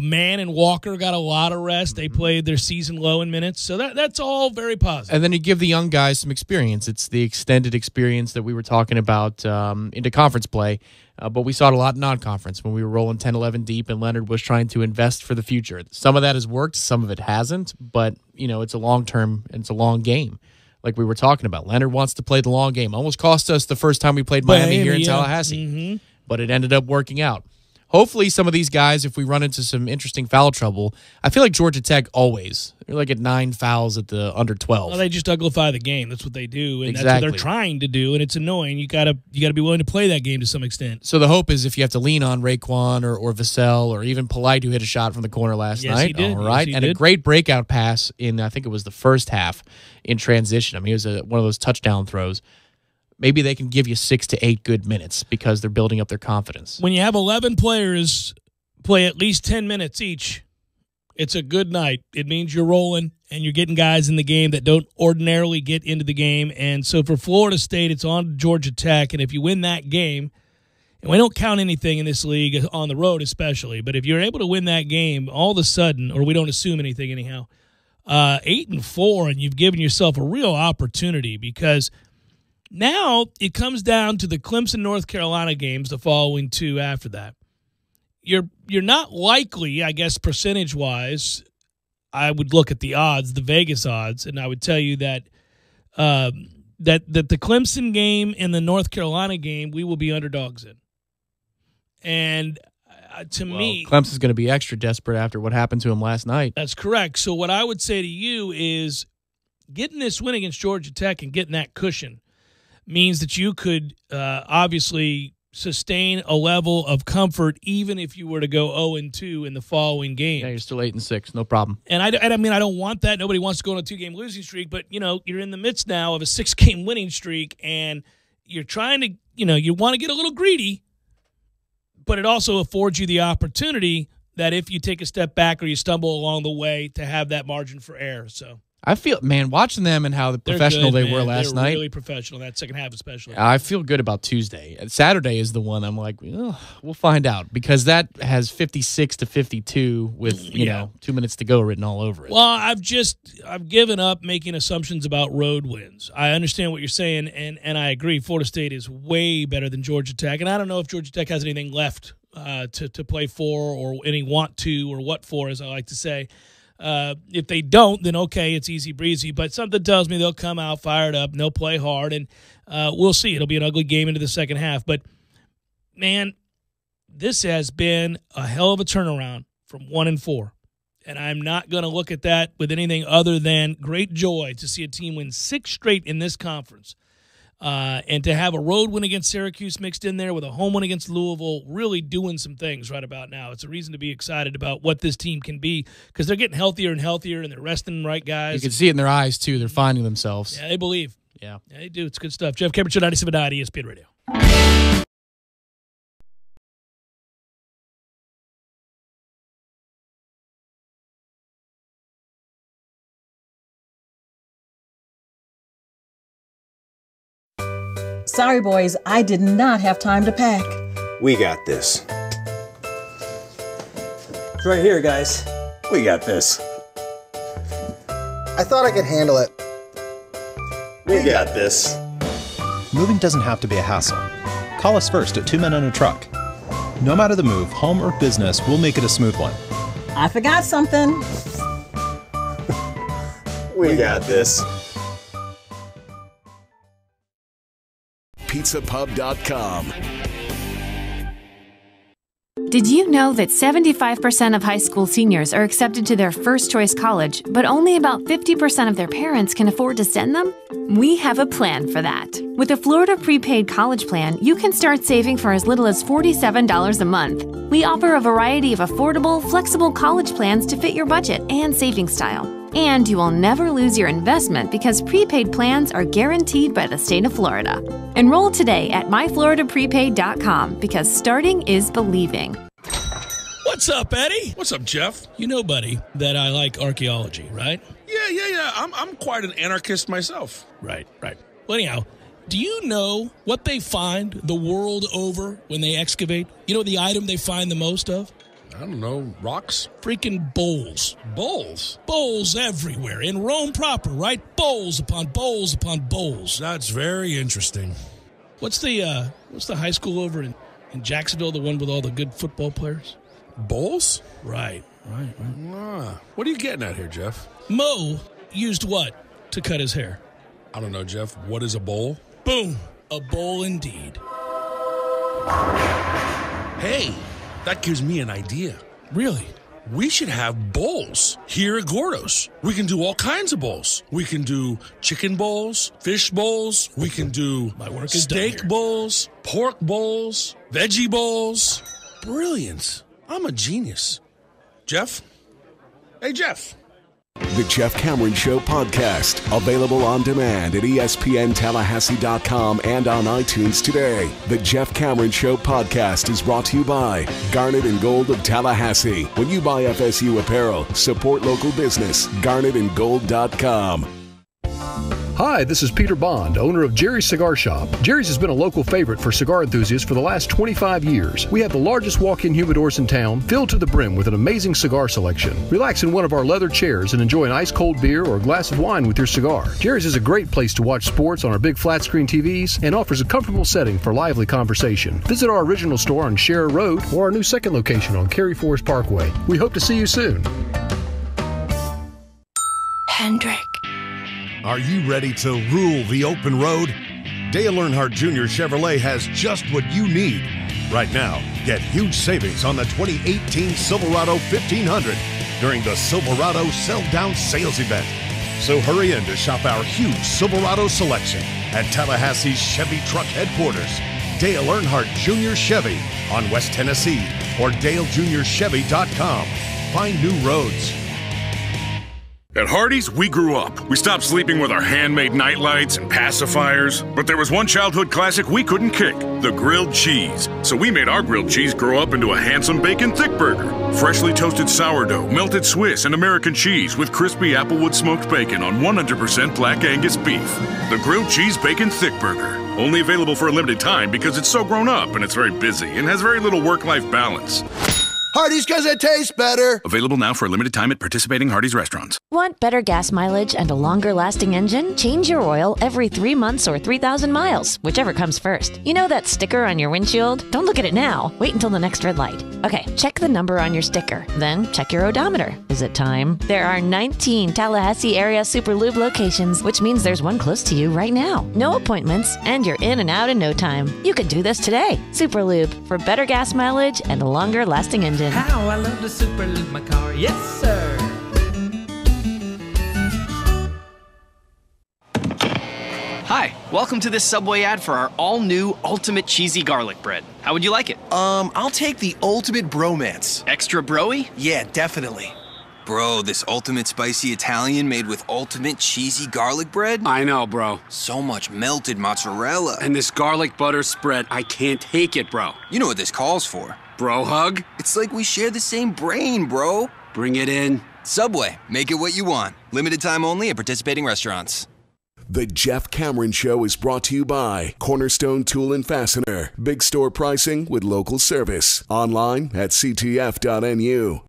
Mann and Walker got a lot of rest. They played their season low in minutes, so that's all very positive.
And then you give the young guys some experience. It's the extended experience that we were talking about into conference play, but we saw it a lot in non-conference when we were rolling 10-11 deep, and Leonard was trying to invest for the future. Some of that has worked, some of it hasn't, but it's a long-term and it's a long game. Like we were talking about, Leonard wants to play the long game. Almost cost us the first time we played Miami here in Tallahassee, but it ended up working out. Hopefully some of these guys, if we run into some interesting foul trouble, I feel like Georgia Tech always, they're like at 9 fouls at the under 12.
Well, they just uglify the game. That's what they do, and
exactly.
That's what they're trying to do, and it's annoying. You gotta be willing to play that game to some extent.
So the hope is if you have to lean on Raekwon or Vassell or even Polite, who hit a shot from the corner last night.
He did.
All right,
yes,
and a great breakout pass in, I think it was the first half in transition. I mean, it was one of those touchdown throws. Maybe they can give you 6 to 8 good minutes because they're building up their confidence.
When you have 11 players play at least 10 minutes each, it's a good night. It means you're rolling and you're getting guys in the game that don't ordinarily get into the game. And so for Florida State, it's on to Georgia Tech. And if you win that game, and we don't count anything in this league on the road especially, but if you're able to win that game, all of a sudden, or we don't assume anything anyhow, 8-4, and you've given yourself a real opportunity because now it comes down to the Clemson, North Carolina games, the following 2 after that. You're not likely, I guess, percentage-wise, I would look at the odds, the Vegas odds, and I would tell you that that the Clemson game and the North Carolina game, we will be underdogs in. And to me,
Clemson's going to be extra desperate after what happened to him last night.
That's correct. So what I would say to you is getting this win against Georgia Tech and getting that cushion means that you could obviously sustain a level of comfort even if you were to go 0-2 in the following game.
Yeah, you're still 8-6, no problem.
And I mean, I don't want that. Nobody wants to go on a 2-game losing streak, but you're in the midst now of a 6-game winning streak, and you're trying to, you want to get a little greedy, but it also affords you the opportunity that if you take a step back or you stumble along the way, to have that margin for error. So
I feel, man, watching them and how professional they were last night.
They're really professional, that second half especially.
I feel good about Tuesday. Saturday is the one I'm like, we'll find out, because that has 56-52 with, 2 minutes to go written all over it.
Well, I've given up making assumptions about road wins. I understand what you're saying, and I agree. Florida State is way better than Georgia Tech, and I don't know if Georgia Tech has anything left to play for, or any want to, or what for, as I like to say. If they don't, then okay, it's easy breezy. But something tells me they'll come out fired up and they'll play hard, and we'll see. It'll be an ugly game into the second half. But, man, this has been a hell of a turnaround from 1-4. And I'm not going to look at that with anything other than great joy to see a team win 6 straight in this conference. And to have a road win against Syracuse mixed in there with a home win against Louisville, really doing some things right about now. It's a reason to be excited about what this team can be because they're getting healthier and healthier, and they're resting the right guys.
You can see it in their eyes, too. They're finding themselves.
Yeah, they believe.
Yeah,
they do. It's good stuff. Jeff Cameron Show, 97.9 ESPN Radio.
Sorry, boys, I did not have time to pack.
We got this.
It's right here, guys.
We got this.
I thought I could handle it.
We got this.
Moving doesn't have to be a hassle. Call us first at 2 Men and a Truck. No matter the move, home or business, we'll make it a smooth one.
I forgot something.
We got this.
PizzaPub.com.
Did you know that 75% of high school seniors are accepted to their first choice college, but only about 50% of their parents can afford to send them? We have a plan for that. With a Florida prepaid college plan, you can start saving for as little as $47 a month. We offer a variety of affordable, flexible college plans to fit your budget and saving style. And you will never lose your investment because prepaid plans are guaranteed by the state of Florida. Enroll today at myfloridaprepaid.com because starting is believing.
What's up, Eddie?
What's up, Jeff?
You know, buddy, that I like archaeology, right?
Yeah. I'm quite an anarchist myself.
Right. Well, anyhow, do you know what they find the world over when they excavate? You know the item they find the most of?
I don't know, rocks?
Freaking bowls.
Bowls?
Bowls everywhere. In Rome proper, right? Bowls upon bowls upon bowls.
That's very interesting.
What's the high school over in Jacksonville, the one with all the good football players?
Bowls?
Right.
What are you getting at here, Jeff?
Mo used what to cut his hair?
I don't know, Jeff. What is a bowl?
Boom. A bowl indeed.
Hey, that gives me an idea.
Really?
We should have bowls here at Gordo's. We can do all kinds of bowls. We can do chicken bowls, fish bowls. We can do steak bowls, pork bowls, veggie bowls. Brilliant. I'm a genius. Jeff? Hey, Jeff.
The Jeff Cameron Show podcast, available on demand at ESPNTallahassee.com and on iTunes today. The Jeff Cameron Show podcast is brought to you by Garnet and Gold of Tallahassee. When you buy FSU apparel, support local business. GarnetandGold.com.
Hi, this is Peter Bond, owner of Jerry's Cigar Shop. Jerry's has been a local favorite for cigar enthusiasts for the last 25 years. We have the largest walk-in humidors in town, filled to the brim with an amazing cigar selection. Relax in one of our leather chairs and enjoy an ice-cold beer or a glass of wine with your cigar. Jerry's is a great place to watch sports on our big flat-screen TVs and offers a comfortable setting for lively conversation. Visit our original store on Scherer Road or our new second location on Cary Forest Parkway. We hope to see you soon.
Hendrick.
Are you ready to rule the open road? Dale Earnhardt Jr. Chevrolet has just what you need. Right now, get huge savings on the 2018 Silverado 1500 during the Silverado Sell Down Sales Event. So hurry in to shop our huge Silverado selection at Tallahassee's Chevy Truck Headquarters. Dale Earnhardt Jr. Chevy on West Tennessee or DaleJr.Chevy.com. Find new roads.
At Hardee's, we grew up. We stopped sleeping with our handmade nightlights and pacifiers, but there was one childhood classic we couldn't kick, the grilled cheese. So we made our grilled cheese grow up into a handsome bacon thick burger. Freshly toasted sourdough, melted Swiss, and American cheese with crispy applewood smoked bacon on 100% Black Angus beef. The grilled cheese bacon thick burger. Only available for a limited time because it's so grown up and it's very busy and has very little work-life balance.
Hardee's, because it tastes better.
Available now for a limited time at participating Hardee's restaurants.
Want better gas mileage and a longer-lasting engine? Change your oil every 3 months or 3,000 miles, whichever comes first. You know that sticker on your windshield? Don't look at it now. Wait until the next red light. Okay, check the number on your sticker. Then check your odometer. Is it time? There are 19 Tallahassee area Super Lube locations, which means there's one close to you right now. No appointments, and you're in and out in no time. You could do this today. Super Lube, for better gas mileage and a longer-lasting engine.
How I love to Super Lube my car. Yes, sir.
Hi, welcome to this Subway ad for our all-new Ultimate Cheesy Garlic Bread. How would you like it?
I'll take the ultimate bromance.
Extra broy?
Yeah, definitely.
Bro, this ultimate spicy Italian made with ultimate cheesy garlic bread?
I know, bro.
So much melted mozzarella.
And this garlic butter spread, I can't take it, bro.
You know what this calls for.
Bro hug?
It's like we share the same brain, bro.
Bring it in.
Subway, make it what you want. Limited time only at participating restaurants.
The Jeff Cameron Show is brought to you by Cornerstone Tool and Fastener. Big store pricing with local service. Online at ctf.nu.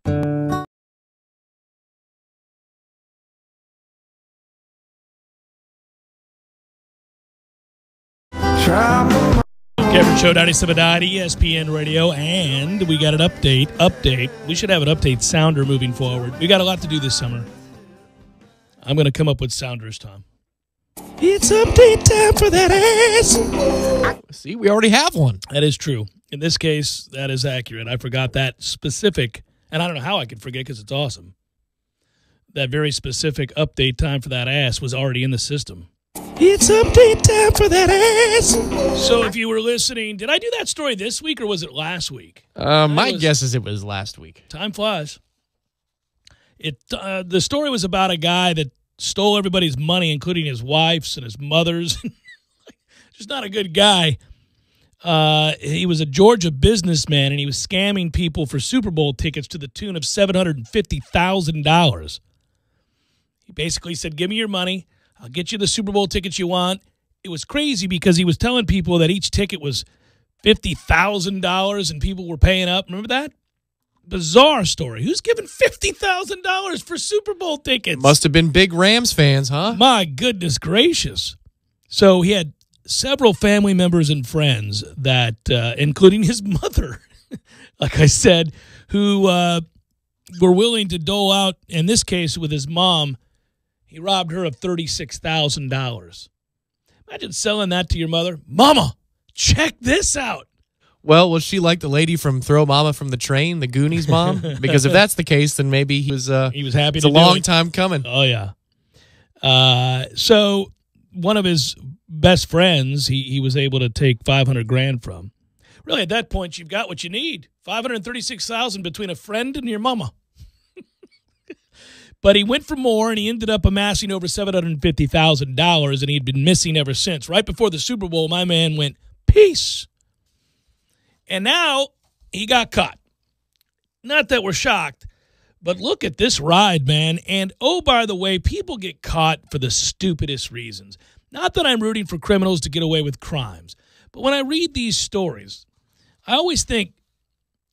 Cameron Show 97.9 ESPN Radio, and we got an update. We should have an update sounder moving forward. We got a lot to do this summer. I'm going to come up with sounders, Tom. It's update time for that ass.
See, we already have one.
That is true. In this case, that is accurate. I forgot that specific, and I don't know how I could forget because it's awesome. That very specific update time for that ass was already in the system. It's update time for that ass. So if you were listening, did I do that story this week or was it last week?
My guess is it was last week.
Time flies. The story was about a guy that stole everybody's money, including his wife's and his mother's. Just not a good guy. He was a Georgia businessman, and he was scamming people for Super Bowl tickets to the tune of $750,000. He basically said, give me your money. I'll get you the Super Bowl tickets you want. It was crazy because he was telling people that each ticket was $50,000, and people were paying up. Remember that? Bizarre story. Who's giving $50,000 for Super Bowl tickets?
Must have been big Rams fans, huh?
My goodness gracious. So he had several family members and friends that, including his mother, like I said, who were willing to dole out, in this case with his mom, he robbed her of $36,000. Imagine selling that to your mother. Mama, check this out.
Well, was she like the lady from Throw Mama from the Train, the Goonies mom? Because if that's the case, then maybe he was happy. It's a long time coming.
Oh yeah. So one of his best friends, he was able to take $500,000 from. Really, at that point, you've got what you need. $536,000 between a friend and your mama. But he went for more, and he ended up amassing over $750,000, and he'd been missing ever since. Right before the Super Bowl, my man went, peace. And now he got caught. Not that we're shocked, but look at this ride, man. And, oh, by the way, people get caught for the stupidest reasons. Not that I'm rooting for criminals to get away with crimes, but when I read these stories, I always think,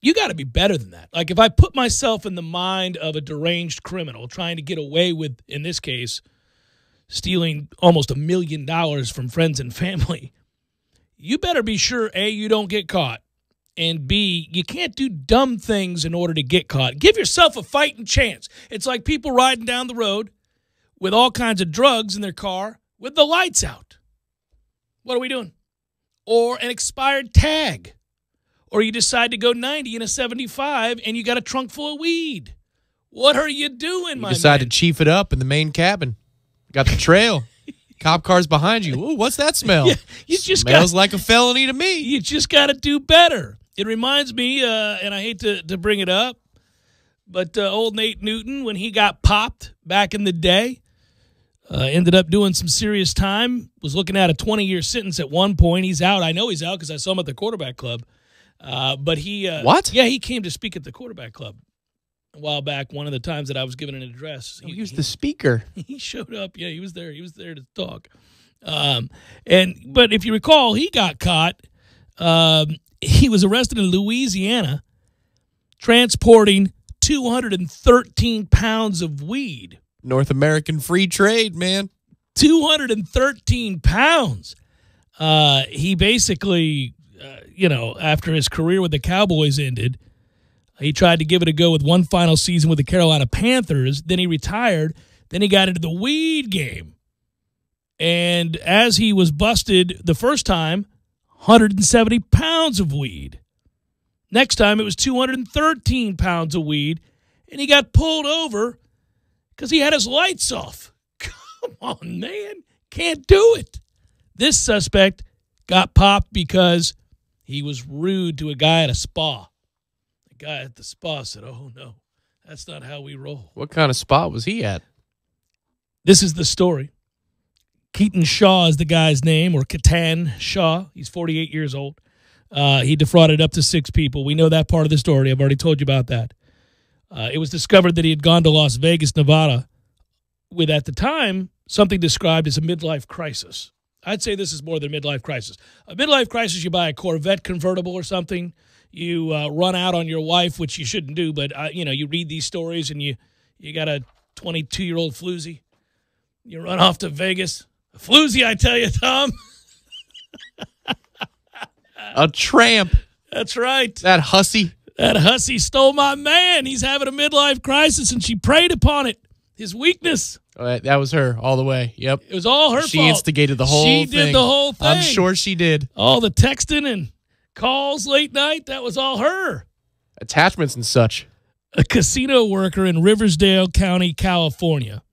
you got to be better than that. Like if I put myself in the mind of a deranged criminal trying to get away with, in this case, stealing almost $1 million from friends and family, you better be sure, A, you don't get caught, and B, you can't do dumb things in order to get caught. Give yourself a fighting chance. It's like people riding down the road with all kinds of drugs in their car with the lights out. What are we doing? Or an expired tag. Or you decide to go 90 in a 75 and you got a trunk full of weed. What are you doing, my man?
You decide to chief it up in the main cabin. Got the trail. Cop cars behind you. Ooh, what's that smell?
Yeah, you just
smells like a felony to me.
You just got to do better. It reminds me, and I hate to bring it up, but old Nate Newton, when he got popped back in the day, ended up doing some serious time, was looking at a 20-year sentence at one point. He's out. I know he's out because I saw him at the quarterback club. But he
what?
Yeah, he came to speak at the quarterback club a while back. One of the times that I was giving an address,
he was the speaker.
He showed up. Yeah, he was there. He was there to talk. But if you recall, he got caught. He was arrested in Louisiana, transporting 213 pounds of weed.
North American free trade, man.
213 pounds. He basically, after his career with the Cowboys ended, he tried to give it a go with one final season with the Carolina Panthers. Then he retired. Then he got into the weed game. And as he was busted the first time, 170 pounds of weed. Next time it was 213 pounds of weed. And he got pulled over because he had his lights off. Come on, man. Can't do it. This suspect got popped because he was rude to a guy at a spa. The guy at the spa said, "Oh, no, that's not how we roll."
What kind of spot was he at?
This is the story. Keaton Shaw is the guy's name, or Ketan Shaw. He's 48 years old. He defrauded up to 6 people. We know that part of the story. I've already told you about that. It was discovered that he had gone to Las Vegas, Nevada, with, at the time, something described as a midlife crisis. I'd say this is more than a midlife crisis. A midlife crisis, you buy a Corvette convertible or something. You run out on your wife, which you shouldn't do, but, you read these stories and you got a 22-year-old floozy. You run off to Vegas. A floozy, I tell you, Tom.
A tramp.
That's right.
That hussy.
That hussy stole my man. He's having a midlife crisis, and she preyed upon it. His weakness.
Oh, that was her all the way. Yep.
It was all her fault.
She instigated the whole thing.
She did the whole thing.
I'm sure she did.
All the texting and calls late night, that was all her.
Attachments and such.
A casino worker in Riversdale County, California,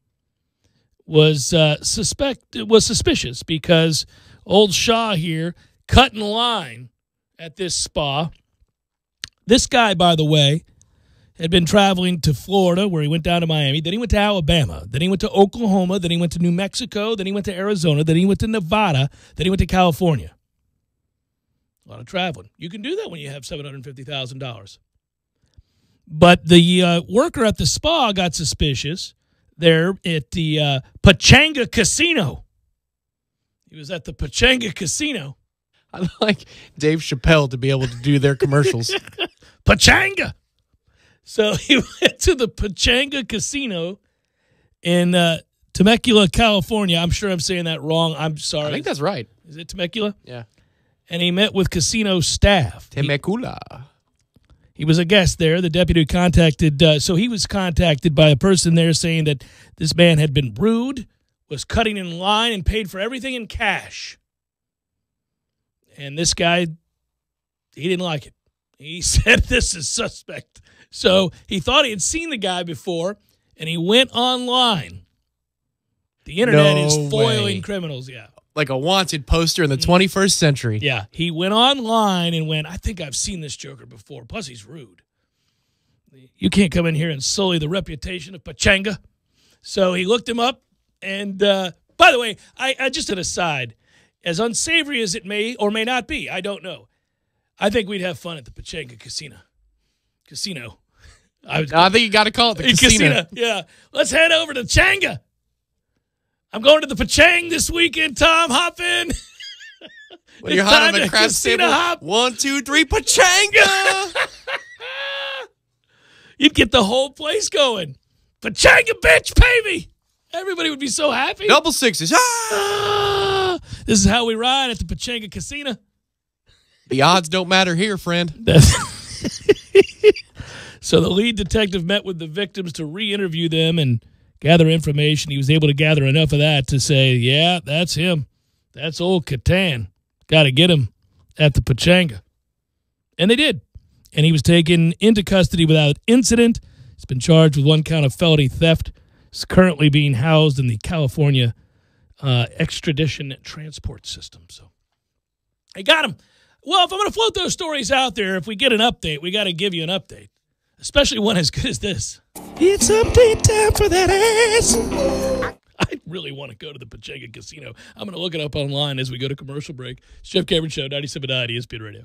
was suspicious because old Shaw here cut in line at this spa. This guy, by the way, had been traveling to Florida, where he went down to Miami. Then he went to Alabama. Then he went to Oklahoma. Then he went to New Mexico. Then he went to Arizona. Then he went to Nevada. Then he went to California. A lot of traveling. You can do that when you have $750,000. But the worker at the spa got suspicious there at the Pachanga Casino. He was at the Pachanga Casino.
I like Dave Chappelle to be able to do their commercials.
Pachanga. So he went to the Pachanga Casino in Temecula, California. I'm sure I'm saying that wrong. I'm sorry.
I think that's right.
Is it Temecula?
Yeah.
And he met with casino staff.
Temecula.
He was a guest there. The deputy contacted, so he was contacted by a person there saying that this man had been rude, was cutting in line, and paid for everything in cash. And this guy, he didn't like it. He said, "This is suspect." So he thought he had seen the guy before, and he went online. The internet is foiling criminals, yeah.
Like a wanted poster in the 21st century.
Yeah, he went online and went, "I think I've seen this joker before. Plus, he's rude. You can't come in here and sully the reputation of Pachanga." So he looked him up. And by the way, I just an aside, as unsavory as it may or may not be, I don't know. I think we'd have fun at the Pachanga Casino.
I think you got to call it the casino.
Yeah, let's head over to Changa. I'm going to the Pachang this weekend, Tom. Hop in.
When you're hot on the craft table,
hop.
1, 2, 3, Pachanga.
You'd get the whole place going. Pachanga, bitch, pay me. Everybody would be so happy.
Double sixes. Ah!
This is how we ride at the Pachanga Casino.
The odds don't matter here, friend.
So the lead detective met with the victims to re-interview them and gather information. He was able to gather enough of that to say, yeah, that's him. That's old Catan. Got to get him at the Pachanga. And they did. And he was taken into custody without incident. He's been charged with 1 count of felony theft. He's currently being housed in the California extradition transport system. So I got him. Well, if I'm going to float those stories out there, if we get an update, we got to give you an update. Especially one as good as this. It's update time for that ass. I really want to go to the Pachanga Casino. I'm going to look it up online as we go to commercial break. It's Jeff Cameron Show, 97.9 ESPN Radio.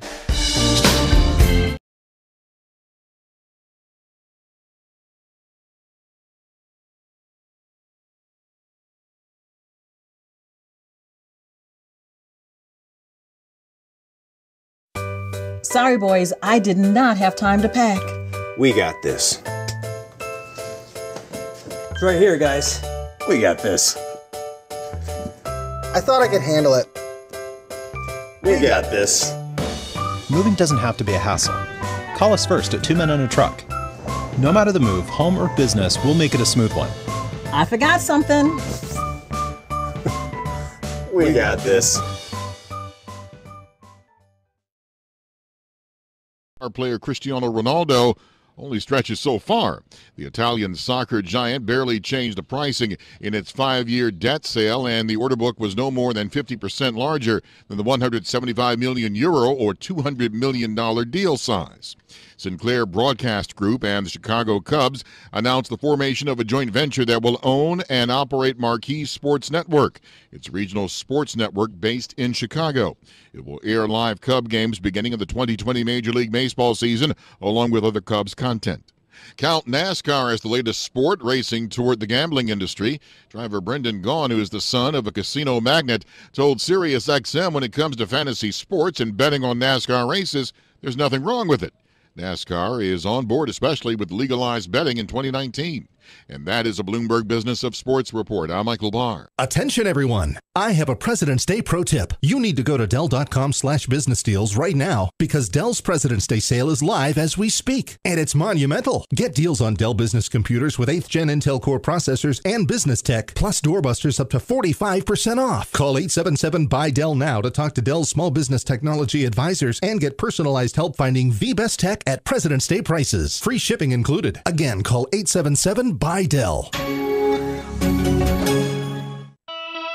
Sorry, boys, I did not have time to pack.
We got this. right here, guys. We got this.
I thought I could handle it.
We got this.
Moving doesn't have to be a hassle. Call us first at 2 Men and a Truck. No matter the move, home or business, we'll make it a smooth one.
I forgot something.
We got this.
Our player Cristiano Ronaldo only stretches so far. The Italian soccer giant barely changed the pricing in its 5-year debt sale, and the order book was no more than 50% larger than the €175 million or $200 million deal size. Sinclair Broadcast Group and the Chicago Cubs announced the formation of a joint venture that will own and operate Marquee Sports Network, its regional sports network based in Chicago. It will air live Cub games beginning of the 2020 Major League Baseball season, along with other Cubs content. Count NASCAR as the latest sport racing toward the gambling industry. Driver Brendan Gaughan, who is the son of a casino magnate, told SiriusXM when it comes to fantasy sports and betting on NASCAR races, there's nothing wrong with it. NASCAR is on board, especially with legalized betting in 2019. And that is a Bloomberg Business of Sports report. I'm Michael Barr.
Attention, everyone. I have a President's Day pro tip. You need to go to Dell.com/business deals right now because Dell's President's Day sale is live as we speak. And it's monumental. Get deals on Dell business computers with 8th Gen Intel Core processors and business tech, plus doorbusters up to 45% off. Call 877-BUY-DELL now to talk to Dell's small business technology advisors and get personalized help finding the best tech at President's Day prices. Free shipping included. Again, call 877-BUY-DELL.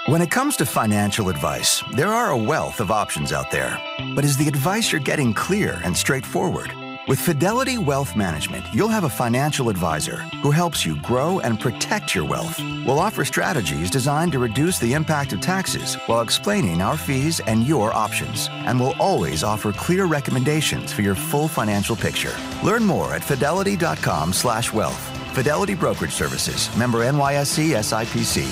When it comes to financial advice, there are a wealth of options out there. But is the advice you're getting clear and straightforward? With Fidelity Wealth Management, you'll have a financial advisor who helps you grow and protect your wealth. We'll offer strategies designed to reduce the impact of taxes while explaining our fees and your options. And we'll always offer clear recommendations for your full financial picture. Learn more at fidelity.com/wealth. Fidelity Brokerage Services. Member NYSE SIPC.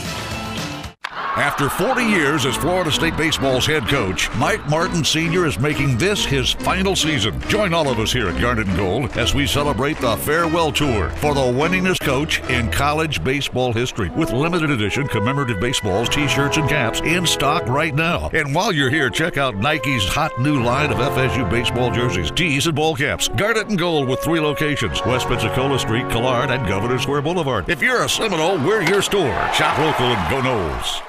After 40 years as Florida State Baseball's head coach, Mike Martin Sr. is making this his final season. Join all of us here at Garnet & Gold as we celebrate the farewell tour for the winningest coach in college baseball history with limited edition commemorative baseballs, t-shirts, and caps in stock right now. And while you're here, check out Nike's hot new line of FSU baseball jerseys, tees, and ball caps. Garnet & Gold with 3 locations, West Pensacola Street, Collard, and Governor Square Boulevard. If you're a Seminole, we're your store. Shop local and go Noles.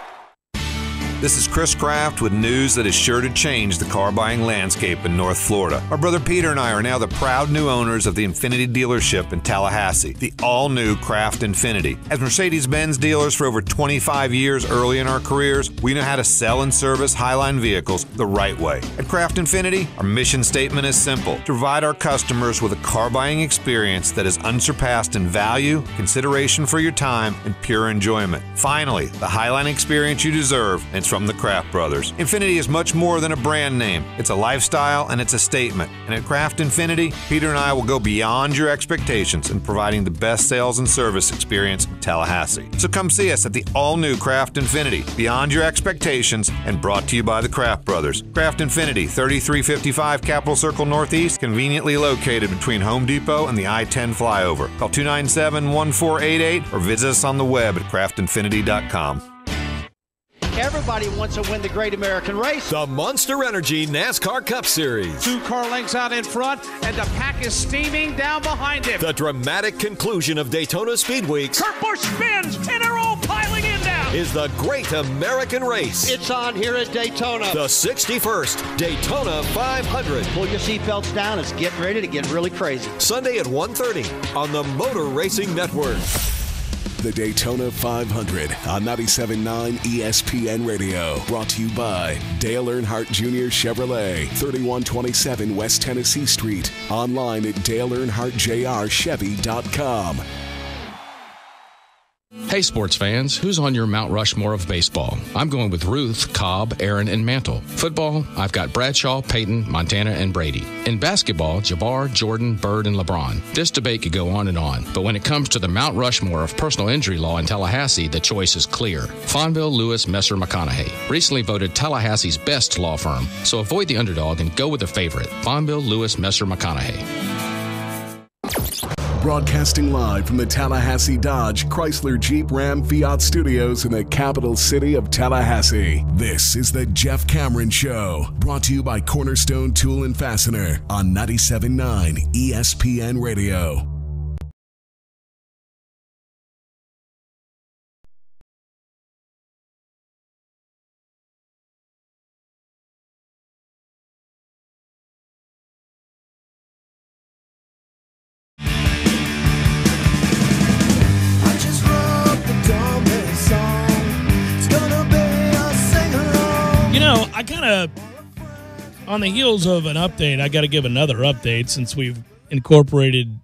This is Chris Kraft with news that is sure to change the car buying landscape in North Florida. Our brother Peter and I are now the proud new owners of the Infiniti dealership in Tallahassee, the all-new Kraft Infiniti. As Mercedes-Benz dealers for over 25 years early in our careers, we know how to sell and service Highline vehicles the right way. At Kraft Infiniti, our mission statement is simple: to provide our customers with a car buying experience that is unsurpassed in value, consideration for your time, and pure enjoyment. Finally, the Highline experience you deserve, and it's from the Kraft brothers. Infiniti is much more than a brand name. It's a lifestyle and it's a statement. And at Kraft Infiniti, Peter and I will go beyond your expectations in providing the best sales and service experience in Tallahassee. So come see us at the all-new Kraft Infiniti, beyond your expectations, and brought to you by the Kraft brothers. Kraft Infiniti, 3355 Capitol Circle Northeast, conveniently located between Home Depot and the I-10 flyover. Call 297-1488 or visit us on the web at craftinfinity.com.
Everybody wants to win the Great American Race.
The Monster Energy NASCAR Cup Series.
2 car lengths out in front, and the pack is steaming down behind him.
The dramatic conclusion of Daytona Speed Weeks.
Kurt Busch spins, and they're all piling in now.
Is the Great American Race.
It's on here at Daytona.
The 61st Daytona 500.
Pull your seatbelts down. It's getting ready to get really crazy.
Sunday at 1:30 on the Motor Racing Network.
The Daytona 500 on 97.9 ESPN Radio. Brought to you by Dale Earnhardt Jr. Chevrolet, 3127 West Tennessee Street. Online at DaleEarnhardtJRChevy.com.
Hey sports fans, who's on your Mount Rushmore of baseball? I'm going with Ruth, Cobb, Aaron, and Mantle. Football, I've got Bradshaw, Peyton, Montana, and Brady. In basketball, Jabbar, Jordan, Bird, and LeBron. This debate could go on and on, but when it comes to the Mount Rushmore of personal injury law in Tallahassee, the choice is clear. Fonville, Lewis, Messer, McConaughey. Recently voted Tallahassee's best law firm, so avoid the underdog and go with the favorite, Fonville, Lewis, Messer, McConaughey.
Broadcasting live from the Tallahassee Dodge Chrysler Jeep Ram Fiat Studios in the capital city of Tallahassee. This is the Jeff Cameron Show, brought to you by Cornerstone Tool and Fastener on 97.9 ESPN Radio.
I kind of, on the heels of an update, I got to give another update since we've incorporated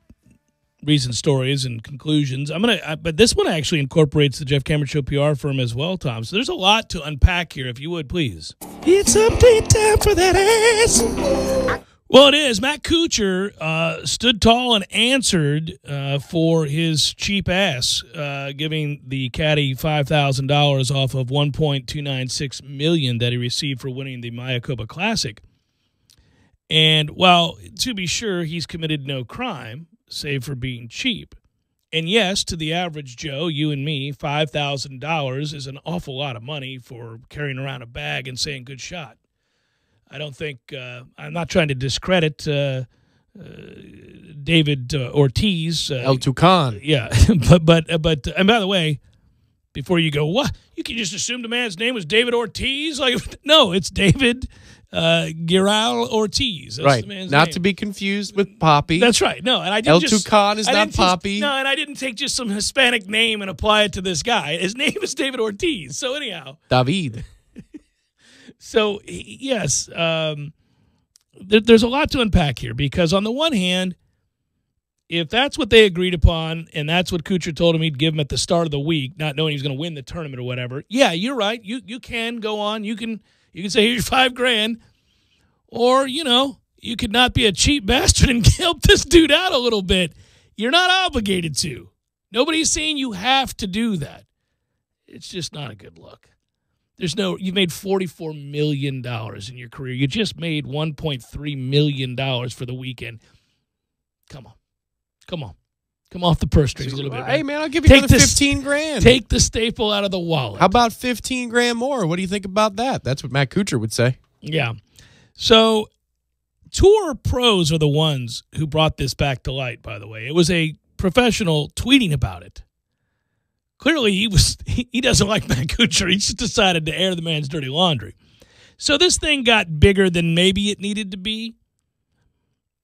recent stories and conclusions. But this one actually incorporates the Jeff Cameron Show PR firm as well, Tom. So there's a lot to unpack here, if you would, please. It's update time for that ass. Well, it is. Matt Kuchar stood tall and answered for his cheap ass, giving the caddy $5,000 off of $1.296 million that he received for winning the Mayakoba Classic. And while, to be sure, he's committed no crime, save for being cheap. And yes, to the average Joe, you and me, $5,000 is an awful lot of money for carrying around a bag and saying good shot. I don't think I'm not trying to discredit David Ortiz.
El Tucan.
Yeah, but and by the way, before you go, what? You can just assume the man's name was David Ortiz? Like, no, it's David Giral Ortiz. That's
right,
the man's
not
name.
To be confused with Poppy.
That's right. No, and I
El
didn't
Tucan is not Poppy.
No, and I didn't take just some Hispanic name and apply it to this guy. His name is David Ortiz. So anyhow,
David.
So, yes, there's a lot to unpack here because on the one hand, if that's what they agreed upon and that's what Kuchar told him he'd give him at the start of the week, not knowing he was going to win the tournament or whatever, yeah, you're right. You can go on. You can say, here's $5,000. Or, you could not be a cheap bastard and help this dude out a little bit. You're not obligated to. Nobody's saying you have to do that. It's just not a good look. You've made $44 million in your career. You just made $1.3 million for the weekend. Come on. Come off the purse strings a little bit.
Hey, man, I'll give you another $15,000.
Take the staple out of the wallet.
How about $15,000 more? What do you think about that? That's what Matt Kuchar would say.
Yeah. So tour pros are the ones who brought this back to light, by the way. It was a professional tweeting about it. Clearly, he doesn't like Matt Kuchar. He just decided to air the man's dirty laundry. So this thing got bigger than maybe it needed to be.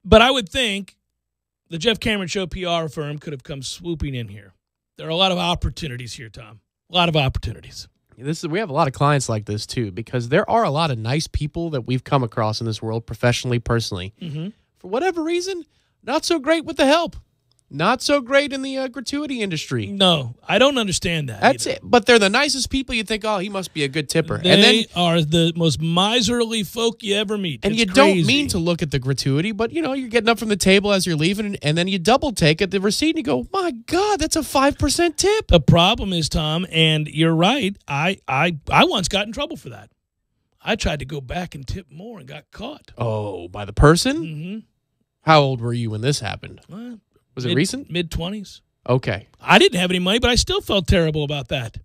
But I would think the Jeff Cameron Show PR firm could have come swooping in here. There are a lot of opportunities here, Tom. A lot of opportunities.
We have a lot of clients like this, too, because there are a lot of nice people that we've come across in this world, professionally, personally.
Mm-hmm.
For whatever reason, not so great with the help. Not so great in the gratuity industry.
No, I don't understand that.
That's it. But they're the nicest people. You think, oh, he must be a good tipper.
They are the most miserly folk you ever meet.
And
it's
you
crazy.
don't mean to look at the gratuity, but, you're getting up from the table as you're leaving, and then you double take at the receipt, and you go, my God, that's a 5% tip.
The problem is, Tom, and you're right, I once got in trouble for that. I tried to go back and tip more and got caught.
Oh, by the person?
Mm-hmm.
How old were you when this happened? Was it recent?
Mid-20s.
Okay.
I didn't have any money, but I still felt terrible about that.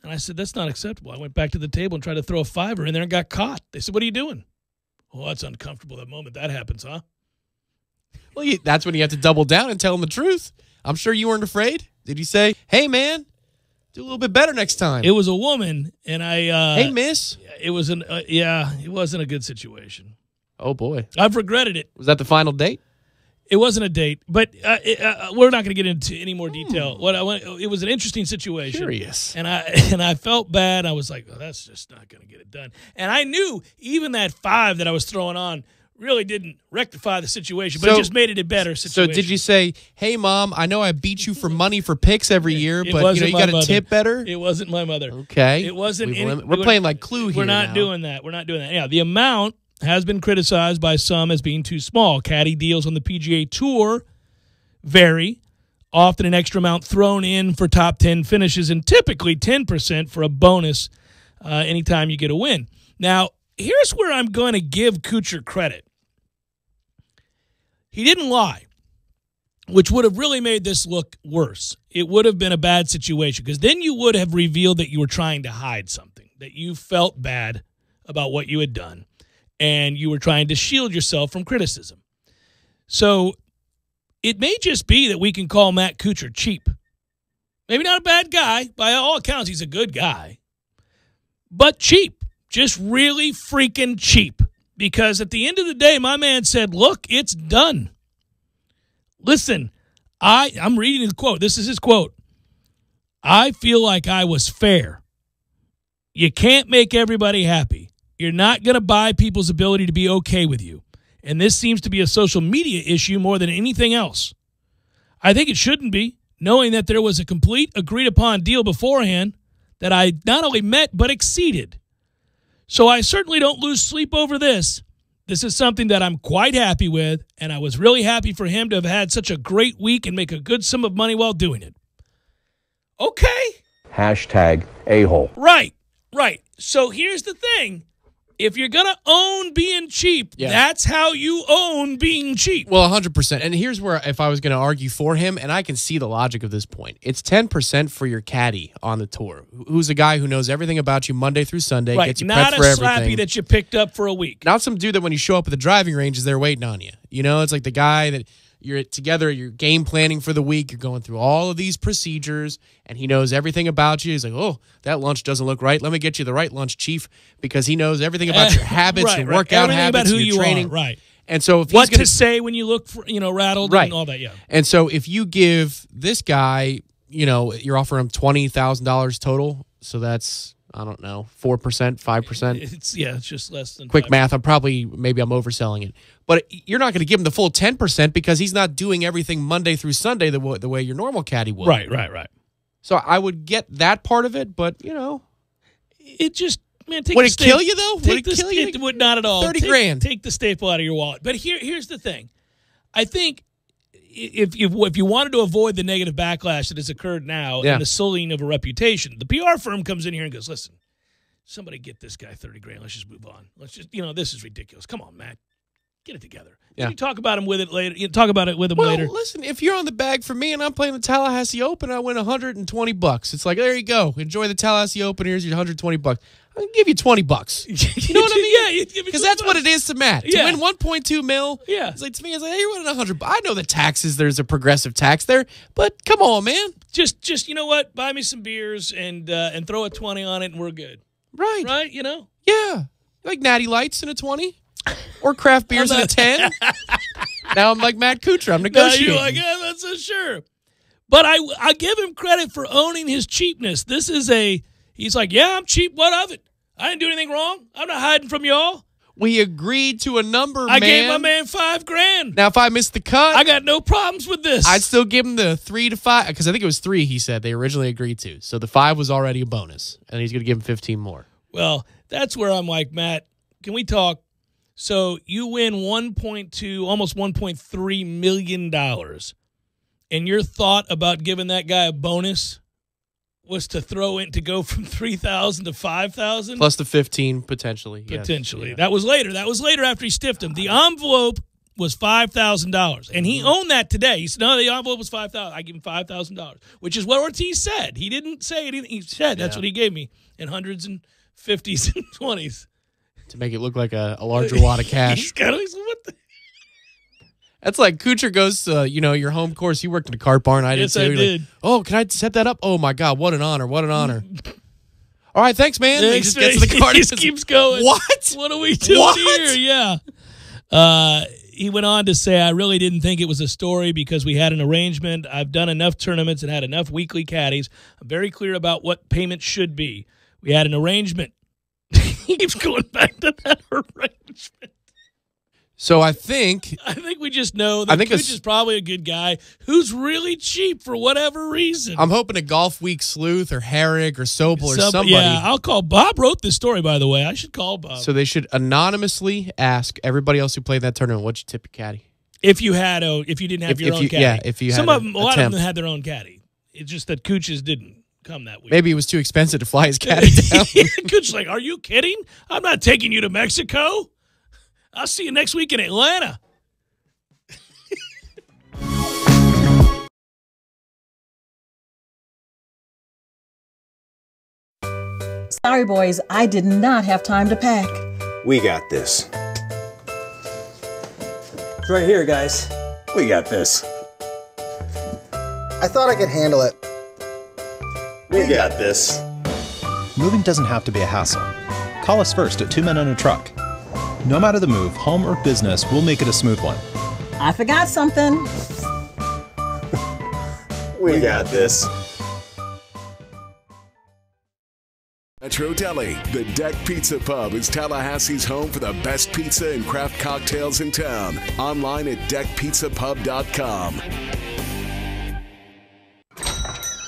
And I said, that's not acceptable. I went back to the table and tried to throw a $5 in there and got caught. They said, what are you doing? Oh, that's uncomfortable the moment that happens, huh?
Well, that's when you have to double down and tell them the truth. I'm sure you weren't afraid. Did you say, hey, man, do a little bit better next time?
It was a woman, and
hey, miss.
It was it wasn't a good situation.
Oh, boy.
I've regretted it.
Was that the final date?
It wasn't a date, but we're not going to get into any more detail. It was an interesting situation.
Curious.
And I felt bad. I was like, oh, that's just not going to get it done. And I knew even that $5 that I was throwing on really didn't rectify the situation, but it just made it a better situation.
So did you say, hey, Mom, I know I beat you for money for picks every year, but you got to tip better?
It wasn't my mother.
Okay.
It wasn't.
We're playing like Clue here.
We're not doing that. We're not doing that. Yeah, the amount has been criticized by some as being too small. Caddy deals on the PGA Tour vary. Often an extra amount thrown in for top 10 finishes and typically 10% for a bonus anytime you get a win. Now, here's where I'm going to give Kuchar credit. He didn't lie. which would have really made this look worse. It would have been a bad situation because then you would have revealed that you were trying to hide something, that you felt bad about what you had done, and you were trying to shield yourself from criticism. So it may just be that we can call Matt Kuchar cheap. Maybe not a bad guy. By all accounts, he's a good guy. But cheap. Just really freaking cheap. Because at the end of the day, my man said, look, it's done. Listen, I'm reading his quote. This is his quote. I feel like I was fair. You can't make everybody happy. You're not going to buy people's ability to be okay with you. And this seems to be a social media issue more than anything else. I think it shouldn't be, knowing that there was a complete agreed-upon deal beforehand that I not only met but exceeded. So I certainly don't lose sleep over this. This is something that I'm quite happy with, and I was really happy for him to have had such a great week and make a good sum of money while doing it. Okay.
Hashtag a-hole.
Right. So here's the thing. If you're going to own being cheap, that's how you own being cheap.
Well, 100%. And here's where, if I was going to argue for him, and I can see the logic of this point, it's 10% for your caddy on the tour, who's a guy who knows everything about you Monday through Sunday, gets you prepped for everything.
Not a slappy that you picked up for a week.
Not some dude that when you show up at the driving range is there waiting on you. You know, it's like the guy that you're together, you're game planning for the week, you're going through all of these procedures, and he knows everything about you. He's like, oh, that lunch doesn't look right. Let me get you the right lunch, chief, because he knows everything about your habits, your workout habits,
about who
your training.
Right.
And so if
what to say when you look for, rattled and all that,
And so if you give this guy, you're offering him $20,000 total, so that's, I don't know, 4%, 5%.
It's just less than
quick
5%.
math. Maybe I'm overselling it. But you're not going to give him the full 10% because he's not doing everything Monday through Sunday the way your normal caddy would.
Right.
So I would get that part of it, but,
it just, man,
would it kill you, though?
Would it kill you? It would not at all.
30 grand.
Take the staple out of your wallet. But here's the thing. I think if you wanted to avoid the negative backlash that has occurred now and the sullying of a reputation, the PR firm comes in here and goes, listen, somebody get this guy 30 grand. Let's just move on. Let's just, this is ridiculous. Come on, Matt. Get it together. You talk about him with it later. You talk about it with him later.
Listen, if you're on the bag for me and I'm playing the Tallahassee Open, I win $120. It's like, there you go. Enjoy the Tallahassee Open. Here's your $120. I'm gonna give you $20. You know what I mean?
Yeah,
because that's what it is to Matt. To win 1.2 mil.
Yeah,
it's like to me, it's like, hey, you're winning $100. I know the taxes. There's a progressive tax there, but come on, man.
Just you know what? Buy me some beers and throw a 20 on it, and we're good.
Right.
Yeah.
Like Natty Lights in a 20. Or craft beers in a 10. Now I'm like Matt Kuchar. I'm negotiating.
You're like, I'm not so sure. But I give him credit for owning his cheapness. This is he's like, yeah, I'm cheap. What of it? I didn't do anything wrong. I'm not hiding from y'all.
We agreed to a number,
I gave my man $5,000.
Now, if I missed the cut,
I got no problems with this.
I'd still give him the 3 to 5, because I think it was 3 he said they originally agreed to. So the 5 was already a bonus, and he's going to give him 15 more.
Well, that's where I'm like, Matt, can we talk? So you win $1.2, almost $1.3 million, and your thought about giving that guy a bonus was to go from 3,000 to 5,000
plus the 15 potentially.
Potentially, yes. That was later. That was later after he stiffed him. The envelope was $5,000, and he owned that today. He said, "No, the envelope was $5,000. I give him $5,000," which is what Ortiz said. He didn't say anything. He said that's what he gave me in hundreds and 50s and 20s.
To make it look like a larger wad of cash.
He's kind of what the.
That's like Kuchar goes to, your home course. You worked in a cart barn. I did
yes,
too.
I did.
Like, oh, can I set that up? Oh, my God. What an honor. What an honor. All right. Thanks, man. He just gets to the cart.
He just keeps going.
What?
What are we doing here? Yeah. He went on to say, I really didn't think it was a story because we had an arrangement. I've done enough tournaments and had enough weekly caddies. I'm very clear about what payment should be. We had an arrangement. He keeps going back to that arrangement.
So I think
we just know that Kuch is probably a good guy who's really cheap for whatever reason.
I'm hoping a Golf Week sleuth or Herrick or Sobel or somebody.
Yeah, I'll call. Bob wrote this story, by the way. I should call Bob.
So they should anonymously ask everybody else who played that tournament, what'd you tip your caddy?
If you didn't have your own caddy.
Yeah, if you had
a lot of them had their own caddy. It's just that Kuch's didn't come that week.
Maybe it was too expensive to fly his caddy down.
Kuch's like, are you kidding? I'm not taking you to Mexico. I'll see you next week in Atlanta.
Sorry, boys, I did not have time to pack.
We got this. It's right here, guys. We got this.
I thought I could handle it.
We got this.
Moving doesn't have to be a hassle. Call us first at 2 Men and a Truck. No matter the move, home or business, we'll make it a smooth one.
I forgot something.
We got this.
Metro Deli, the Deck Pizza Pub is Tallahassee's home for the best pizza and craft cocktails in town. Online at deckpizzapub.com.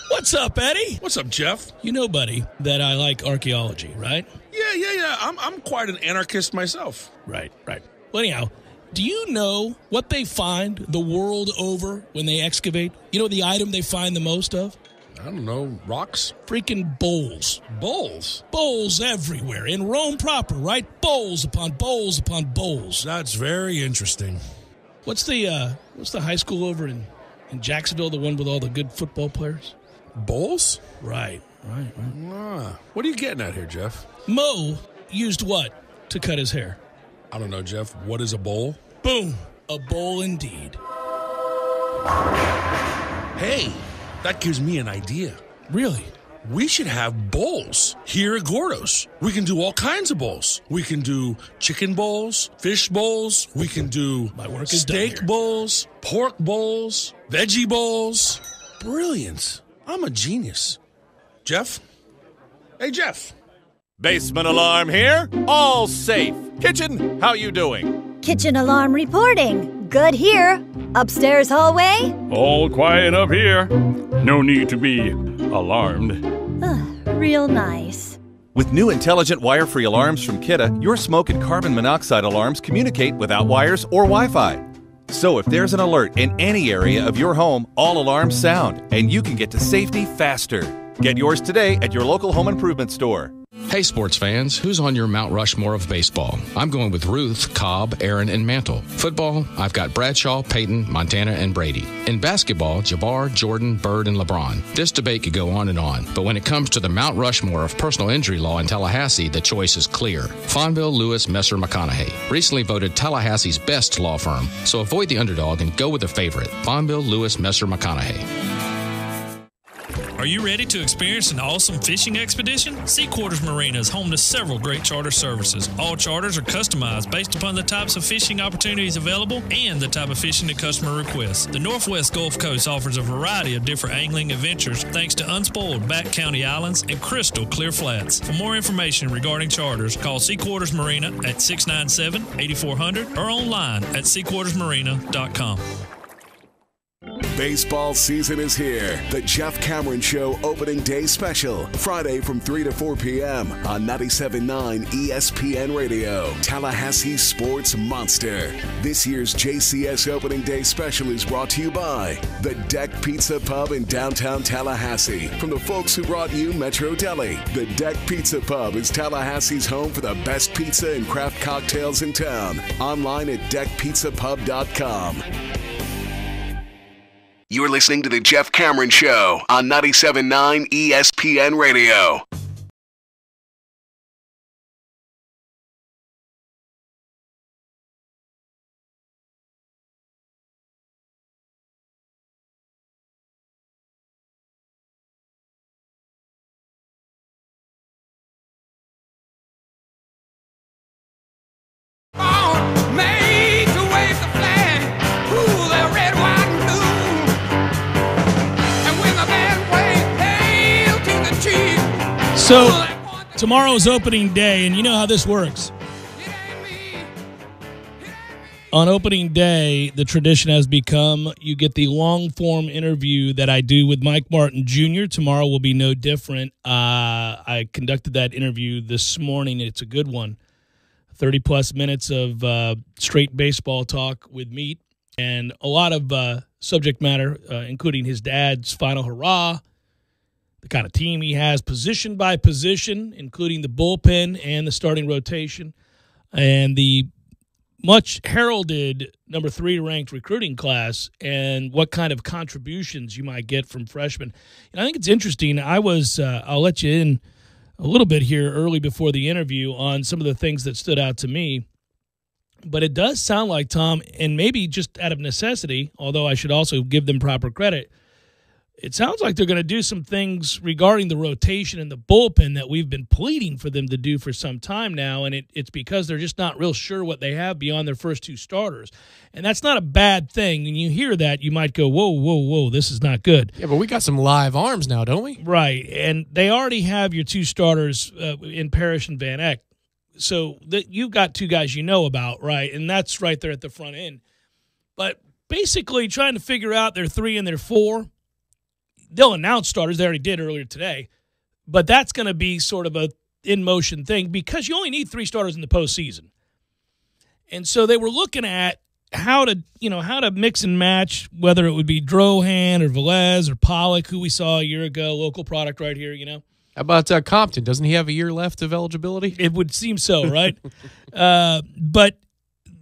What's up, Eddie?
What's up, Jeff?
You know, buddy, that I like archaeology, right?
Yeah. I'm quite an anarchist myself.
Right. Well, anyhow, do you know what they find the world over when they excavate? You know the item they find the most of?
I don't know, rocks?
Freaking bowls.
Bowls?
Bowls everywhere. In Rome proper, right? Bowls upon bowls upon bowls.
That's very interesting.
What's the high school over in Jacksonville, the one with all the good football players?
Bowls?
Right.
What are you getting at here, Jeff?
Mo used what to cut his hair?
I don't know, Jeff. What is a bowl?
Boom. A bowl indeed.
Hey, that gives me an idea.
Really?
We should have bowls here at Gordo's. We can do all kinds of bowls. We can do chicken bowls, fish bowls. We can do steak bowls, pork bowls, veggie bowls. Brilliant. I'm a genius. Jeff? Hey, Jeff.
Basement alarm here. All safe. Kitchen, how you doing?
Kitchen alarm reporting. Good here. Upstairs hallway?
All quiet up here. No need to be alarmed.
Real nice.
With new intelligent wire-free alarms from Kidde, your smoke and carbon monoxide alarms communicate without wires or Wi-Fi. So if there's an alert in any area of your home, all alarms sound, and you can get to safety faster. Get yours today at your local home improvement store.
Hey, sports fans, who's on your Mount Rushmore of baseball? I'm going with Ruth, Cobb, Aaron, and Mantle. Football, I've got Bradshaw, Peyton, Montana, and Brady. In basketball, Jabbar, Jordan, Bird, and LeBron. This debate could go on and on, but when it comes to the Mount Rushmore of personal injury law in Tallahassee, the choice is clear. Fonville, Lewis, Messer, McConaughey. Recently voted Tallahassee's best law firm, so avoid the underdog and go with the favorite. Fonville, Lewis, Messer, McConaughey.
Are you ready to experience an awesome fishing expedition? Sea Quarters Marina is home to several great charter services. All charters are customized based upon the types of fishing opportunities available and the type of fishing the customer requests. The Northwest Gulf Coast offers a variety of different angling adventures thanks to unspoiled back county islands and crystal clear flats. For more information regarding charters, call Sea Quarters Marina at 697-8400 or online at seaquartersmarina.com.
Baseball season is here. The Jeff Cameron Show opening day special. Friday from 3 to 4 p.m. on 97.9 ESPN Radio. Tallahassee Sports Monster. This year's JCS opening day special is brought to you by the Deck Pizza Pub in downtown Tallahassee. From the folks who brought you Metro Deli, the Deck Pizza Pub is Tallahassee's home for the best pizza and craft cocktails in town. Online at deckpizzapub.com. You're listening to The Jeff Cameron Show on 97.9 ESPN Radio.
So, tomorrow's opening day, and you know how this works. On opening day, the tradition has become you get the long-form interview that I do with Mike Martin Jr. Tomorrow will be no different. I conducted that interview this morning. It's a good one. 30-plus minutes of straight baseball talk with Meat and a lot of subject matter, including his dad's final hurrah, the kind of team he has position by position, including the bullpen and the starting rotation, and the much heralded number 3 ranked recruiting class and what kind of contributions you might get from freshmen. And I think it's interesting. I'll let you in a little bit here early before the interview on some of the things that stood out to me. But it does sound like, Tom, and maybe just out of necessity, although I should also give them proper credit, it sounds like they're going to do some things regarding the rotation and the bullpen that we've been pleading for them to do for some time now, and it's because they're just not real sure what they have beyond their first two starters. And that's not a bad thing. When you hear that, you might go, whoa, this is not good.
Yeah, but we got some live arms now, don't we?
Right, and they already have your two starters in Parrish and Van Eck. So you've got two guys you know about, right? And that's right there at the front end. But basically trying to figure out their 3 and their 4, they'll announce starters. They already did earlier today. But that's going to be sort of a in-motion thing because you only need 3 starters in the postseason. And so they were looking at how to mix and match, whether it would be Drohan or Velez or Pollock, who we saw a year ago, local product right here,
How about Compton? Doesn't he have a year left of eligibility?
It would seem so, right? But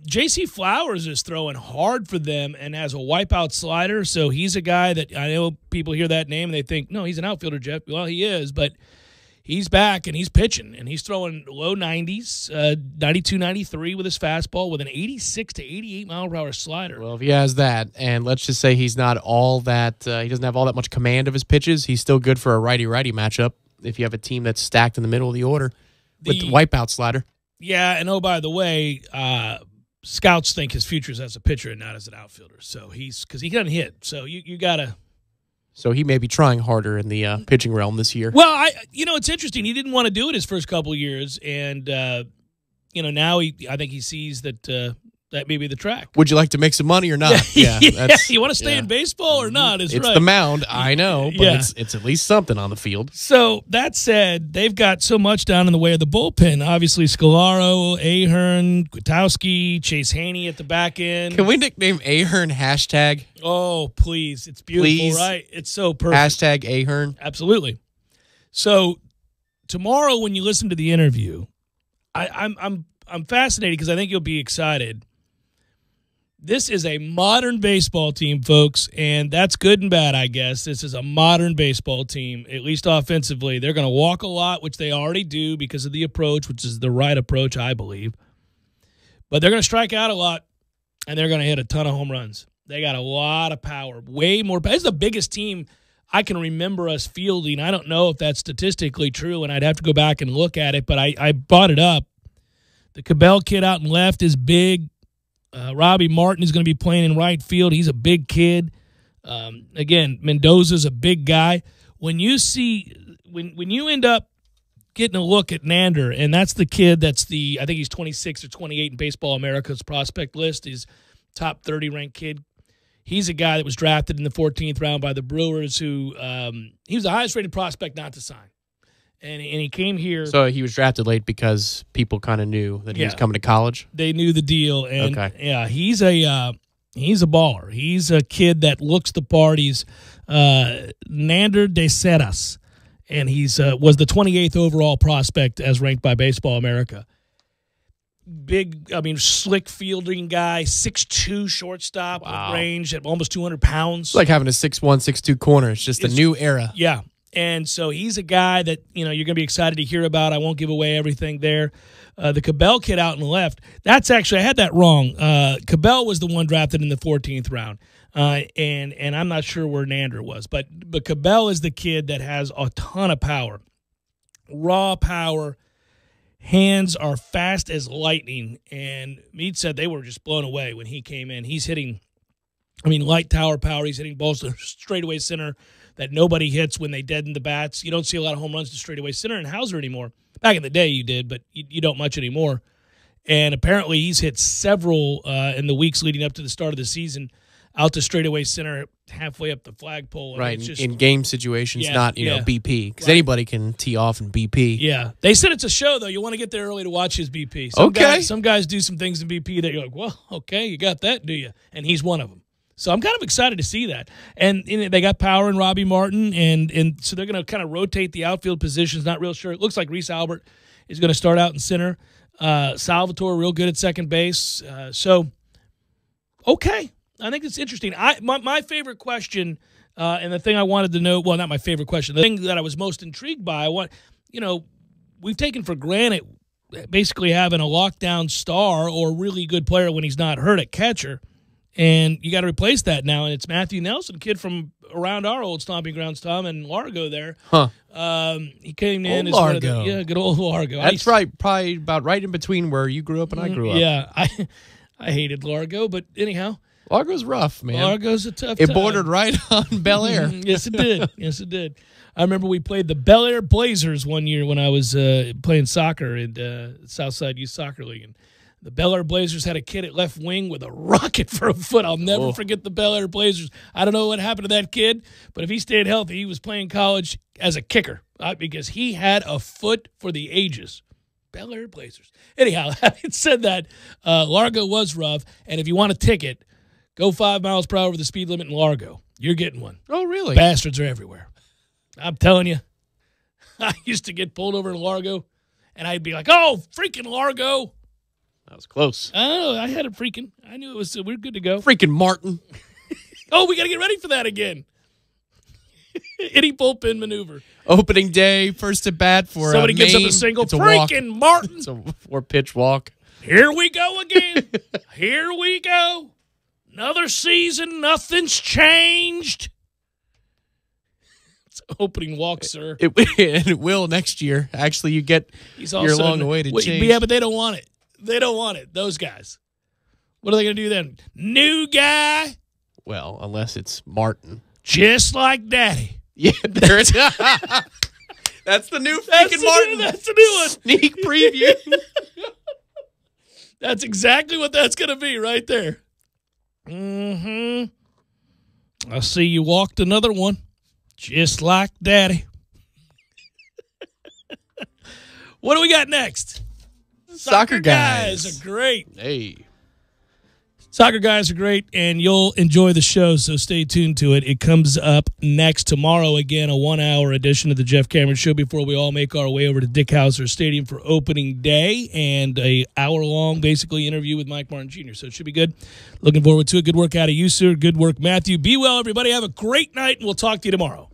J.C. Flowers is throwing hard for them and has a wipeout slider, so he's a guy that I know people hear that name and they think, no, he's an outfielder, Jeff. Well, he is, but he's back and he's pitching, and he's throwing low 90s, 92, 93 with his fastball with an 86 to 88 mile per hour slider.
Well, if he has that, and let's just say he's not all that, he doesn't have all that much command of his pitches, he's still good for a righty-righty matchup if you have a team that's stacked in the middle of the order with the wipeout slider.
Yeah, and oh, by the way, scouts think his future is as a pitcher and not as an outfielder. So because he doesn't hit. So you got to.
So he may be trying harder in the pitching realm this year.
Well, it's interesting. He didn't want to do it his first couple of years. And, now I think he sees that that may be the track.
Would you like to make some money or not?
Yeah. You want to stay in baseball or not?
It's the mound, I know, but it's at least something on the field.
So that said, they've got so much down in the way of the bullpen. Obviously, Scolaro, Ahern, Kwiatkowski, Chase Haney at the back end.
Can we nickname Ahern hashtag?
Oh, please. It's beautiful, right? It's so perfect.
Hashtag Ahern.
Absolutely. So tomorrow when you listen to the interview, I'm fascinated because I think you'll be excited. This is a modern baseball team, folks, and that's good and bad, I guess. This is a modern baseball team, at least offensively. They're going to walk a lot, which they already do because of the approach, which is the right approach, I believe. But they're going to strike out a lot, and they're going to hit a ton of home runs. They got a lot of power, way more. This is the biggest team I can remember us fielding. I don't know if that's statistically true, and I'd have to go back and look at it, but I brought it up. The Cabell kid out in left is big. Robbie Martin is going to be playing in right field. He's a big kid. Again, Mendoza's a big guy. When you end up getting a look at Nander, and that's the kid I think he's 26 or 28 in Baseball America's prospect list. He's top 30 ranked kid. He's a guy that was drafted in the 14th round by the Brewers who he was the highest rated prospect not to sign. And he came here.
So he was drafted late because people kind of knew that he was coming to college?
They knew the deal. And yeah, he's a baller. He's a kid that looks the part. He's Nander de Ceras. And he's was the 28th overall prospect as ranked by Baseball America. Big, slick fielding guy, 6'2", shortstop with range at almost 200 pounds.
It's like having a 6'1", 6'2" corner. It's just a new era.
Yeah. And so he's a guy that, you're going to be excited to hear about. I won't give away everything there. The Cabell kid out in the left, that's actually, I had that wrong. Cabell was the one drafted in the 14th round. And I'm not sure where Nander was. But Cabell is the kid that has a ton of power. Raw power. Hands are fast as lightning. And Meade said they were just blown away when he came in. He's hitting, light tower power. He's hitting balls to straightaway center that nobody hits when they deaden the bats. You don't see a lot of home runs to straightaway center and Hauser anymore. Back in the day you did, but you don't much anymore. And apparently he's hit several in the weeks leading up to the start of the season out to straightaway center halfway up the flagpole. And
right,
it's just,
in game situations, not BP. Because anybody can tee off in BP.
Yeah. They said it's a show, though. You want to get there early to watch his BP. Some guys do some things in BP that you're like, well, okay, you got that, do you? And he's one of them. So I'm kind of excited to see that. And they got power in Robbie Martin, and so they're going to kind of rotate the outfield positions. Not real sure. It looks like Reese Albert is going to start out in center. Salvatore real good at second base. Okay. I think it's interesting. My favorite question, and the thing I wanted to know, well, not my favorite question, the thing that I was most intrigued by, we've taken for granted basically having a lockdown star or really good player when he's not hurt at catcher. And you got to replace that now. And it's Matthew Nelson, kid from around our old stomping grounds, Tom, and Largo there.
Huh.
He came in
old
as
Largo.
one of the, good old Largo.
That's right. Probably about right in between where you grew up and I grew up.
Yeah, I hated Largo, but anyhow.
Largo's rough, man.
Largo's a tough
It
time.
bordered right on Bel Air.
Yes, it did. Yes, it did. I remember we played the Bel Air Blazers one year when I was playing soccer in Southside Youth Soccer League. And the Bel Air Blazers had a kid at left wing with a rocket for a foot. I'll never forget the Bel Air Blazers. I don't know what happened to that kid, but if he stayed healthy, he was playing college as a kicker because he had a foot for the ages. Bel Air Blazers. Anyhow, having said that, Largo was rough, and if you want a ticket, go 5 miles per hour over the speed limit in Largo. You're getting one.
Oh, really?
Bastards are everywhere. I'm telling you. I used to get pulled over in Largo, and I'd be like, oh, freaking Largo.
That was close.
Oh, I had a freaking. I knew it was. We're good to go.
Freaking Martin.
Oh, we got to get ready for that again. Any bullpen maneuver.
Opening day, first at bat for
somebody
Maine.
gives up a single.
It's a
freaking
walk.
Martin.
It's a 4-pitch walk.
Here we go again. Here we go. Another season. Nothing's changed. It's opening walk, sir.
It will next year. Actually, you get your long-awaited change.
Yeah, but they don't want it. They don't want it. Those guys. What are they going to do then? New guy?
Well, unless it's Martin.
Just like Daddy.
Yeah, there it is. That's the new freaking Martin.
That's the new one.
Sneak preview.
That's exactly what that's going to be right there. I see you walked another one. Just like Daddy. What do we got next?
Soccer guys
are great.
Hey.
Soccer guys are great, and you'll enjoy the show, so stay tuned to it. It comes up next tomorrow, again, a 1-hour edition of the Jeff Cameron Show before we all make our way over to Dick Hauser Stadium for opening day and a hour-long, basically, interview with Mike Martin Jr., so it should be good. Looking forward to it. Good work out of you, sir. Good work, Matthew. Be well, everybody. Have a great night, and we'll talk to you tomorrow.